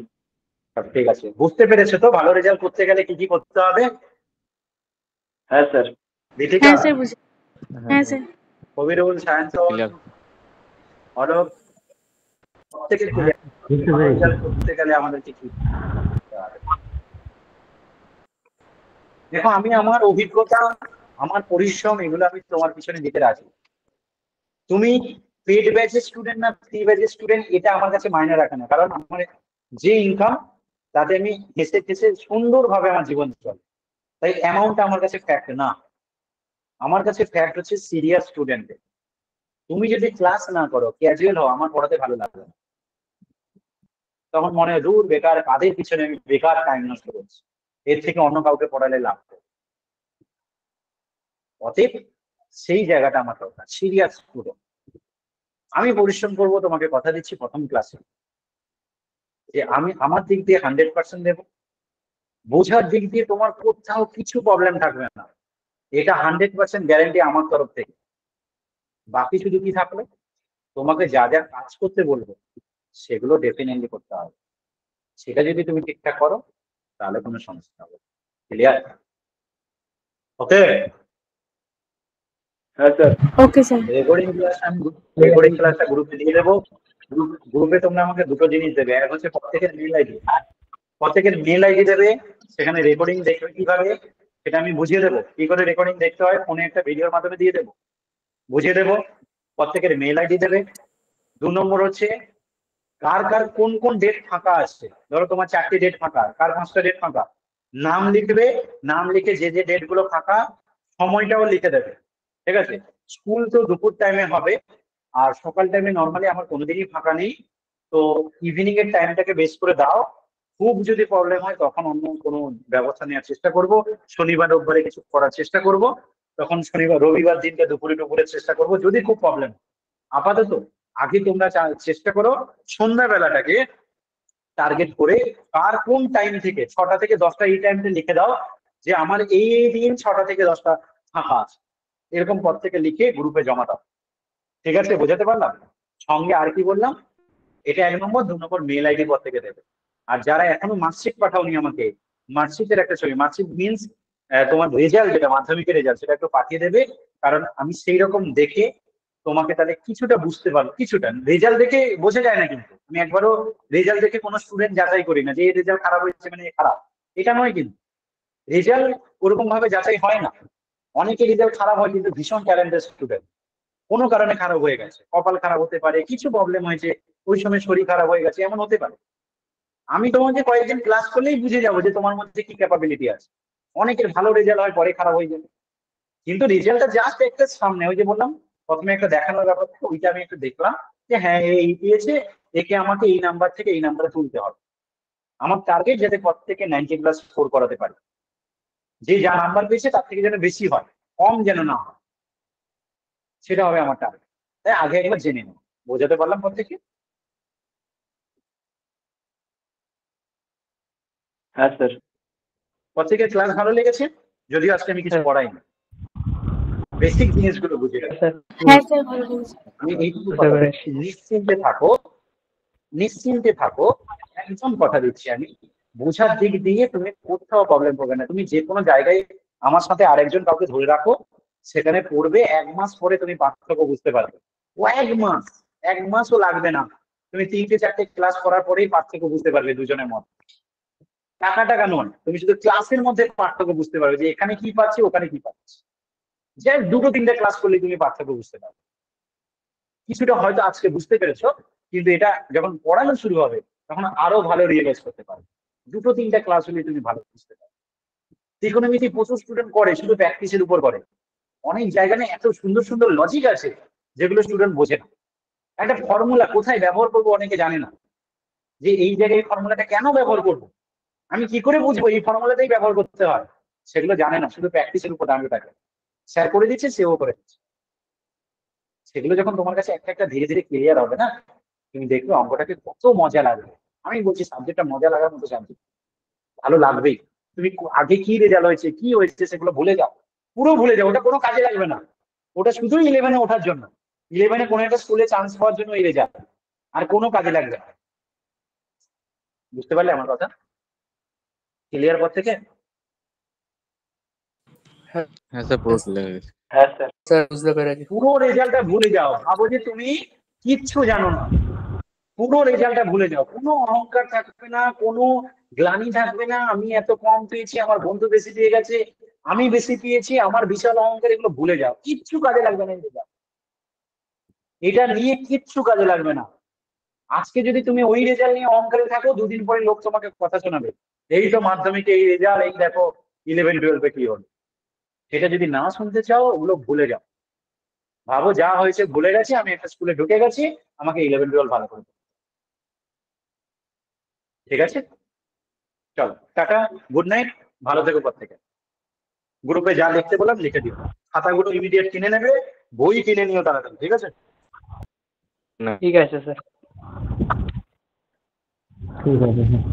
সব ঠিক আছে, বুঝতে পেরেছো তো? ভালো রেজাল্ট করতে গেলে কি কি করতে হবে? হ্যাঁ স্যার। দীপিকা, হ্যাঁ স্যার বুঝি। হ্যাঁ sir. Kabirul, science, clear. Alok, প্রত্যেকে ক্লিয়ার। বুঝতে ভালো পেরেছি। রেজাল্ট করতে গেলে আমাদেরকে কি করতে হবে? দেখো, আমি আমার অভিজ্ঞতা, আমার পরিশ্রম, এগুলো আমি তোমার পিছনে দিতে রাজি। তুমি পেড ব্যাচের স্টুডেন্ট না ফ্রি ব্যাচের স্টুডেন্ট, এটা আমার কাছে মাইনে রাখে না। কারণ আমার যে ইনকাম, তাতে আমি হেসে খেসে সুন্দরভাবে আমার জীবন চলে। তাই অ্যামাউন্ট আমার কাছে ফ্যাক্ট না, আমার কাছে ফ্যাক্ট হচ্ছে সিরিয়াস স্টুডেন্টের। তুমি যদি ক্লাস না করো, ক্যাজুয়াল হও, আমার পড়াতে ভালো লাগবে না, তখন মনে হয় দূর বেকার, কাদের পিছনে আমি বেকার টাইম নষ্ট করছি, এর থেকে অন্য কাউকে পড়ালে লাভ হবে। অতএব সেই জায়গাটা আমার দরকার, সিরিয়াস স্টুডেন্ট। আমি পরিশ্রম করব, তোমাকে কথা দিচ্ছি প্রথম ক্লাসে যে আমি আমার দিক দিয়ে 100% দেবো। বোঝার দিক দিয়ে তোমার কোথাও কিছু প্রবলেম থাকবে না, এটা 100% গ্যারান্টি আমার তরফ থেকে। বাকি শুধু কি থাকলো, তোমাকে যা যা কাজ করতে বলবো সেগুলো ডেফিনেটলি করতে হবে। সেটা যদি তুমি ঠিকঠাক করো তাহলে কোনো সমস্যা হবে। ক্লিয়ার? ওকে। হ্যাঁ স্যার। Okay sir. রেকর্ডিং ক্লাসটা গ্রুপে দিয়ে দেবো। গ্রুপে তোমরা আমাকে দুটো জিনিস দেবে, এক হচ্ছে প্রত্যেকের মেল আইডি, দেবে। সেখানে রেকর্ডিং দেখবে কিভাবে সেটা আমি বুঝিয়ে দেবো, কি করে রেকর্ডিং দেখতে হয় ফোনে একটা ভিডিওর মাধ্যমে দিয়ে দেবো, বুঝিয়ে দেবো। প্রত্যেকের মেল আইডি দেবে। 2 নম্বর হচ্ছে কার কার কোন কোন ডেট ফাঁকা আছে। ধরো তোমার 4টি ডেট ফাঁকা, কার 5টা ডেট ফাঁকা, নাম লিখবে। নাম লিখে যে যে ডেট গুলো ফাঁকা সময়টাও লিখে দেবে। ঠিক আছে? স্কুল তো দুপুর টাইমে হবে, আর সকাল টাইমে নর্মালি আমার কোনোদিনই ফাঁকা নেই। তো ইভিনিং এর টাইমটাকে বেশ করে দাও। খুব যদি প্রবলেম হয় তখন অন্য কোনো ব্যবস্থা নেওয়ার চেষ্টা করব। শনিবার রোববারে কিছু করার চেষ্টা করব, তখন শনিবার রবিবার দিনটা দুপুরে চেষ্টা করব যদি খুব প্রবলেম। আপাতত আগে তোমরা চেষ্টা করো সন্ধ্যাবেলাটাকে টার্গেট করে কার কোন টাইম থেকে 6টা থেকে 10টা এই টাইমটা লিখে দাও যে আমার এই দিন 6টা থেকে 10টা ফাঁকা আছে, এরকম পর থেকে লিখে গ্রুপে জমা দাও। ঠিক আছে? বোঝাতে পারলাম? সঙ্গে আর কি বললাম, এটা 1 নম্বর। 2 নম্বর মেল আইডি পর থেকে দেবে। আর যারা এখনো মার্কশিট পাঠাওনি আমাকে, মার্কশিটের একটা ছবি, মার্কশিট মিনস তোমার রেজাল্ট, যেটা মাধ্যমিকের রেজাল্ট, সেটা একটু পাঠিয়ে দেবে। কারণ আমি সেই রকম দেখে তোমাকে তাহলে কিছুটা বুঝতে পারবো। কিছুটা রেজাল্ট দেখে বোঝা যায় না, কিন্তু আমি একবারও রেজাল্ট দেখে কোনো স্টুডেন্ট যাচাই করি না যে এই রেজাল্ট খারাপ হয়েছে মানে খারাপ, এটা নয়। কিন্তু রেজাল্ট ওরকম ভাবে যাচাই হয় না। অনেকে রেজাল্ট খারাপ হয় কিন্তু ভীষণ ট্যালেন্টেড স্টুডেন্ট, কোনো কারণে খারাপ হয়ে গেছে, কপাল খারাপ হতে পারে, কিছু প্রবলেম হয়েছে, ওই সময় শরীর খারাপ হয়ে গেছে, এমন হতে পারে। আমি তোমাকে কয়েকদিন ক্লাস করলেই বুঝে যাবো যে তোমার মধ্যে কি ক্যাপাবিলিটি আছে। অনেকের ভালো রেজাল্ট হয়, পরে খারাপ হয়ে যাবে। কিন্তু রেজাল্টটা জাস্ট একটা সামনে, ওই যে বললাম প্রথমে একটা দেখানোর ব্যাপার থাকে, ওইটা আমি একটু দেখলাম যে হ্যাঁ এই পেয়েছে, একে আমাকে এই নাম্বার থেকে এই নাম্বারে তুলতে হবে। আমার টার্গেট যাতে প্রত্যেকে 90+4 করাতে পারে, যে যা নাম্বার পেয়েছে তার থেকে যেন বেশি হয়, কম যেন না হয়, সেটা হবে আমার টার্গেট। তাই আগে একবার জেনে নেব। বোঝাতে পারলাম প্রত্যেকে? হ্যাঁ স্যার। প্রত্যেকের ক্লাস ভালো লেগেছে? যদিও আজকে আমি কিছু পড়াইনি, বেসিক জিনিসগুলো বুঝে গেছি। স্যার হ্যাঁ স্যার, ভালো লেগেছে। আমি এইটুকু বুঝতে কথা পেরেছি। দিচ্ছি, নিশ্চিন্তে থাকো। একদম কথা দিচ্ছি আমি, বোঝার দিক দিয়ে তুমি কোথাও প্রবলেম পাবে না। তুমি যে কোনো জায়গায় আমার সাথে আরেকজন কাউকে ধরে রাখো, সেখানে পড়বে, 1 মাস পরে তুমি পার্থক্য বুঝতে পারবে। ও 1 মাসও লাগবে না, তুমি 3টে-4টে ক্লাস করার পরেই পার্থক্য বুঝতে পারবে দুজনের মধ্যে। টাকা নয়, তুমি শুধু ক্লাসের মধ্যে পার্থক্য বুঝতে পারবে যে এখানে কি পাচ্ছি ওখানে কি পাচ্ছি। যে 2-3টে ক্লাস করলে তুমি পার্থক্য বুঝতে পারবে। কিছুটা হয়তো আজকে বুঝতে পেরেছো, কিন্তু এটা যখন পড়ানো শুরু হবে তখন আরো ভালো রিয়েলাইজ করতে পারবে। 2-3টা ক্লাস হলে তুমি ভালো বুঝতে পারবে। ত্রিকোণমিতি প্রচুর স্টুডেন্ট করে, শুধু প্র্যাকটিসের উপর করে। অনেক জায়গায় এত সুন্দর সুন্দর লজিক আছে যেগুলো স্টুডেন্ট বোঝে না। একটা ফর্মুলা কোথায় ব্যবহার করবো অনেকে জানে না, যে এই জায়গায় ফর্মুলাটা কেন ব্যবহার করবো, আমি কি করে বুঝবো এই ফর্মুলাটাই ব্যবহার করতে হয়, সেগুলো জানে না, শুধু প্র্যাকটিসের উপর দাঁড়িয়ে থাকে। স্যার করে দিচ্ছে, সেও করে দিচ্ছে। সেগুলো যখন তোমার কাছে একটা একটা ধীরে ধীরে ক্লিয়ার হবে না, তুমি দেখবে অঙ্কটাকে কত মজা লাগবে। আমি বলছি সাবজেক্টটা মজা লাগার মতো সাবজেক্ট, ভালো লাগবেই। তুমি আগে কি রেজাল্ট হয়েছে কি হয়েছে সেগুলো ভুলে যাও, পুরো ভুলে যাও, ওটা কোনো কাজে লাগবে না। ওটা শুধু 11-এ ওঠার জন্য, 11-এ কোনো একটা স্কুলে চান্স পাওয়ার জন্য এই রেজাল্ট, আর কোনো কাজে লাগবে না। বুঝতে পারলে আমার কথা? ক্লিয়ার পর থেকে? হ্যাঁ স্যার, পুরো ক্লিয়ার হয়েছে। হ্যাঁ স্যার। স্যার বুঝতে পেরেছি। পুরো রেজাল্টটা ভুলে যাও, ভাবো যে তুমি কিচ্ছু জানো না। পুরো রেজাল্টটা ভুলে যাও, কোনো অহংকার থাকবে না, কোনো গ্লানি থাকবে না, আমি এত কম পেয়েছি, আমার বন্ধু বেশি পেয়ে গেছে, আমি বেশি পেয়েছি, আমার বিশাল অহংকার, এগুলো ভুলে যাও। কিচ্ছু কাজে লাগবে না এই রেজাল্ট, এটা নিয়ে কিচ্ছু কাজে লাগবে না। আজকে যদি তুমি ওই রেজাল্ট নিয়ে অহংকারে থাকো, 2 দিন পরে লোক তোমাকে কথা শোনাবে, এই তো মাধ্যমিকে এই রেজাল্ট, এই দেখো 11-12-এ কি হলো। সেটা যদি না শুনতে চাও, ওগুলো ভুলে যাও। ভাবো যা হয়েছে ভুলে গেছি, আমি একটা স্কুলে ঢুকে গেছি, আমাকে 11-12 ভালো করে দাও। ঠিক আছে, চলো টাটা, গুড নাইট, ভালো থেকো প্রত্যেকে। গ্রুপে যা লিখতে বললাম লিখে দিও, খাতাগুলো ইমিডিয়েট কিনে নেবে, বই কিনে নিও তাড়াতাড়ি, ঠিক আছে? ঠিক আছে স্যার। ঠিক আছে, হ্যাঁ।